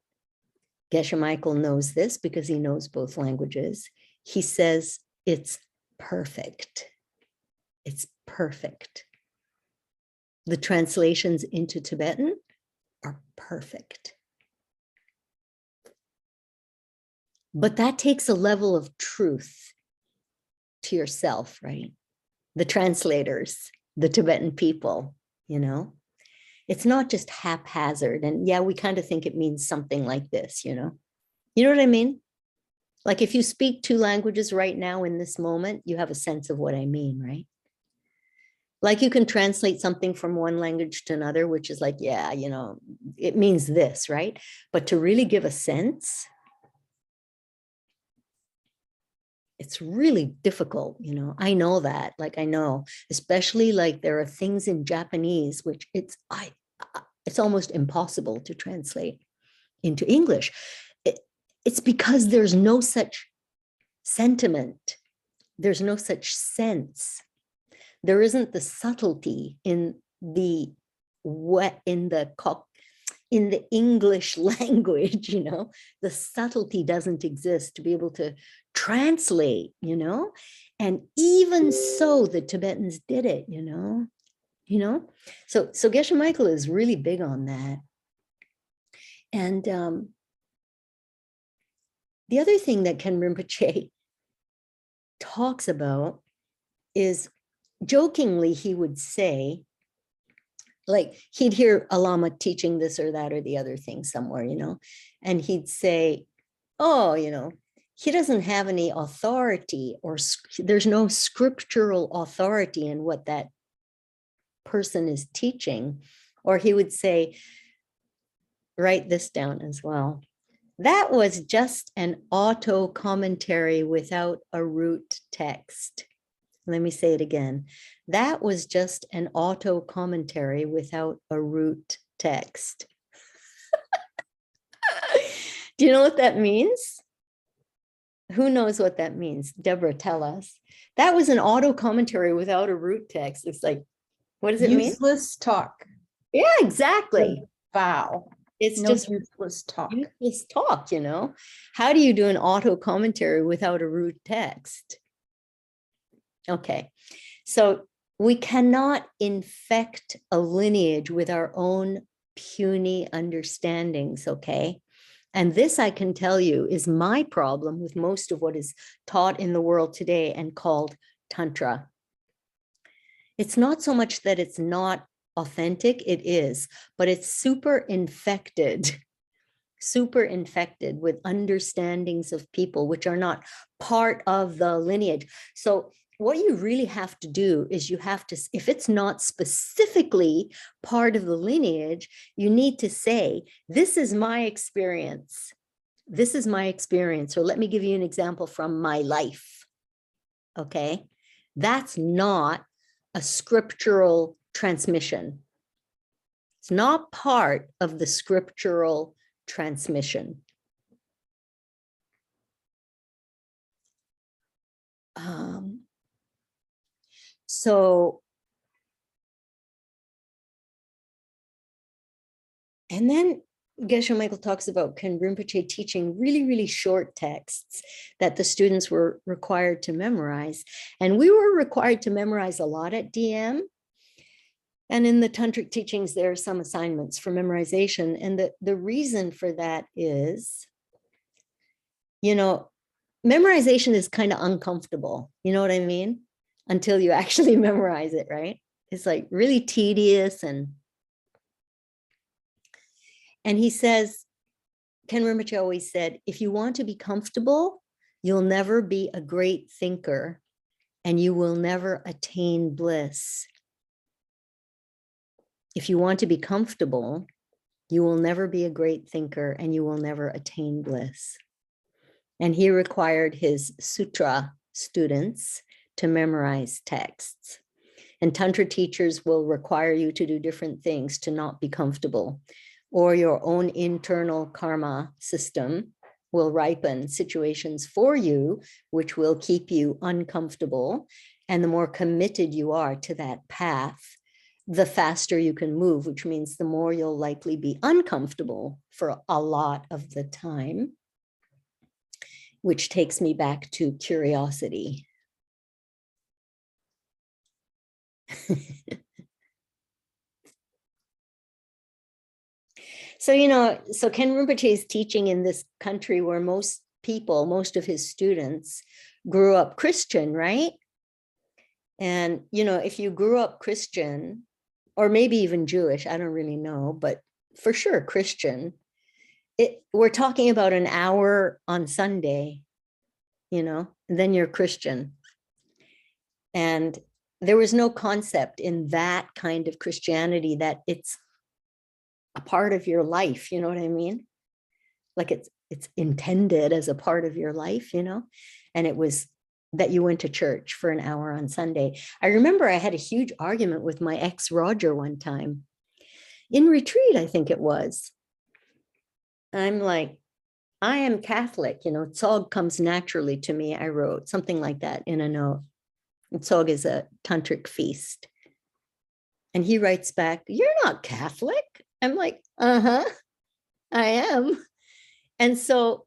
Geshe Michael knows this because he knows both languages. He says it's perfect. It's perfect. The translations into Tibetan are perfect. But that takes a level of truth to yourself, right? The translators, the Tibetan people, you know, it's not just haphazard. And yeah, we kind of think it means something like this, you know what I mean? Like if you speak two languages right now in this moment, you have a sense of what I mean, right? Like you can translate something from one language to another, which is like, yeah, you know, it means this, right? But to really give a sense, it's really difficult, you know. I know that, like I know, especially like there are things in Japanese which it's almost impossible to translate into English. It's because there's no such sentiment, there's no such sense. There isn't the subtlety in the English language, you know, the subtlety doesn't exist to be able to translate, you know, and even so the Tibetans did it, you know, you know? So Geshe Michael is really big on that. And the other thing that Ken Rinpoche talks about is, jokingly, he would say, like, he'd hear a Lama teaching this or that or the other thing somewhere, you know, and he'd say, oh, you know, he doesn't have any authority, or there's no scriptural authority in what that person is teaching. Or he would say, write this down as well, that was just an auto commentary without a root text. Let me say it again. That was just an auto commentary without a root text. Do you know what that means? Who knows what that means? Deborah, tell us. That was an auto commentary without a root text. It's like, what does it mean? Useless talk. Yeah, exactly. Wow. It's No just useless talk. useless talk, you know? How do you do an auto commentary without a root text? Okay, so we cannot infect a lineage with our own puny understandings, okay? And this, I can tell you, is my problem with most of what is taught in the world today and called Tantra. It's not so much that it's not authentic, it is, but it's super infected with understandings of people which are not part of the lineage. So what you really have to do is you have to, if it's not specifically part of the lineage, you need to say, this is my experience. This is my experience. Or let me give you an example from my life. Okay. That's not a scriptural transmission. It's not part of the scriptural transmission. So, and then Geshe Michael talks about Ken Rinpoche teaching really, really short texts that the students were required to memorize. And we were required to memorize a lot at DM. And in the tantric teachings, there are some assignments for memorization. And the reason for that is, you know, memorization is kind of uncomfortable. You know what I mean? Until you actually memorize it, right? It's like really tedious. And he says, Ken Rinpoche always said, if you want to be comfortable, you'll never be a great thinker and you will never attain bliss. If you want to be comfortable, you will never be a great thinker and you will never attain bliss. And he required his sutra students to memorize texts. And Tantra teachers will require you to do different things to not be comfortable, or your own internal karma system will ripen situations for you, which will keep you uncomfortable. And the more committed you are to that path, the faster you can move, which means the more you'll likely be uncomfortable for a lot of the time, which takes me back to curiosity. So, you know, so Ken Rinpoche is teaching in this country where most people, most of his students grew up Christian, right? And, you know, if you grew up Christian, or maybe even Jewish, I don't really know, but for sure Christian, we're talking about an hour on Sunday, you know, and then you're Christian. And there was no concept in that kind of Christianity that it's a part of your life, you know what I mean? Like it's intended as a part of your life, you know? And it was that you went to church for an hour on Sunday. I remember I had a huge argument with my ex Roger one time in retreat, I think it was. I'm like, I am Catholic, you know, Tsog comes naturally to me. I wrote something like that in a note. Tsog is a tantric feast. And he writes back, you're not Catholic. I'm like, I am. And so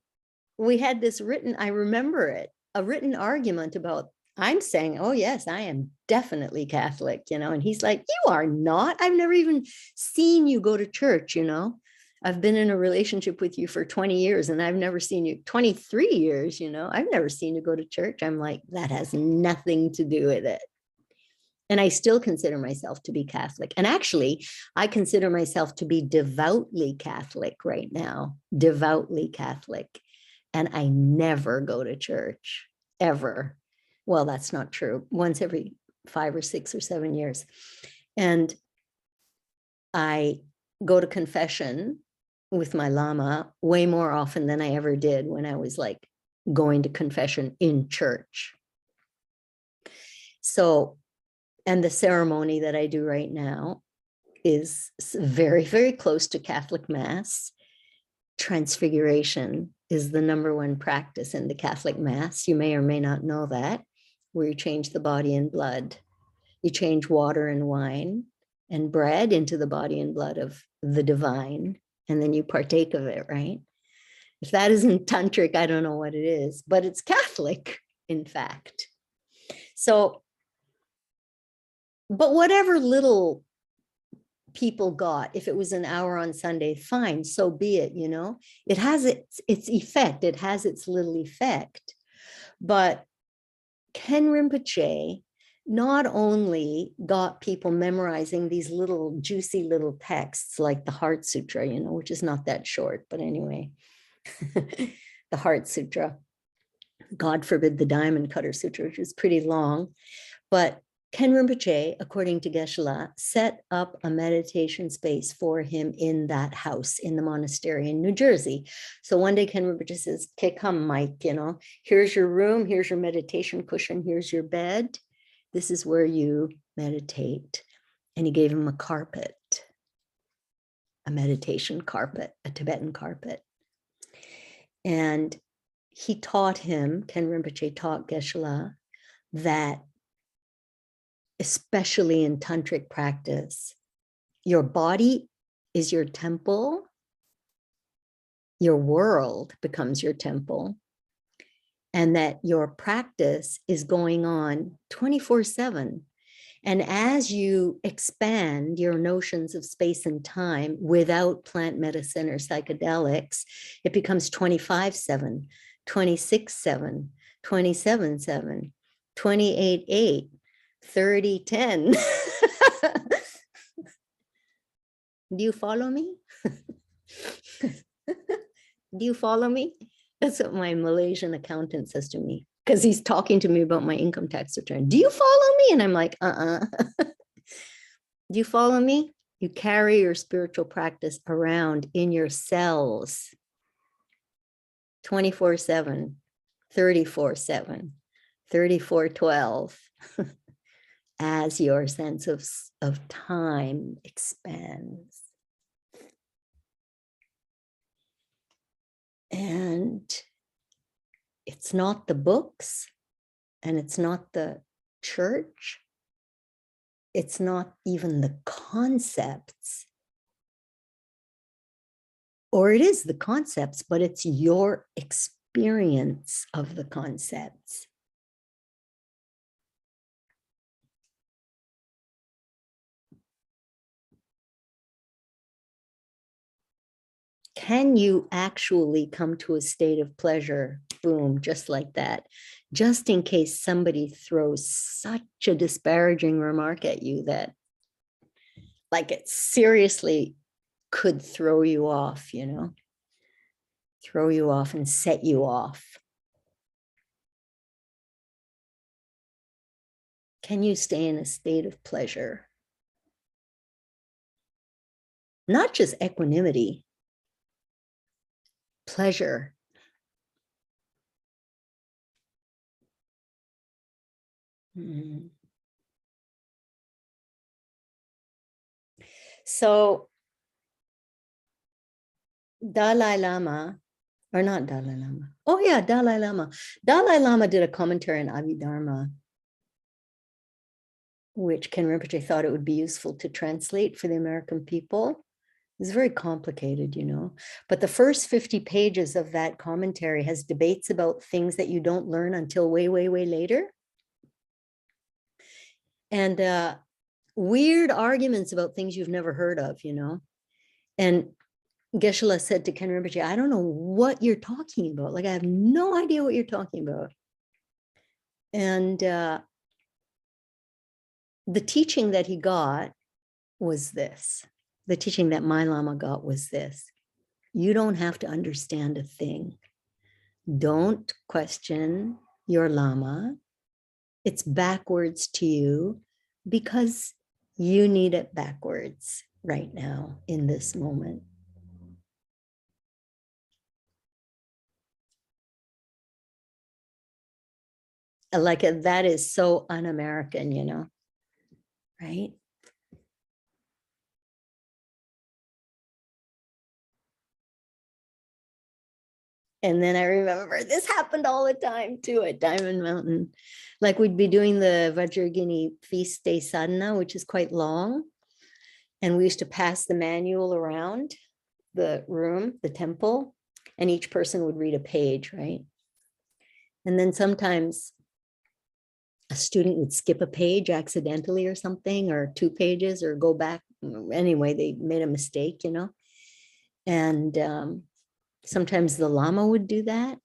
we had this written, I remember it, a written argument about I'm saying, oh, yes, I am definitely Catholic, and he's like, you are not. I've never even seen you go to church, I've been in a relationship with you for 20 years and I've never seen you, 23 years, I've never seen you go to church. I'm like, that has nothing to do with it. And I still consider myself to be Catholic. And actually, I consider myself to be devoutly Catholic right now, devoutly Catholic. And I never go to church, ever. Well, that's not true. Once every 5 or 6 or 7 years. And I go to confession with my Lama way more often than I ever did when I was like going to confession in church. So, and the ceremony that I do right now is very, very close to Catholic Mass. Transfiguration is the #1 practice in the Catholic Mass. You may or may not know that, where you change the body and blood. You change water and wine and bread into the body and blood of the divine, and then you partake of it, right? If that isn't tantric, I don't know what it is, but it's Catholic, in fact. So, but whatever little people got, if it was an hour on Sunday, fine, so be it, it has its effect, it has its little effect. But Ken Rinpoche not only got people memorizing these little juicy little texts like the Heart Sutra, which is not that short, but anyway, the Heart Sutra, God forbid the Diamond Cutter Sutra, which is pretty long, but Ken Rinpoche, according to Geshe-la, set up a meditation space for him in that house in the monastery in New Jersey. So one day Ken Rinpoche says, okay, come, Mike, here's your room, here's your meditation cushion, here's your bed. This is where you meditate. And he gave him a carpet, a meditation carpet, a Tibetan carpet. And he taught him, Ken Rinpoche taught Geshe-la, that especially in tantric practice, your body is your temple, your world becomes your temple, and that your practice is going on 24/7. And as you expand your notions of space and time without plant medicine or psychedelics, it becomes 25/7, 26/7, 27/7, 28/8, 30/10. Do you follow me? Do you follow me? That's what my Malaysian accountant says to me, because he's talking to me about my income tax return. Do you follow me? And I'm like, Do you follow me? You carry your spiritual practice around in your cells 24/7, 34/7, 34/12. As your sense of time expands. And it's not the books, and it's not the church. It's not even the concepts. Or it is the concepts, but it's your experience of the concepts. Can you actually come to a state of pleasure? Boom, just like that. Just in case somebody throws such a disparaging remark at you that, like, it seriously could throw you off, throw you off and set you off. Can you stay in a state of pleasure? Not just equanimity. Pleasure. So Dalai Lama, or not Dalai Lama. Oh yeah, Dalai Lama. Dalai Lama did a commentary on Abhidharma, which Ken Rinpoche thought it would be useful to translate for the American people. It's very complicated, but the first 50 pages of that commentary has debates about things that you don't learn until way, way, way later. and weird arguments about things you've never heard of, And Geshe-la said to Ken Rinpoche, I don't know what you're talking about. Like, I have no idea what you're talking about. And the teaching that he got was this. The teaching that my Lama got was this. You don't have to understand a thing. Don't question your Lama. It's backwards to you because you need it backwards right now in this moment. Like that is so un-American, right? And then I remember this happened all the time too at Diamond Mountain. Like we'd be doing the Vajrayogini feast day sadhana, which is quite long. And we used to pass the manual around the room, the temple, and each person would read a page, right? And then sometimes a student would skip a page accidentally or something, or 2 pages, or go back. Anyway, they made a mistake, And sometimes the Lama would do that.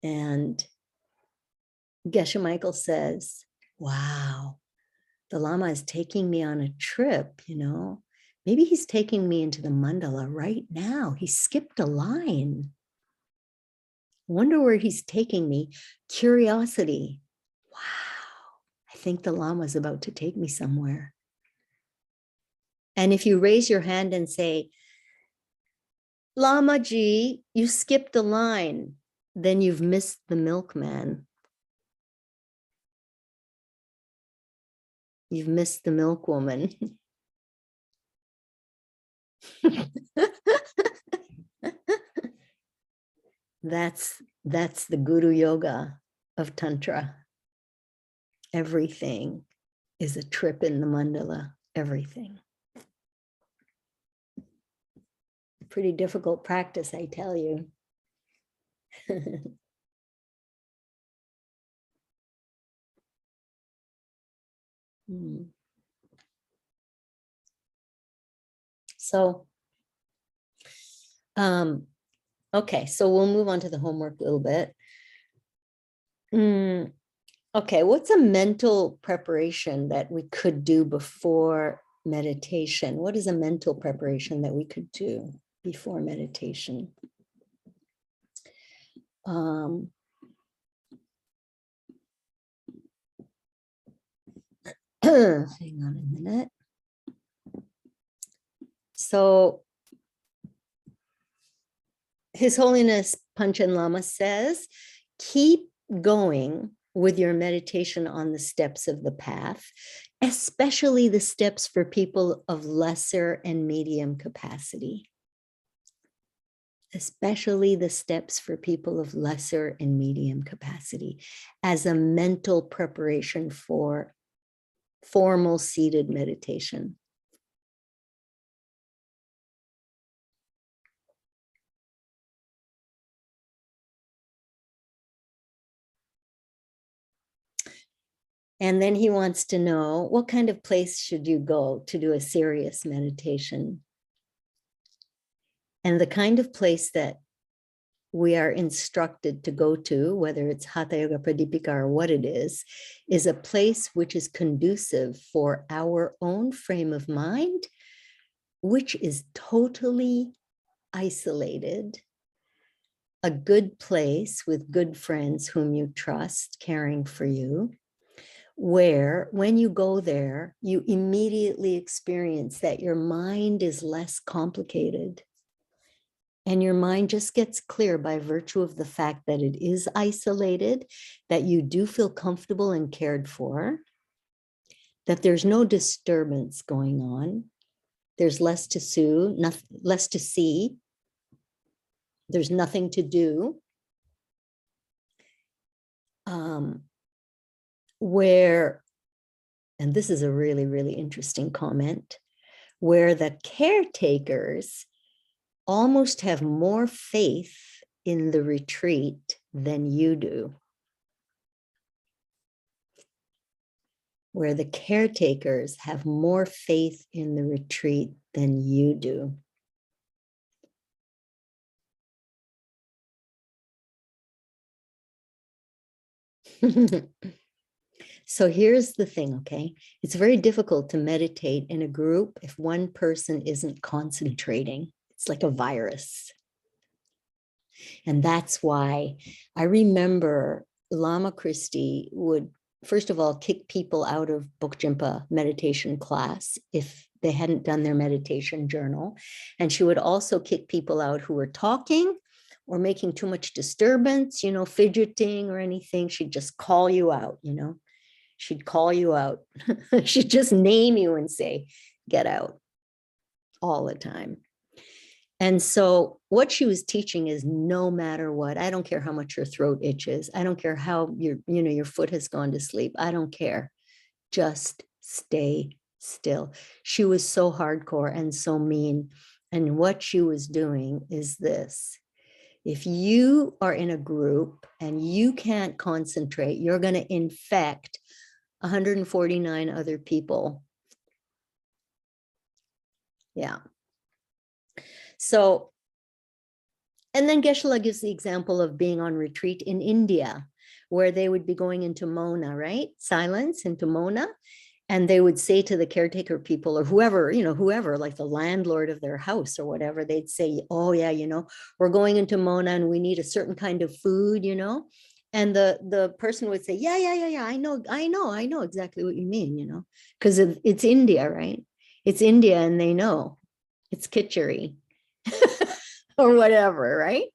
And Geshe Michael says, wow, the Lama is taking me on a trip, Maybe he's taking me into the mandala right now. He skipped a line. Wonder where he's taking me. Curiosity. Wow, I think the Lama is about to take me somewhere. And if you raise your hand and say, Lama Ji, you skipped a line, then you've missed the milkman. You've missed the milkwoman. That's the Guru Yoga of Tantra. Everything is a trip in the mandala, everything. Pretty difficult practice, I tell you. So, okay, so we'll move on to the homework a little bit. Okay, what's a mental preparation that we could do before meditation? What is a mental preparation that we could do before meditation? Hang on a minute. So His Holiness Panchen Lama says, keep going with your meditation on the steps of the path, especially the steps for people of lesser and medium capacity. Especially the steps for people of lesser and medium capacity as a mental preparation for formal seated meditation. And then he wants to know, what kind of place should you go to do a serious meditation? And the kind of place that we are instructed to go to, whether it's Hatha Yoga Pradipika or what it is a place which is conducive for our own frame of mind, which is totally isolated, a good place with good friends whom you trust, caring for you, where when you go there, you immediately experience that your mind is less complicated. And your mind just gets clear by virtue of the fact that it is isolated, that you do feel comfortable and cared for, that there's no disturbance going on. There's less to see. There's nothing to do. Where, and this is a really, really interesting comment, where the caretakers almost have more faith in the retreat than you do. where the caretakers have more faith in the retreat than you do. So here's the thing, okay? It's very difficult to meditate in a group if one person isn't concentrating. It's like a virus. And that's why I remember Lama Christie would, first of all, kick people out of Bokjimpa meditation class if they hadn't done their meditation journal. And she would also kick people out who were talking or making too much disturbance, you know, fidgeting or anything. She'd just call you out, you know. She'd call you out. She'd just name you and say, get out all the time. And so what she was teaching is no matter what, I don't care how much your throat itches. I don't care how your foot has gone to sleep. I don't care. Just stay still. She was so hardcore and so mean. And what she was doing is this. If you are in a group and you can't concentrate, you're going to infect 149 other people. Yeah. So, and then Geshe-la gives the example of being on retreat in India, where they would be going into Mona, right? Silence, into Mona. And they would say to the caretaker people or whoever, whoever, like the landlord of their house or whatever, they'd say, oh yeah, we're going into Mona and we need a certain kind of food, And the person would say, yeah, I know exactly what you mean, because it's India, right? It's India and they know it's kitchery or whatever, right?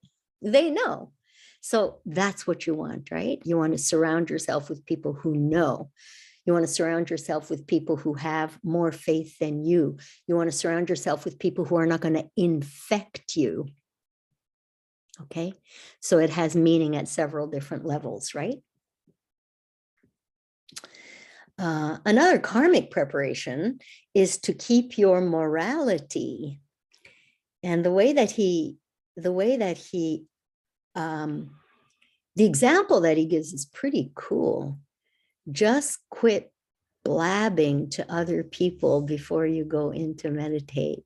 They know. So that's what you want, right? You want to surround yourself with people who know. You want to surround yourself with people who have more faith than you. You want to surround yourself with people who are not going to infect you. Okay, so it has meaning at several different levels, right? Another karmic preparation is to keep your morality. And the example that he gives is pretty cool. Just quit blabbing to other people before you go in to meditate.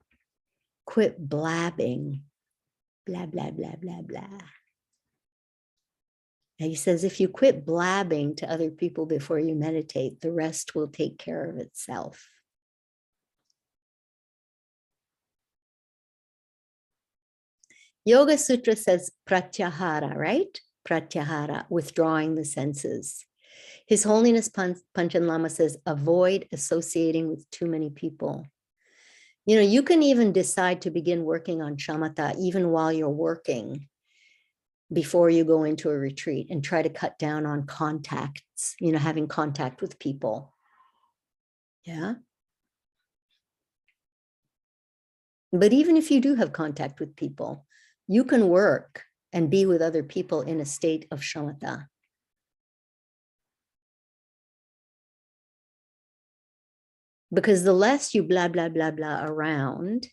Quit blabbing. Blah, blah, blah, blah, blah. And he says, if you quit blabbing to other people before you meditate, the rest will take care of itself. Yoga Sutra says pratyahara, right? Pratyahara, withdrawing the senses. His Holiness Panchen Lama says, avoid associating with too many people. You can even decide to begin working on shamatha even while you're working before you go into a retreat and try to cut down on contacts, having contact with people. Yeah. But even if you do have contact with people, you can work and be with other people in a state of shamatha. Because the less you blah, blah, blah, blah around,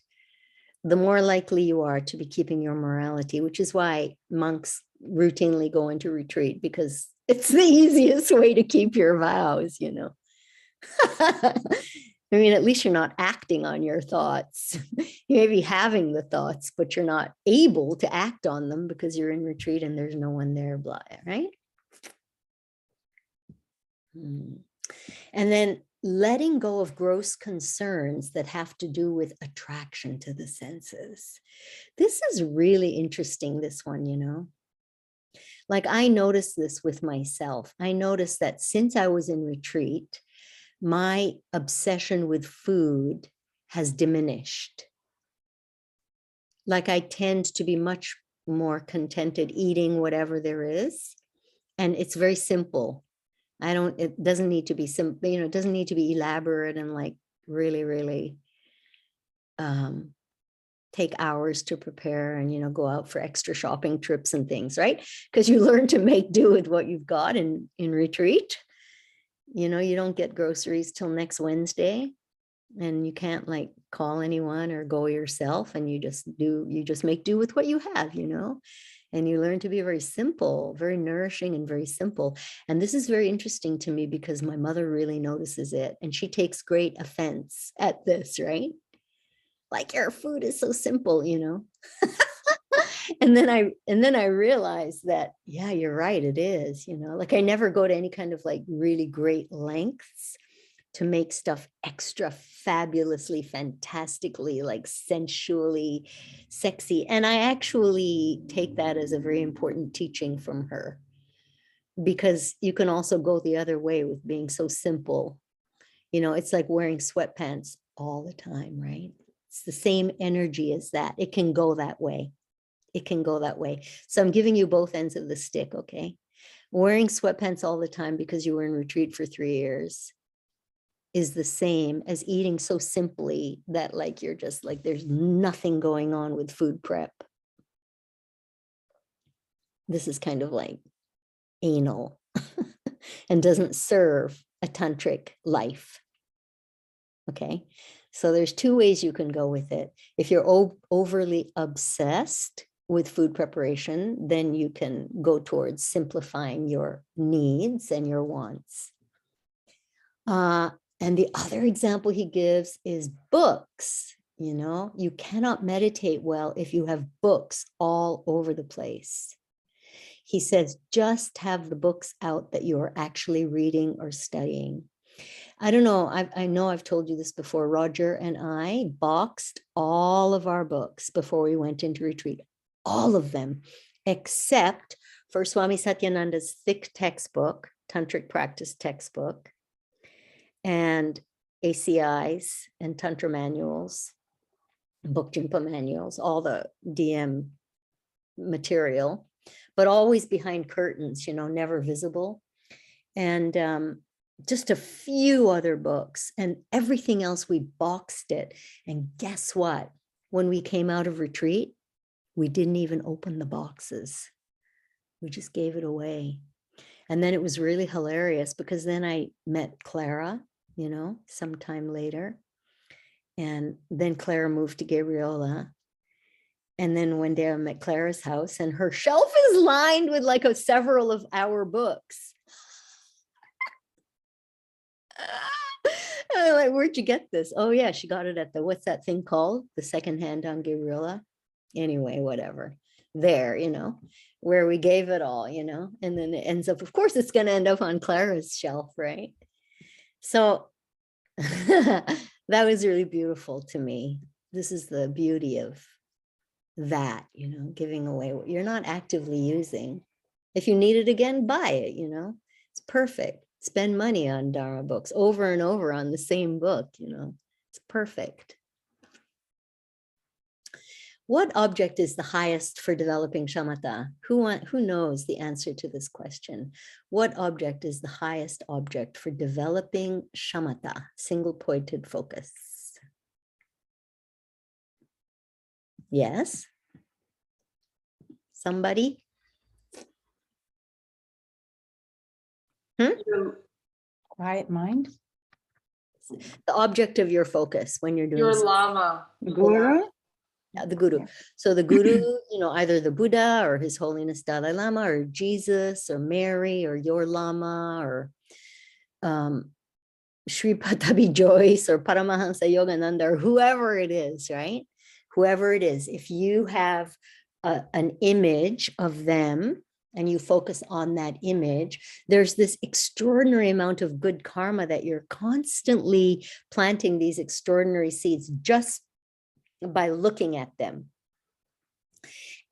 the more likely you are to be keeping your morality, which is why monks routinely go into retreat, because it's the easiest way to keep your vows, I mean, at least you're not acting on your thoughts. You may be having the thoughts, but you're not able to act on them because you're in retreat and there's no one there, blah, right? And then letting go of gross concerns that have to do with attraction to the senses. This is really interesting, this one, Like I noticed this with myself. I noticed that since I was in retreat, my obsession with food has diminished. Like I tend to be much more contented eating whatever there is. And it's very simple. It doesn't need to be simple, it doesn't need to be elaborate and like really, really take hours to prepare and, go out for extra shopping trips and things, right? Because you learn to make do with what you've got in retreat. You don't get groceries till next Wednesday and you can't like call anyone or go yourself and you just make do with what you have, And you learn to be very simple, very nourishing and very simple. And this is very interesting to me because my mother really notices it and she takes great offense at this, right? Like your food is so simple, you know? And then I realized that, yeah, you're right, it is, you know, like I never go to any kind of like really great lengths to make stuff extra fabulously, fantastically, like sensually sexy. And I actually take that as a very important teaching from her, because you can also go the other way with being so simple. You know, it's like wearing sweatpants all the time, right? It's the same energy as that. It can go that way. It can go that way. So I'm giving you both ends of the stick, okay? Wearing sweatpants all the time because you were in retreat for 3 years is the same as eating so simply that like you're just like there's nothing going on with food prep. This is kind of like anal and doesn't serve a tantric life. Okay, so there's 2 ways you can go with it. If you're overly obsessed with food preparation, then you can go towards simplifying your needs and your wants. And the other example he gives is books. You know, you cannot meditate well if you have books all over the place. He says, just have the books out that you are actually reading or studying. I don't know, I know I've told you this before. Roger and I boxed all of our books before we went into retreat, all of them, except for Swami Satyananda's thick textbook, Tantric Practice textbook, and ACIs and Tantra manuals, Bokjimpa manuals, all the DM material, but always behind curtains, you know, never visible. And just a few other books, and everything else we boxed it. And guess what? When we came out of retreat, we didn't even open the boxes. We just gave it away. And then it was really hilarious because then I met Clara, you know, sometime later. And then Clara moved to Gabriola. And then one day I'm at Clara's house and her shelf is lined with like several of our books. I'm like, where'd you get this? Oh yeah, she got it at the, what's that thing called? The secondhand on Gabriola. Anyway, whatever. There, you know, where we gave it all, you know, and then it ends up, of course, it's going to end up on Clara's shelf, right? So that was really beautiful to me. This is the beauty of that, you know, giving away what you're not actively using. If you need it again, buy it, you know, it's perfect. Spend money on Dharma books over and over on the same book, you know, it's perfect. What object is the highest for developing shamatha? Who knows the answer to this question? What object is the highest object for developing shamatha, single-pointed focus? Yes? Somebody? Quiet mind. The object of your focus when you're doing Your something. llama. Guru. Yeah, the guru. So the guru, you know, either the Buddha or His Holiness Dalai Lama or Jesus or Mary or your Lama or Sri Patabi Joyce or Paramahansa Yogananda or whoever it is, right? Whoever it is, if you have an image of them and you focus on that image, there's this extraordinary amount of good karma that you're constantly planting these extraordinary seeds just by looking at them.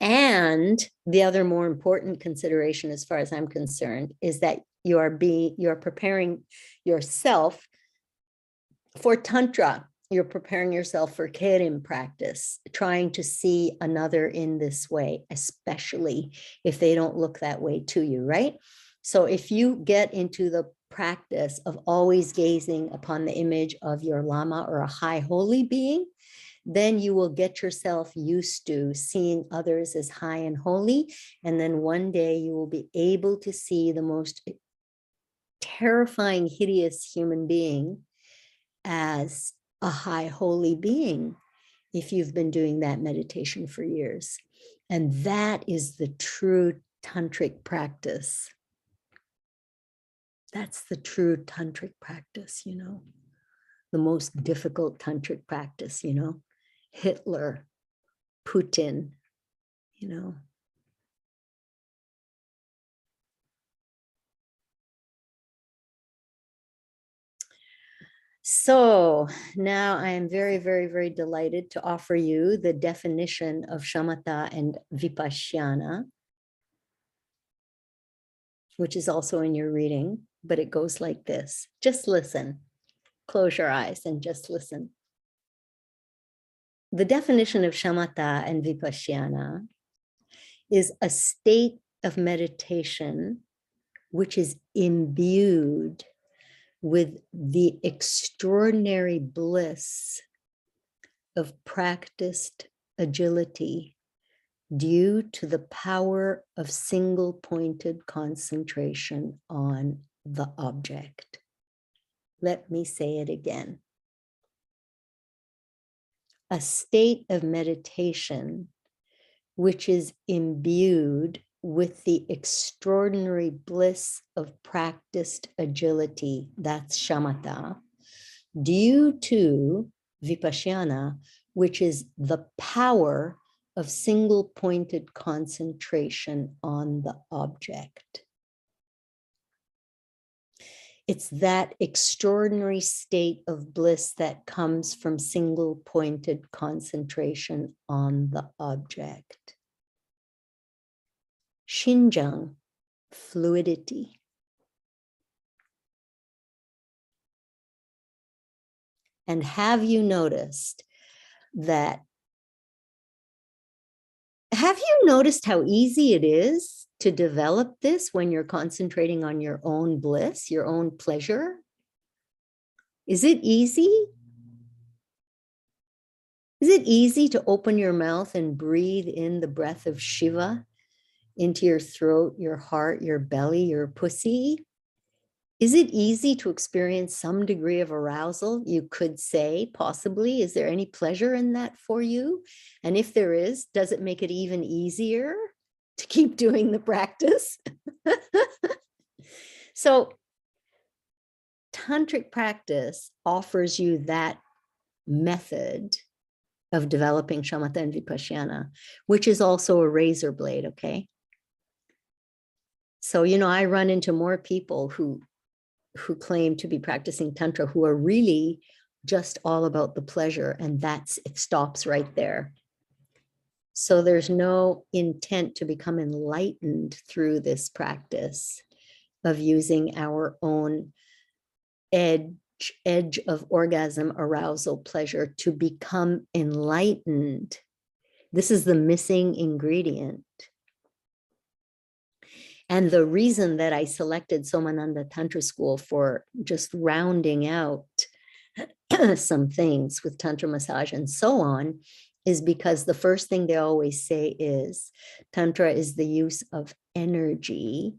And the other more important consideration, as far as I'm concerned, is that you are preparing yourself for Tantra. You're preparing yourself for Kerim practice, trying to see another in this way, especially if they don't look that way to you, right? So if you get into the practice of always gazing upon the image of your Lama or a high holy being, then you will get yourself used to seeing others as high and holy. And then one day you will be able to see the most terrifying, hideous human being as a high holy being if you've been doing that meditation for years. And that is the true tantric practice. That's the true tantric practice, you know, the most difficult tantric practice, you know, Hitler, Putin, you know. So now I am very, very, very delighted to offer you the definition of shamatha and vipassana, which is also in your reading, but it goes like this. Just listen. Close your eyes and just listen. The definition of shamatha and vipassana is a state of meditation which is imbued with the extraordinary bliss of practiced agility due to the power of single-pointed concentration on the object. Let me say it again. A state of meditation which is imbued with the extraordinary bliss of practiced agility, that's shamatha, due to vipassana, which is the power of single-pointed concentration on the object. It's that extraordinary state of bliss that comes from single-pointed concentration on the object. Shinjang, fluidity. And have you noticed that? Have you noticed how easy it is to develop this when you're concentrating on your own bliss, your own pleasure? Is it easy? Is it easy to open your mouth and breathe in the breath of Shiva into your throat, your heart, your belly, your pussy? Is it easy to experience some degree of arousal? You could say, possibly. Is there any pleasure in that for you? And if there is, does it make it even easier to keep doing the practice? So, tantric practice offers you that method of developing shamatha and vipassana, which is also a razor blade, okay? So, you know, I run into more people who claim to be practicing tantra who are really just all about the pleasure, and it stops right there. So there's no intent to become enlightened through this practice of using our own edge of orgasm, arousal, pleasure to become enlightened. This is the missing ingredient. And the reason that I selected Somananda Tantra School for just rounding out some things with Tantra massage and so on is because the first thing they always say is Tantra is the use of energy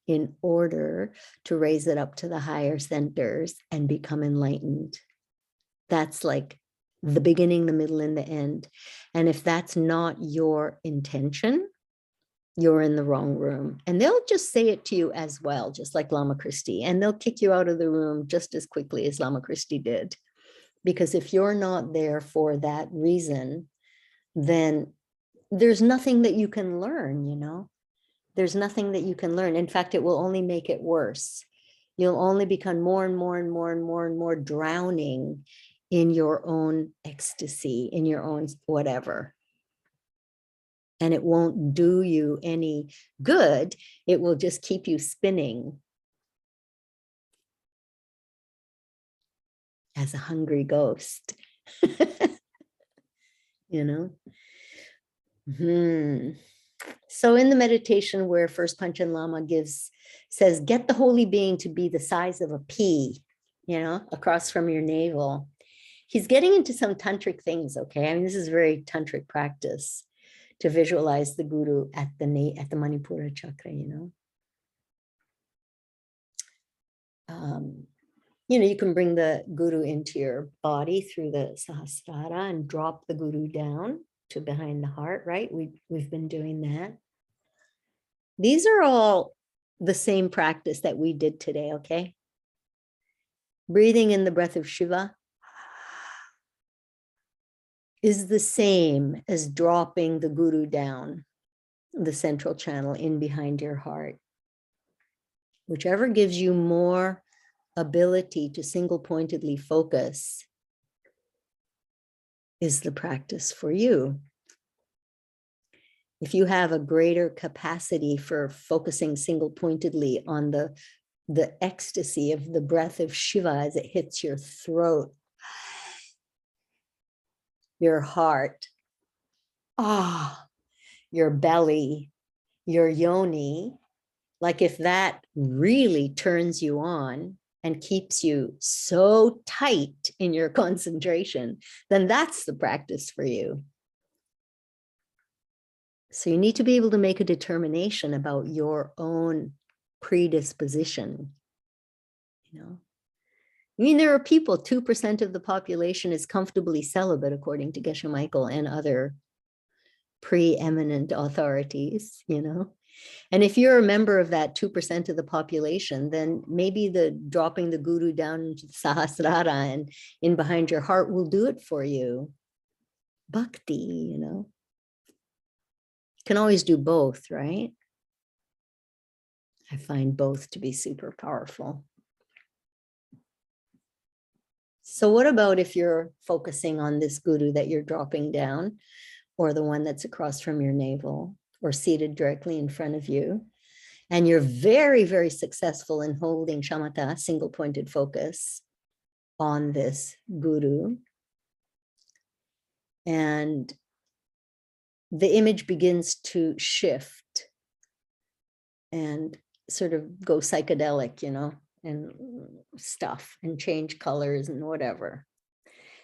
in order to raise it up to the higher centers and become enlightened. That's like the beginning, the middle, and the end. And if that's not your intention, you're in the wrong room. And they'll just say it to you as well, just like Lama Christie, and they'll kick you out of the room just as quickly as Lama Christie did. Because if you're not there for that reason, then there's nothing that you can learn, you know? There's nothing that you can learn. In fact, it will only make it worse. You'll only become more and more and more and more and more drowning in your own ecstasy, in your own whatever. And it won't do you any good. It will just keep you spinning as a hungry ghost, you know? So in the meditation where First Panchen Lama says, get the holy being to be the size of a pea, you know, across from your navel. He's getting into some tantric things, okay? I mean, this is very tantric practice to visualize the guru at the Manipura chakra, you know. You know, you can bring the guru into your body through the Sahasrara and drop the guru down. to behind the heart, right? We've been doing that. These are all the same practice that we did today, okay? Breathing in the breath of Shiva is the same as dropping the guru down the central channel in behind your heart. Whichever gives you more ability to single-pointedly focus is the practice for you. If you have a greater capacity for focusing single-pointedly on the ecstasy of the breath of Shiva as it hits your throat, your heart, your belly, your yoni, like if that really turns you on and keeps you so tight in your concentration, then that's the practice for you. So you need to be able to make a determination about your own predisposition. You know, I mean, there are people, 2% of the population is comfortably celibate, according to Geshe Michael and other preeminent authorities, you know. And if you're a member of that 2% of the population, then maybe the dropping the guru down into the Sahasrara and in behind your heart will do it for you. Bhakti, you know. You can always do both, right? I find both to be super powerful. So what about if you're focusing on this guru that you're dropping down, or the one that's across from your navel, or seated directly in front of you, and you're very, very successful in holding shamatha, single-pointed focus, on this guru, and the image begins to shift and sort of go psychedelic, you know, and stuff, and change colors and whatever.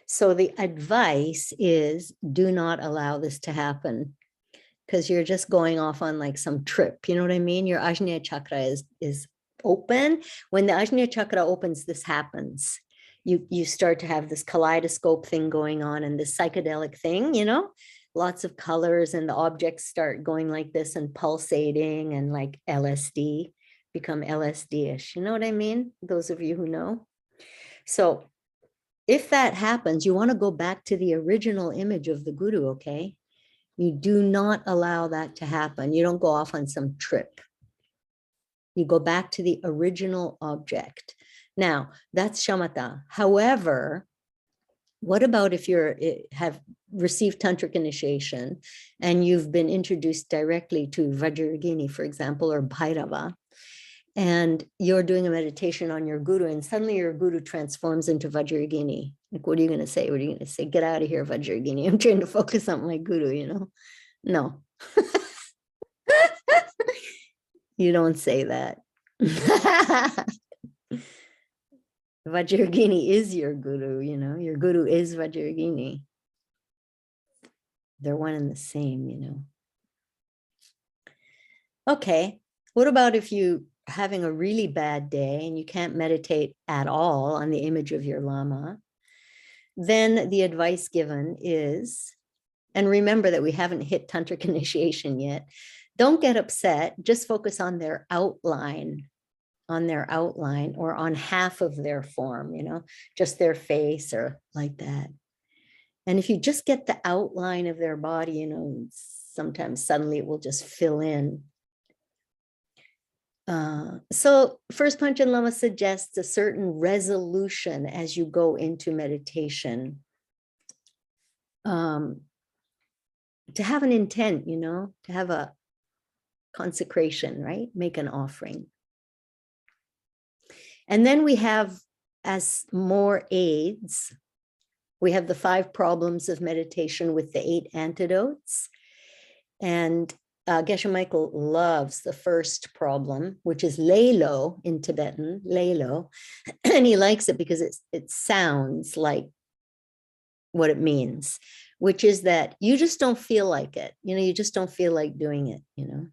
So the advice is, do not allow this to happen, because you're just going off on like some trip. You know what I mean? Your Ajna chakra is open. When the Ajna chakra opens, this happens. You start to have this kaleidoscope thing going on, and this psychedelic thing, you know, lots of colors, and the objects start going like this and pulsating, and like LSD, become LSD-ish. You know what I mean? Those of you who know. So if that happens, you want to go back to the original image of the guru, okay? You do not allow that to happen. You don't go off on some trip. You go back to the original object. Now, that's shamatha. However, what about if you have received tantric initiation and you've been introduced directly to Vajrayogini, for example, or Bhairava, and you're doing a meditation on your guru, and suddenly your guru transforms into Vajrayogini. Like, what are you going to say? What are you going to say? Get out of here, Vajrayogini. I'm trying to focus on my guru, you know? No. You don't say that. Vajrayogini is your guru, you know? Your guru is Vajrayogini. They're one and the same, you know? Okay. What about if you having a really bad day and you can't meditate at all on the image of your Lama? Then the advice given is, and remember that we haven't hit tantric initiation yet, don't get upset, just focus on their outline, or on half of their form, you know, just their face or like that. And if you just get the outline of their body, you know, sometimes suddenly it will just fill in. So First Panchen Lama suggests a certain resolution as you go into meditation, to have an intent, you know, to have a consecration, right? Make an offering. And then we have, as more aids, we have the 5 problems of meditation with the 8 antidotes. And Geshe Michael loves the first problem, which is Lelo in Tibetan, Lelo. And he likes it because it sounds like what it means, which is that you just don't feel like it. You know, you just don't feel like doing it, you know.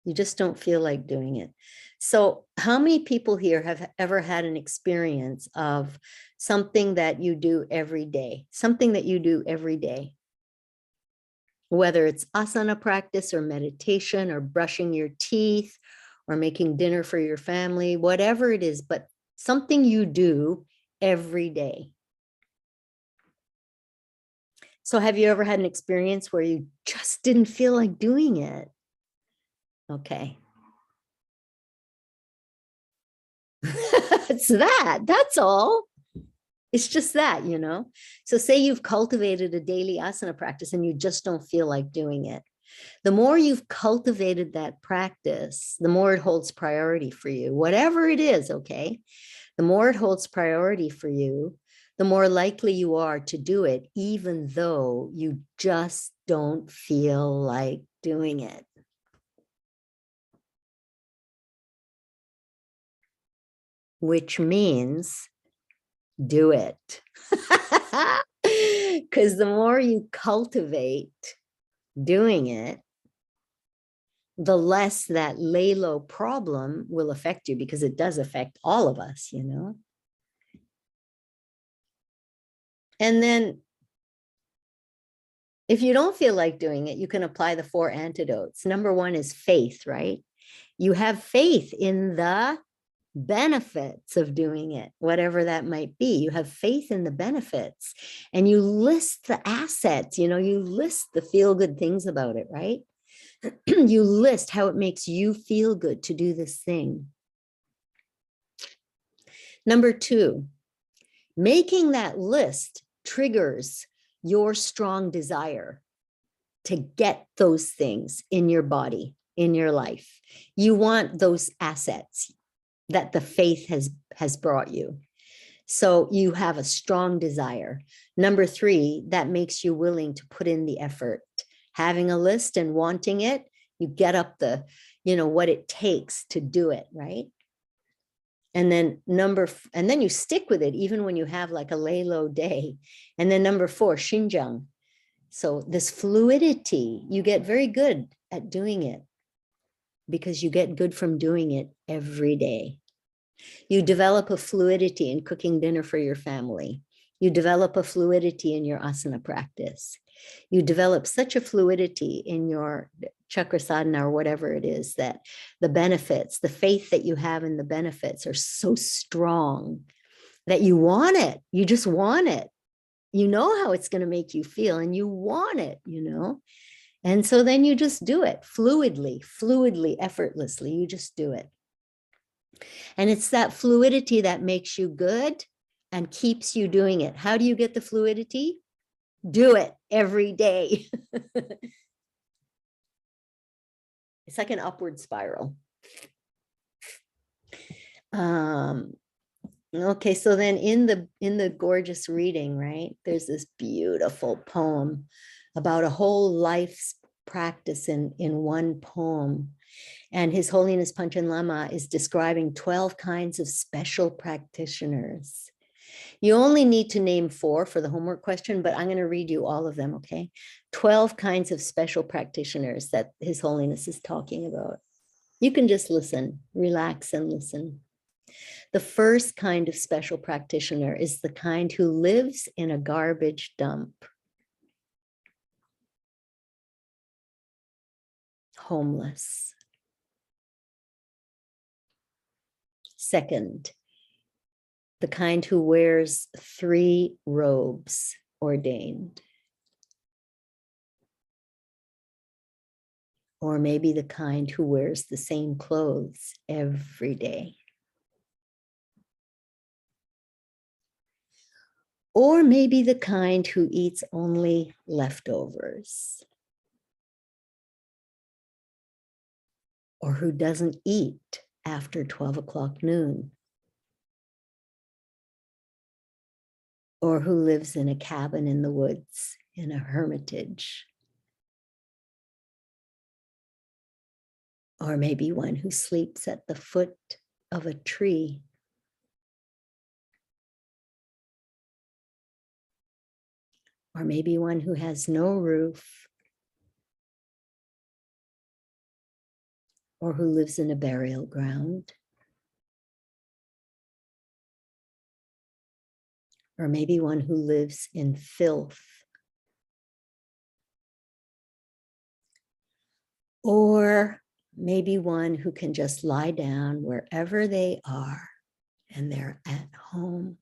You just don't feel like doing it. So how many people here have ever had an experience of something that you do every day, something that you do every day? whether it's asana practice or meditation or brushing your teeth or making dinner for your family, whatever it is, but something you do every day. So have you ever had an experience where you just didn't feel like doing it? Okay. It's that's all. It's just that, you know. So say you've cultivated a daily asana practice and you just don't feel like doing it. The more you've cultivated that practice, the more it holds priority for you, whatever it is, okay? The more it holds priority for you, the more likely you are to do it, even though you just don't feel like doing it. Which means do it. Because the more you cultivate doing it, the less that lay low problem will affect you, because it does affect all of us, you know. And then if you don't feel like doing it, you can apply the 4 antidotes. Number 1 is faith, right? You have faith in the benefits of doing it, whatever that might be. You have faith in the benefits and you list the assets, you know, you list the feel good things about it, right? You list how it makes you feel good to do this thing. Number 2, making that list triggers your strong desire to get those things in your body, in your life. You want those assets that the faith has brought you. So you have a strong desire. Number 3, that makes you willing to put in the effort. Having a list and wanting it, you get up the, you know, what it takes to do it, right? And then and then you stick with it even when you have like a lay low day. And then number 4, Xinjiang. So this fluidity, you get very good at doing it because you get good from doing it every day. You develop a fluidity in cooking dinner for your family. You develop a fluidity in your asana practice. You develop such a fluidity in your chakra sadhana or whatever it is, that the benefits, the faith that you have in the benefits are so strong that you want it. You just want it. You know how it's going to make you feel and you want it, you know? And so then you just do it fluidly, effortlessly. You just do it. And it's that fluidity that makes you good and keeps you doing it. How do you get the fluidity? Do it every day. It's like an upward spiral. Okay, so then in the gorgeous reading, right, there's this beautiful poem about a whole life's practice in one poem. And His Holiness Panchen Lama is describing 12 kinds of special practitioners. You only need to name 4 for the homework question, but I'm going to read you all of them, okay? 12 kinds of special practitioners that His Holiness is talking about. You can just listen, relax and listen. The first kind of special practitioner is the kind who lives in a garbage dump. Homeless. Second, the kind who wears 3 robes ordained. Or maybe the kind who wears the same clothes every day. Or maybe the kind who eats only leftovers. Or who doesn't eat after 12 o'clock noon. Or who lives in a cabin in the woods, in a hermitage. Or maybe one who sleeps at the foot of a tree. Or maybe one who has no roof. Or who lives in a burial ground. Or maybe one who lives in filth Or maybe one who can just lie down wherever they are and they're at home.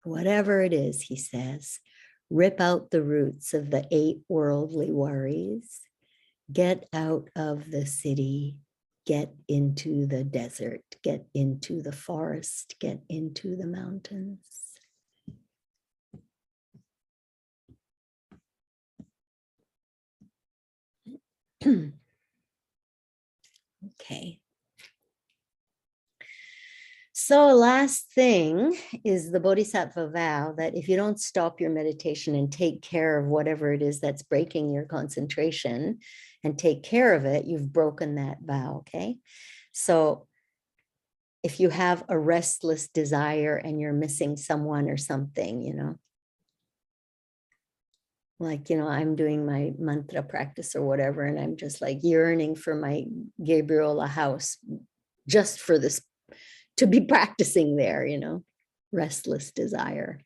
Whatever it is, he says, rip out the roots of the 8 worldly worries, get out of the city, get into the desert, get into the forest, get into the mountains. Okay. So last thing is the Bodhisattva vow that if you don't stop your meditation and take care of whatever it is that's breaking your concentration and take care of it, you've broken that vow, okay? So if you have a restless desire and you're missing someone or something, you know, like, you know, I'm doing my mantra practice or whatever, and I'm just like yearning for my Gabriola house just for this, to be practicing there, you know, restless desire.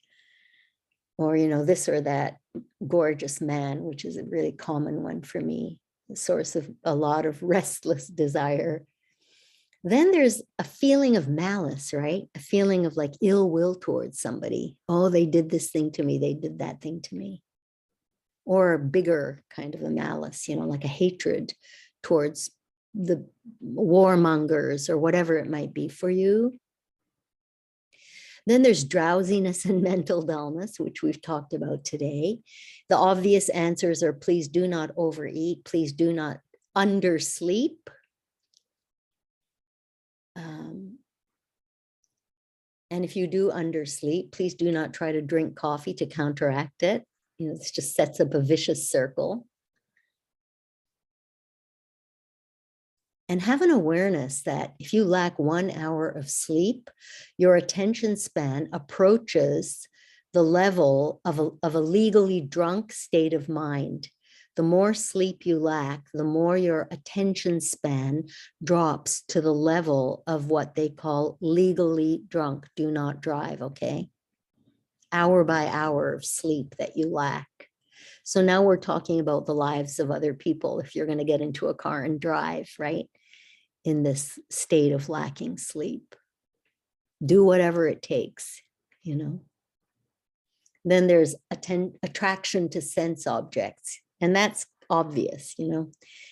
Or, you know, this or that gorgeous man, which is a really common one for me, the source of a lot of restless desire. Then there's a feeling of malice, right? A feeling of like ill will towards somebody. Oh, they did this thing to me. They did that thing to me. Or a bigger kind of a malice, you know, like a hatred towards the warmongers or whatever it might be for you. Then there's drowsiness and mental dullness, which we've talked about today. The obvious answers are please do not overeat, please do not undersleep. And if you do undersleep, please do not try to drink coffee to counteract it. You know, this just sets up a vicious circle. And have an awareness that if you lack 1 hour of sleep, your attention span approaches the level of a legally drunk state of mind. The more sleep you lack, the more your attention span drops to the level of what they call legally drunk. Do not drive, okay? Hour by hour of sleep that you lack. So now we're talking about the lives of other people if you're going to get into a car and drive, right? In this state of lacking sleep. Do whatever it takes, you know. Then there's attraction to sense objects. And that's obvious, you know.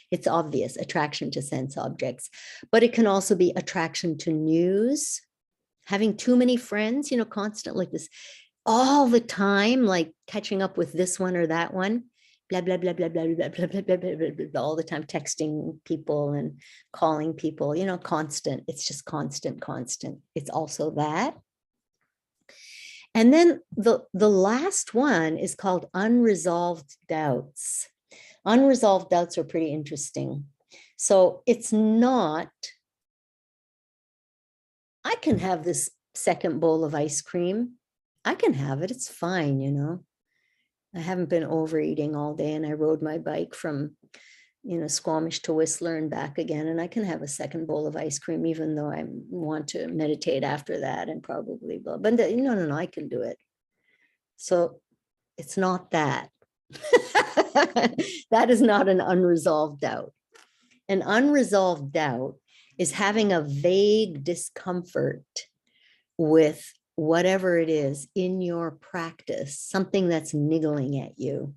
It's obvious, attraction to sense objects. But it can also be attraction to news. Having too many friends, you know, constant like this all the time, like catching up with this one or that one, blah, blah, blah, blah, blah, blah, blah, blah, blah, blah, blah, blah, all the time, texting people and calling people, you know, constant. It's just constant. It's also that. And then the last one is called unresolved doubts. Unresolved doubts are pretty interesting. So it's not, I can have this second bowl of ice cream. I can have it. It's fine, you know. I haven't been overeating all day and I rode my bike from, you know, Squamish to Whistler and back again. And I can have a second bowl of ice cream, even though I want to meditate after that and probably, but no, I can do it. So it's not that. That is not an unresolved doubt. An unresolved doubt is having a vague discomfort with whatever it is in your practice, something that's niggling at you.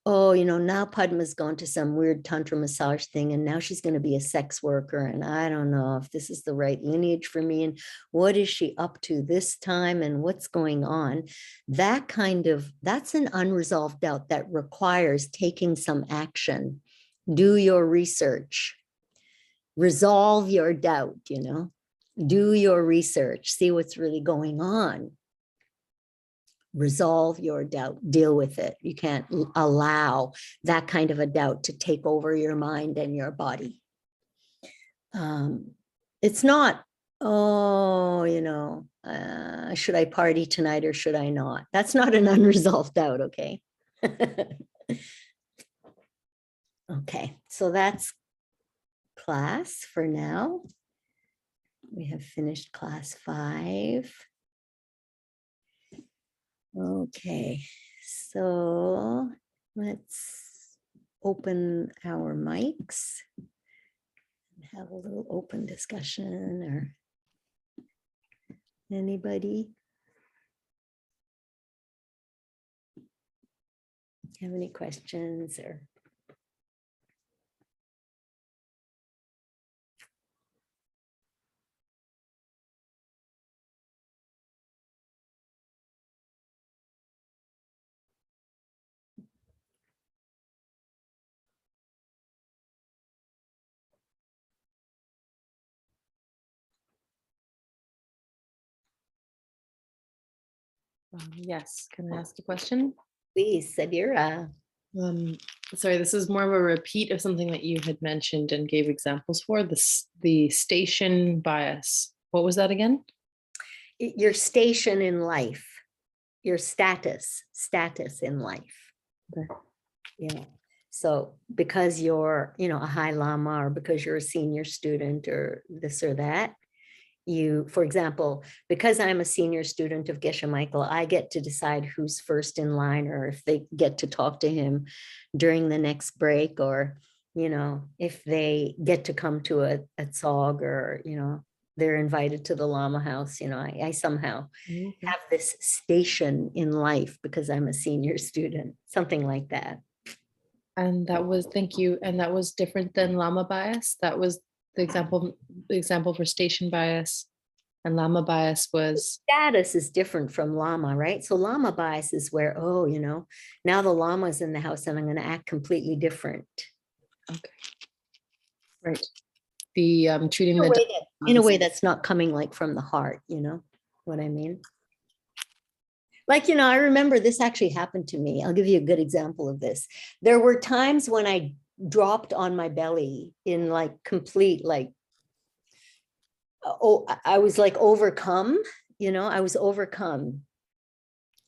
Oh, you know, now Padma's gone to some weird tantra massage thing and now she's going to be a sex worker. And I don't know if this is the right lineage for me. And what is she up to this time and what's going on? That kind of, that's an unresolved doubt that requires taking some action. Do your research, resolve your doubt, you know. Do your research, see what's really going on. Resolve your doubt, deal with it. You can't allow that kind of a doubt to take over your mind and your body. It's not, oh, you know, should I party tonight or should I not? That's not an unresolved doubt, okay? Okay, so that's class for now. We have finished class 5. Okay, So let's open our mics. Have a little open discussion or anybody have any questions or Yes, can I ask a question? please, Sadira. Um, Sorry, this is more of a repeat of something that you had mentioned and gave examples for, the station bias. What was that again? Your station in life, your status in life. Okay. Yeah. So because you're, a high lama or because you're a senior student or this or that, you, for example, because I'm a senior student of Geshe Michael, I get to decide who's first in line or if they get to talk to him during the next break or, if they get to come to a tsog or, they're invited to the Lama house, I somehow Okay. have this station in life because I'm a senior student, something like that. And that was, thank you. And that was different than Lama bias. That was the example for station bias. And Lama bias was, Status is different from Lama, right? So Lama bias is where, now the Lama's in the house and I'm going to act completely different. okay. Right. The treating In a the, way in a way that's not coming like from the heart, you know what I mean? Like, I remember this actually happened to me. I'll give you a good example of this. There were times when I dropped on my belly in like complete, like, I was like overcome, I was overcome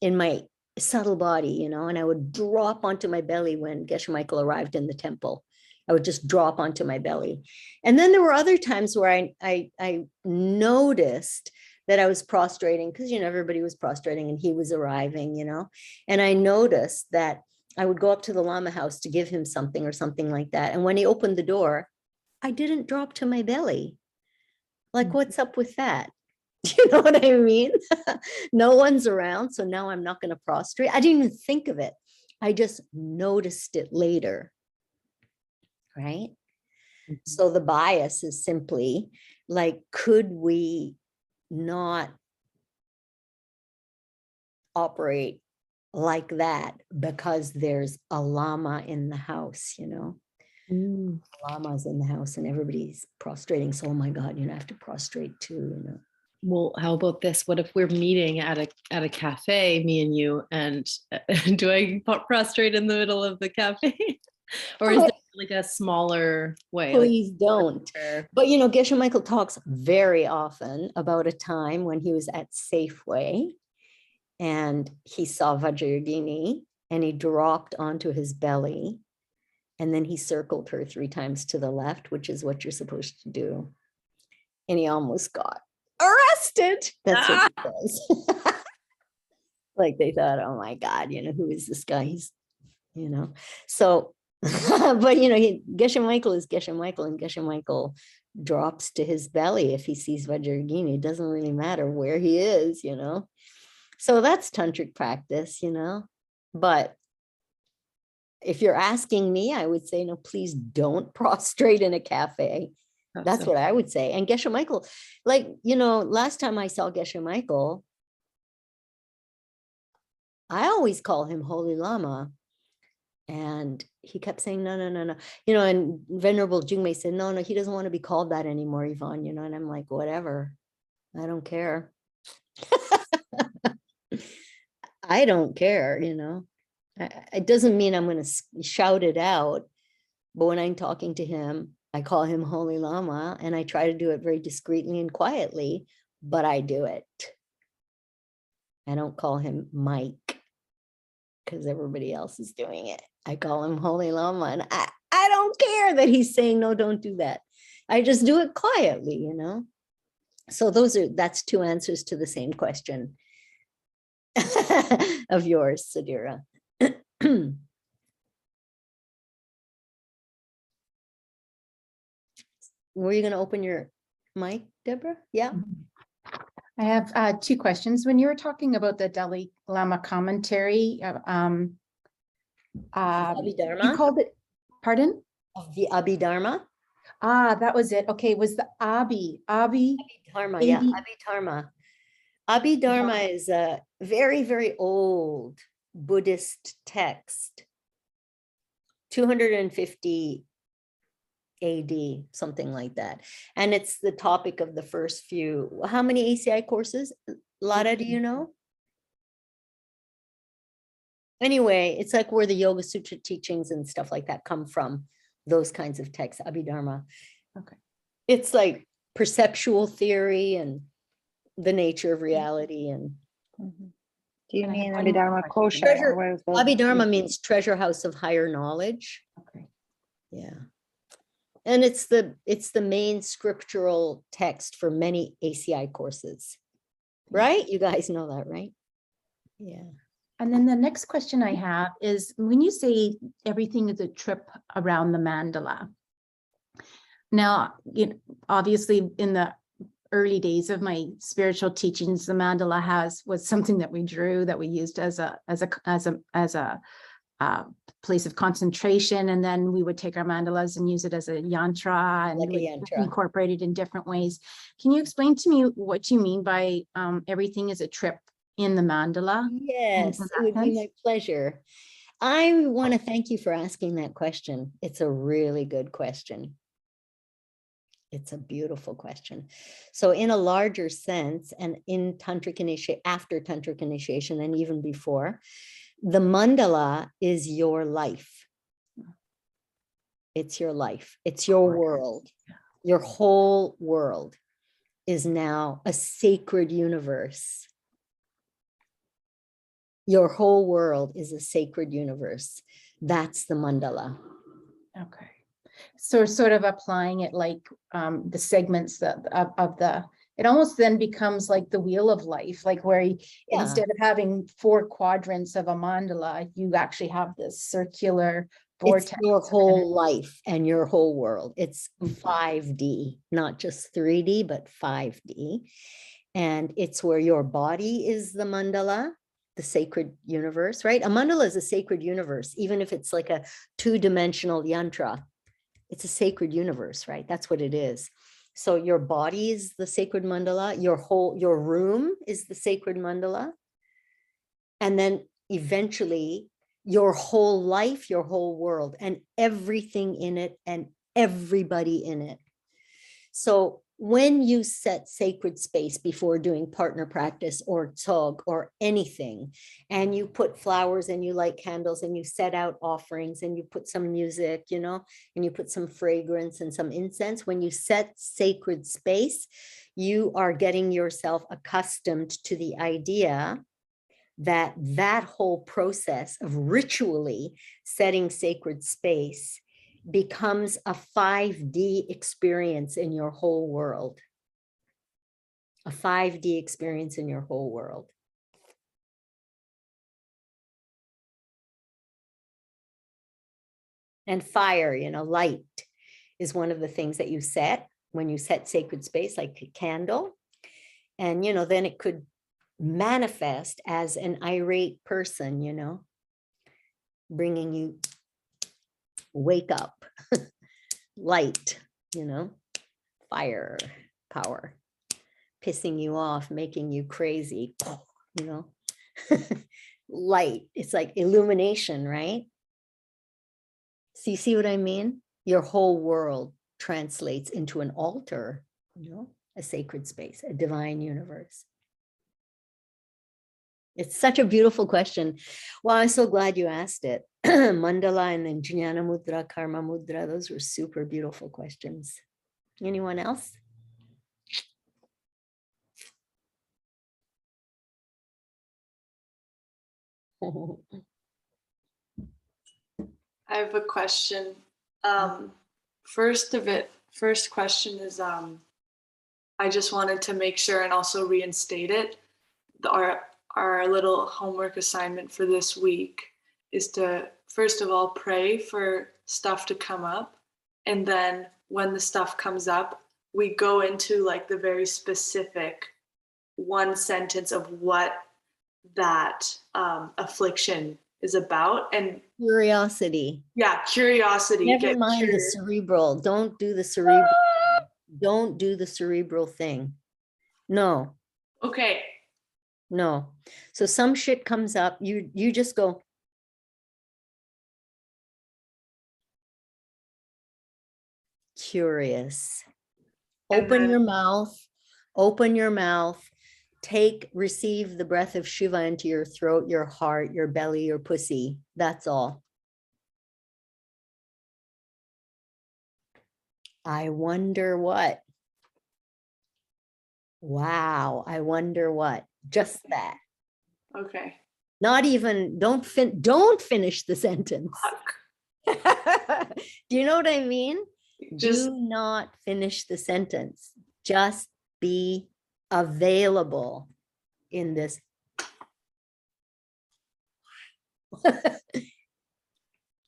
in my subtle body, and I would drop onto my belly when Geshe Michael arrived in the temple. I would just drop onto my belly. And then there were other times where I noticed that I was prostrating because, everybody was prostrating and he was arriving, and I noticed that I would go up to the Lama house to give him something or something like that. And when he opened the door, I didn't drop to my belly. Like, what's up with that? You know what I mean? No one's around. So now I'm not going to prostrate. I didn't even think of it. I just noticed it later. Right? So the bias is simply like, could we not operate like that because there's a Lama in the house, Lama's in the house and everybody's prostrating. So, oh my God, I have to prostrate too, Well, how about this? What if we're meeting at a cafe, me and you, and do I prostrate in the middle of the cafe? Or is there like a smaller way? Please don't. But Geshe Michael talks very often about a time when he was at Safeway and he saw Vajrayogini and he dropped onto his belly and then he circled her 3 times to the left, which is what you're supposed to do. And he almost got arrested. That's what he says. Like they thought, oh my God, who is this guy? He's, so, but Geshe Michael is Geshe Michael, and Geshe Michael drops to his belly if he sees Vajrayogini. It doesn't really matter where he is, So that's tantric practice, But if you're asking me, I would say, no, please don't prostrate in a cafe. That's what I would say. And Geshe Michael, like, last time I saw Geshe Michael, I always call him Holy Lama. And he kept saying, no, no, no, no. And Venerable Jungmei said, no, he doesn't want to be called that anymore, Yvonne, and I'm like, whatever. I don't care. I don't care, It doesn't mean I'm going to shout it out. But when I'm talking to him, I call him Holy Lama and I try to do it very discreetly and quietly, but I do it. I don't call him Mike because everybody else is doing it. I call him Holy Lama and I don't care that he's saying, no, don't do that. I just do it quietly, So that's 2 answers to the same question of yours, Sadira. Were you going to open your mic, Deborah? Yeah. I have two questions. When you were talking about the Dalai Lama commentary, you Abhidharma, called it, pardon? of the Abhidharma. That was it. Okay, was the Abhidharma, yeah, 80 Abhidharma. Abhidharma is a very, very old Buddhist text, 250 AD, something like that. And it's the topic of the first few. How many ACI courses? Lara, do you know? Anyway, it's like where the Yoga Sutra teachings and stuff like that come from, those kinds of texts, Abhidharma. Okay. It's like perceptual theory and the nature of reality. And Do you And I mean have one more Abhidharma question. Kosha? Treasure- or what is the- Abhidharma means treasure house of higher knowledge. Okay. Yeah. And it's the main scriptural text for many ACI courses, right? You guys know that, right? Yeah. And then the next question I have is, when you say everything is a trip around the mandala. Now, obviously in the early days of my spiritual teachings, the mandala was something that we drew, that we used as a place of concentration, and then we would take our mandalas and use it as a yantra, and Like a we yantra. incorporate it in different ways. Can you explain to me what you mean by everything is a trip in the mandala? Yes, in it that would be sense? my pleasure. I want to thank you for asking that question. It's a really good question. It's a beautiful question. So in a larger sense, and in tantric initiation, after tantric initiation, and even before, the mandala is your life. It's your life. It's your world. Your whole world is now a sacred universe. Your whole world is a sacred universe. That's the mandala. Okay. So sort of applying it like the segments of the, it almost then becomes like the wheel of life, like where Yeah. instead of having 4 quadrants of a mandala, you actually have this circular vortex. It's your whole life and your whole world. It's 5D, not just 3D, but 5D. And it's where your body is the mandala, the sacred universe, right? A mandala is a sacred universe, even if it's like a 2-dimensional yantra. It's a sacred universe, right? That's what it is. So your body is the sacred mandala, your room is the sacred mandala. And then eventually your whole life, your whole world, and everything in it and everybody in it. So when you set sacred space before doing partner practice or tsog or anything, and you put flowers and you light candles and you set out offerings and you put some music, and you put some fragrance and some incense, when you set sacred space, you are getting yourself accustomed to the idea that that whole process of ritually setting sacred space becomes a 5D experience in your whole world. A 5D experience in your whole world. And fire, light is one of the things that you set when you set sacred space, like a candle. And, then it could manifest as an irate person, bringing you wake up, light, fire, power, pissing you off, making you crazy, light. It's like illumination, right? So you see what I mean? Your whole world translates into an altar, a sacred space, a divine universe. It's such a beautiful question. Well, I'm so glad you asked it. Mandala and then Jnana Mudra, Karma Mudra, those were super beautiful questions. Anyone else? I have a question. First question is, I just wanted to make sure and also reinstate it. Our little homework assignment for this week is to first of all pray for stuff to come up, and then when the stuff comes up, we go into like the very specific one sentence of what that affliction is about. And Curiosity. yeah, curiosity. Never get mind the curious. cerebral. Don't do the cerebral. Don't do the cerebral thing. No, Okay. no. So some shit comes up, you just go. Curious. And Open then- your mouth, open your mouth. Receive the breath of Shiva into your throat, your heart, your belly, your pussy. That's all. I wonder what. Wow, I wonder what. Just that. Okay. Not even, don't finish the sentence. Fuck. Do you know what I mean? Just Do not finish the sentence. Just be available in this.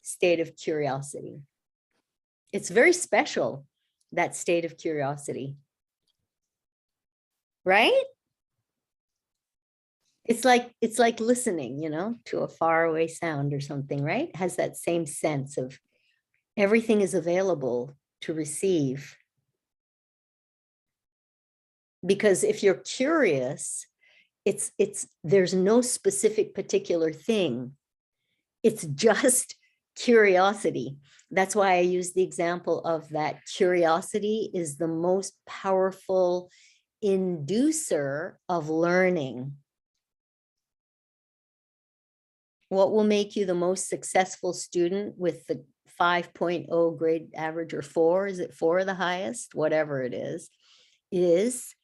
State of curiosity. It's very special, that state of curiosity. Right? It's like listening, to a faraway sound or something, right? Has that same sense of everything is available to receive. Because if you're curious, there's no specific particular thing. It's just curiosity. That's why I use the example of that curiosity is the most powerful inducer of learning. What will make you the most successful student with the 5.0 grade average, or 4? Is it 4 the highest? Whatever it is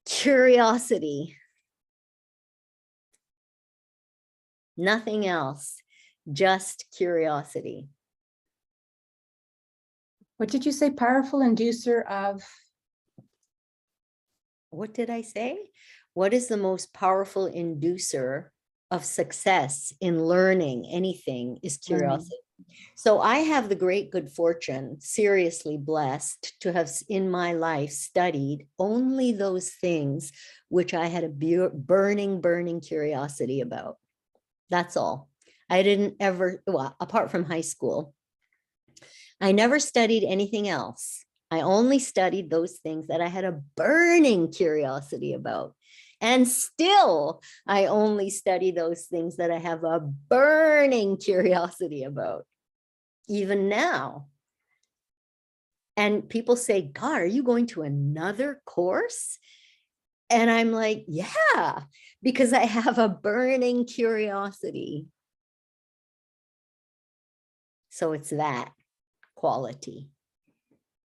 curiosity. Nothing else, just curiosity. What did you say? Powerful inducer of? What did I say? What is the most powerful inducer of success in learning anything is curiosity. So I have the great good fortune, seriously blessed, to have in my life studied only those things which I had a burning curiosity about. That's all. I didn't ever, well, apart from high school, I never studied anything else. I only studied those things that I had a burning curiosity about. And still, I only study those things that I have a burning curiosity about, even now. And people say, God, are you going to another course? And I'm like, yeah, because I have a burning curiosity. So it's that quality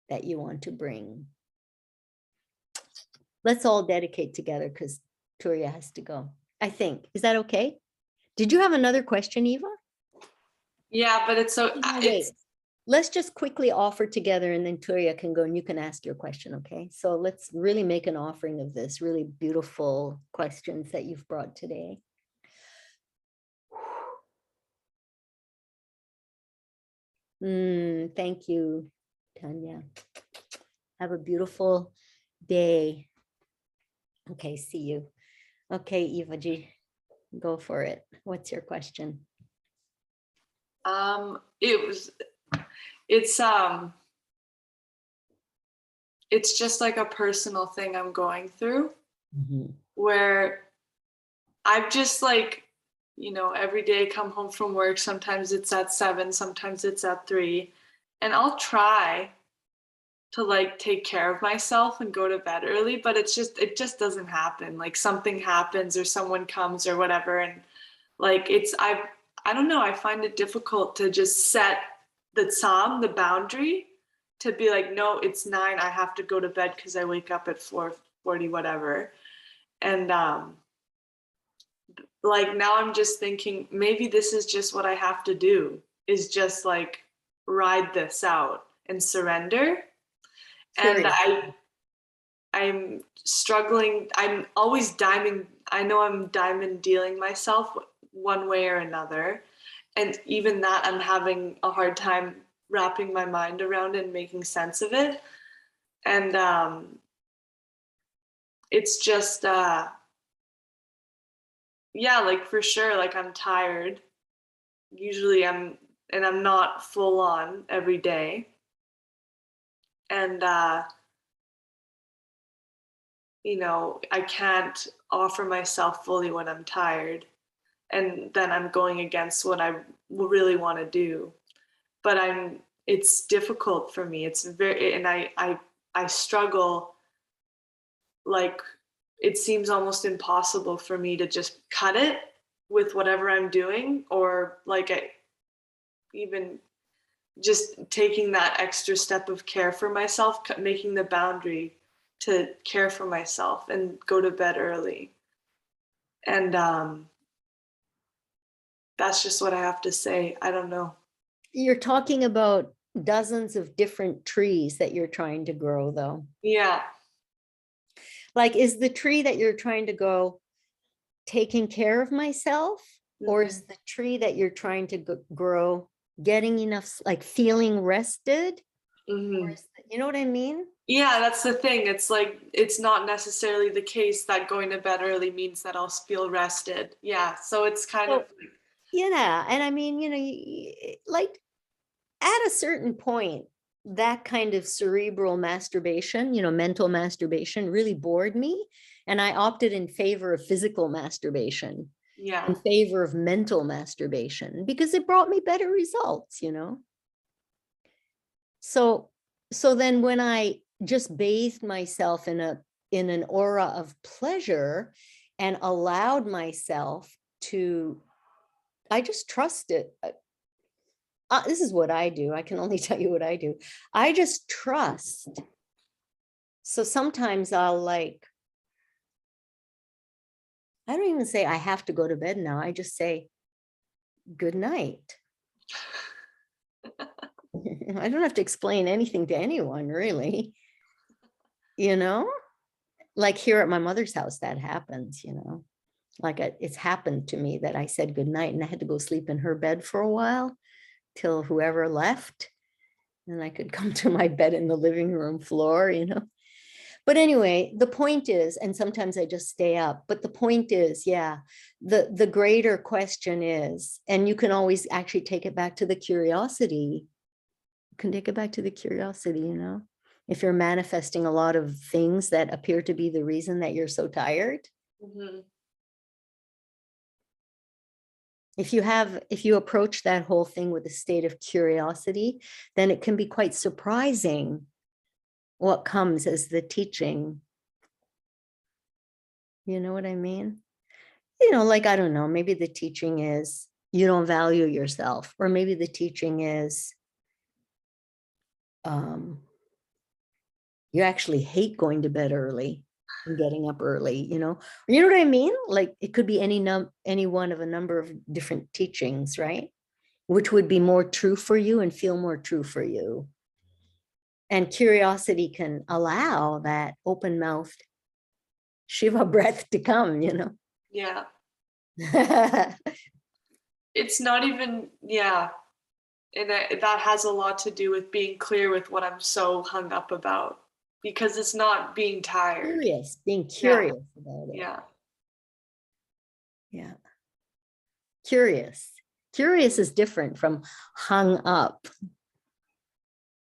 that you want to bring. Let's all dedicate together because Turiya has to go, I think. Is that okay? Did you have another question, Eva? yeah, but it's so Wait, let's just quickly offer together and then Turiya can go and you can ask your question, okay? So let's really make an offering of this really beautiful questions that you've brought today. Thank you, Tanya. Have a beautiful day. Okay, see you. Okay, Eva G, go for it. What's your question? It's just like a personal thing I'm going through Mhm. where I've just like, every day come home from work, sometimes it's at 7, sometimes it's at 3, and I'll try to like take care of myself and go to bed early, but it just doesn't happen. Like something happens or someone comes or whatever, and like I don't know, I find it difficult to just set the boundary to be like, no, it's 9, I have to go to bed because I wake up at 4:40, whatever. And like now I'm just thinking maybe this is just what I have to do, is just like ride this out and surrender. And I'm struggling. I'm always I know I'm diamond dealing myself one way or another. And even that, I'm having a hard time wrapping my mind around and making sense of it. And it's just, yeah, like for sure, like I'm tired. Usually I'm not full on every day. And, you know, I can't offer myself fully when I'm tired. And then I'm going against what I really want to do. But it's difficult for me. It's very, and I struggle, like, it seems almost impossible for me to just cut it with whatever I'm doing, or like even just taking that extra step of care for myself, making the boundary to care for myself and go to bed early. And that's just what I have to say. I don't know. You're talking about dozens of different trees that you're trying to grow, though. Yeah. Like, is the tree that you're trying to grow taking care of myself? Or is the tree that you're trying to grow getting enough, like feeling rested? Mhm. Or you know what I mean? Yeah, that's the thing. It's like, it's not necessarily the case that going to bed early means that I'll feel rested. Yeah. So it's kind of like, Yeah. And I mean, like at a certain point, that kind of cerebral masturbation, mental masturbation really bored me. And I opted in favor of physical masturbation, yeah. in favor of mental masturbation, because it brought me better results, So then when I just bathed myself in an aura of pleasure and allowed myself to, I just trusted. This is what I do. I can only tell you what I do. I just trust. So sometimes I'll I don't even say I have to go to bed now. I just say, good night. I don't have to explain anything to anyone, really. Like here at my mother's house, that happens, like it's happened to me that I said good night and I had to go sleep in her bed for a while till whoever left. And I could come to my bed in the living room floor, But anyway, the point is, and sometimes I just stay up, but the point is, yeah, the greater question is, and you can always actually take it back to the curiosity. You can take it back to the curiosity, if you're manifesting a lot of things that appear to be the reason that you're so tired. Mm-hmm. If you approach that whole thing with a state of curiosity, then it can be quite surprising what comes as the teaching. You know what I mean? Like, I don't know, maybe the teaching is you don't value yourself, or maybe the teaching is you actually hate going to bed early and getting up early, you know what I mean? Like it could be any one of a number of different teachings, right? Which would be more true for you and feel more true for you. And curiosity can allow that open-mouthed Shiva breath to come, Yeah. It's not even, yeah. And that has a lot to do with being clear with what I'm so hung up about, because it's not being tired. Being curious about it. Yeah. Yeah. Curious is different from hung up.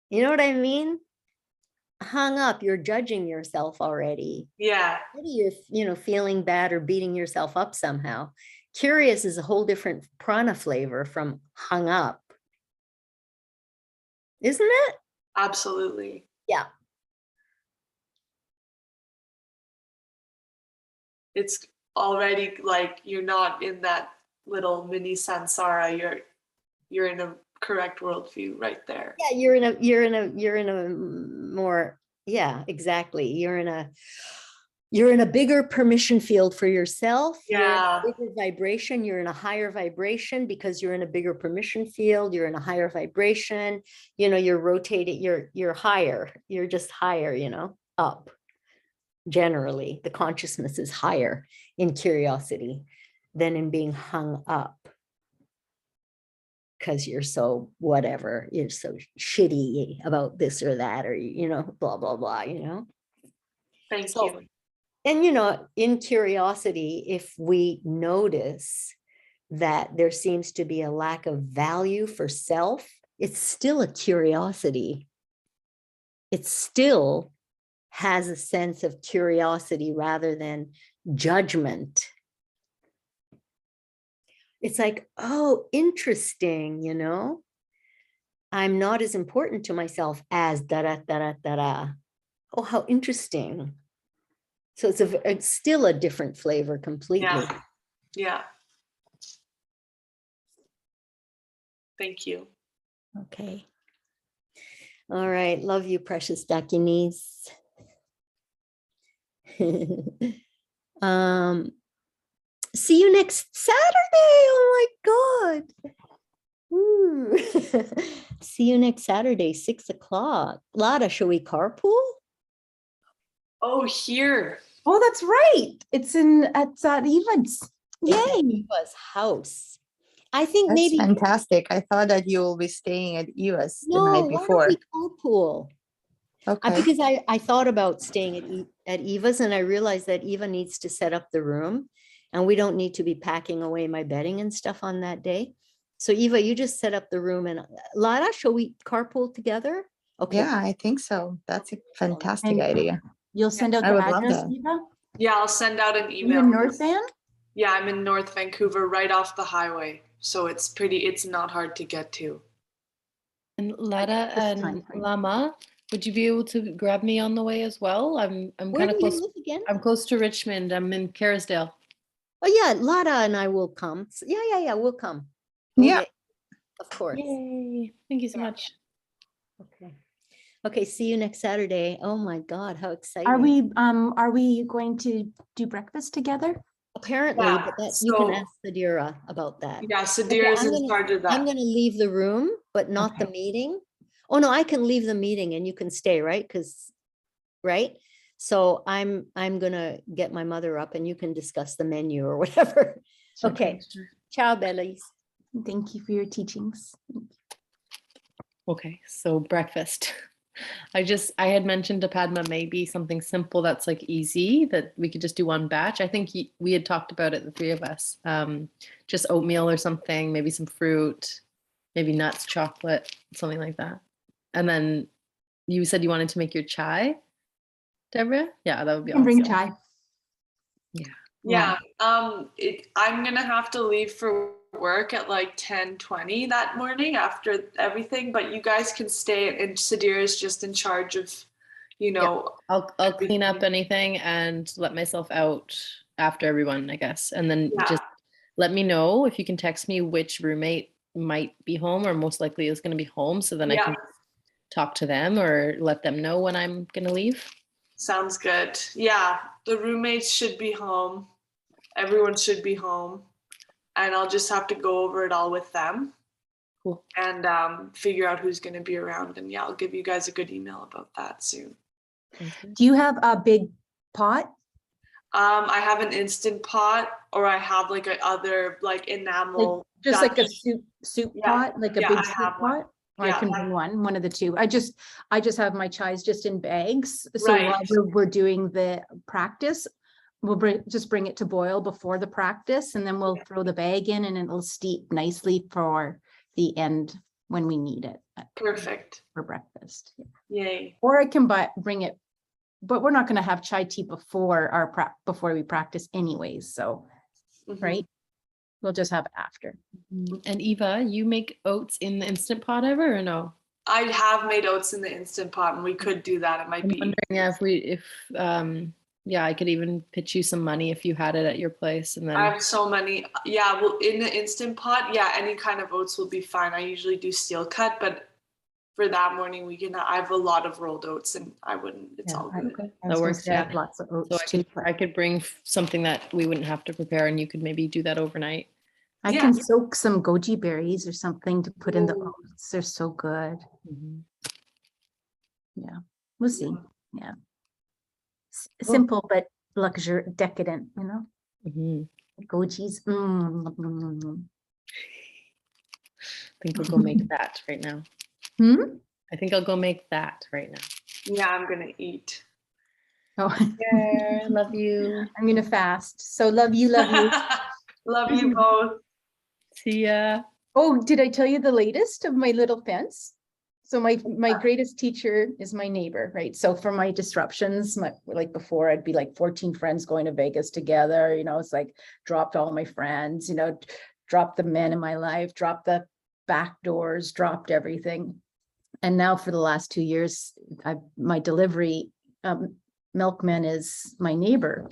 You know what I mean? Hung up, you're judging yourself already. Yeah. Maybe you're, feeling bad or beating yourself up somehow. Curious is a whole different prana flavor from hung up. Isn't it? Absolutely. Yeah. It's already like you're not in that little mini samsara. You're in a correct worldview right there. Yeah, you're in a more, yeah, exactly. You're in a bigger permission field for yourself. Yeah. You're in a bigger vibration. You're in a higher vibration because you're in a bigger permission field. You're in a higher vibration. You're rotating. You're higher. You're just higher. Up. Generally, the consciousness is higher in curiosity than in being hung up. because you're so whatever, you're so shitty about this or that, or, blah, blah, blah, Thank So- you. And, in curiosity, if we notice that there seems to be a lack of value for self, it's still a curiosity. It still has a sense of curiosity rather than judgment. It's like, oh, interesting, I'm not as important to myself as da da da da da da. Oh, how interesting. So it's still a different flavor completely. Yeah. Yeah. Thank you. Okay. All right. Love you, precious Dakinis. See you next Saturday. Oh my God. Ooh. See you next Saturday, 6 o'clock. Lada, shall we carpool? Oh, here. Oh, that's right. It's at Evans. It's at Yay. Eva's house. I think That's maybe fantastic. I thought that you will be staying at Eva's the no, night why don't before. we carpool? Okay. Because I thought about staying at Eva's, and I realized that Eva needs to set up the room, and we don't need to be packing away my bedding and stuff on that day. So Eva, you just set up the room, and Lara, shall we carpool together? Okay. Yeah, I think so. That's a fantastic And- idea. You'll send out I the would love address, that. Eva? Yeah, I'll send out an You email. in North Van? Yeah, I'm in North Vancouver, right off the highway. So it's not hard to get to. And Lada This and time frame. Lama, would you be able to grab me on the way as well? I'm Where kind do of you close. live again? I'm close to Richmond. I'm in Kerrisdale. Oh yeah, Lara and I will come. Yeah, we'll come. Yeah. Of course. Yay! Thank you so Yeah. much. Okay. Okay, see you next Saturday. Oh my God, how exciting. Are we going to do breakfast together? Apparently, Yeah, but that you can so- ask Sadira about that. Yeah, Okay, Sadir is I'm in gonna- charge of that. I'm gonna leave the room, but not the meeting. Oh, no, I can leave the meeting and you can stay, right? Right? So I'm gonna get my mother up and you can discuss the menu or whatever. Okay. Ciao, Bellies. Thank you for your teachings. Okay, so breakfast. I had mentioned to Padma maybe something simple that's like easy that we could just do one batch. I think we had talked about it, the three of us. Just oatmeal or something, maybe some fruit, maybe nuts, chocolate, something like that. And then you said you wanted to make your chai, Deborah? Yeah, that would be You can bring awesome. chai. Yeah. I'm gonna have to leave for work at like 10:20 that morning after everything, but you guys can stay, and Sadir is just in charge of, I'll clean up anything and let myself out after everyone, I guess. And then Yeah. just let me know if you can text me which roommate might be home or most likely is going to be home, so then I Yeah. can talk to them or let them know when I'm going to leave. Sounds good. Yeah, the roommates should be home. Everyone should be home. And I'll just have to go over it all with them. Cool. And figure out who's going to be around. And yeah, I'll give you guys a good email about that soon. Do you have a big pot? I have an Instant Pot, or I have like a other like enamel. Just like a Dutch- soup Yeah, pot, like a yeah, big I soup have one. pot? Or I Yeah, can that- bring one of the two. I just have my chais just in bags. So Right. while we're doing the practice, we'll just bring it to boil before the practice, and then we'll throw the bag in and it'll steep nicely for the end when we need it Perfect. for breakfast. Yay. Or I can bring it, but we're not going to have chai tea before before we practice anyways. So, Mhm. right. We'll just have it after. And Eva, you make oats in the Instant Pot ever or no? I have made oats in the Instant Pot, and we could do that. It might I'm be. wondering if I could even pitch you some money if you had it at your place, and then I have so many. Yeah, well, in the Instant Pot, yeah, any kind of oats will be fine. I usually do steel cut, but for that morning, I have a lot of rolled oats, and I wouldn't. It's all good. Okay. That works, I have yeah. lots of so oats too. I could bring something that we wouldn't have to prepare, and you could maybe do that overnight. I Yeah. can soak some goji berries or something to put in the Ooh. oats. They're so good. Yeah, we'll see. Yeah. Simple but decadent, Mhm. Gojis. think I'll go make that right now. Hmm? I think I'll go make that right now. Yeah, I'm gonna eat. Oh, Yeah, love you. I'm gonna fast. So love you, love you. Love you both. See ya. Oh, did I tell you the latest of my little fence? So my greatest teacher is my neighbor, right? So for my disruptions, like before, I'd be like 14 friends going to Vegas together, it's like dropped all my friends, dropped the men in my life, dropped the back doors, dropped everything. And now for the last 2 years, my delivery milkman is my neighbor.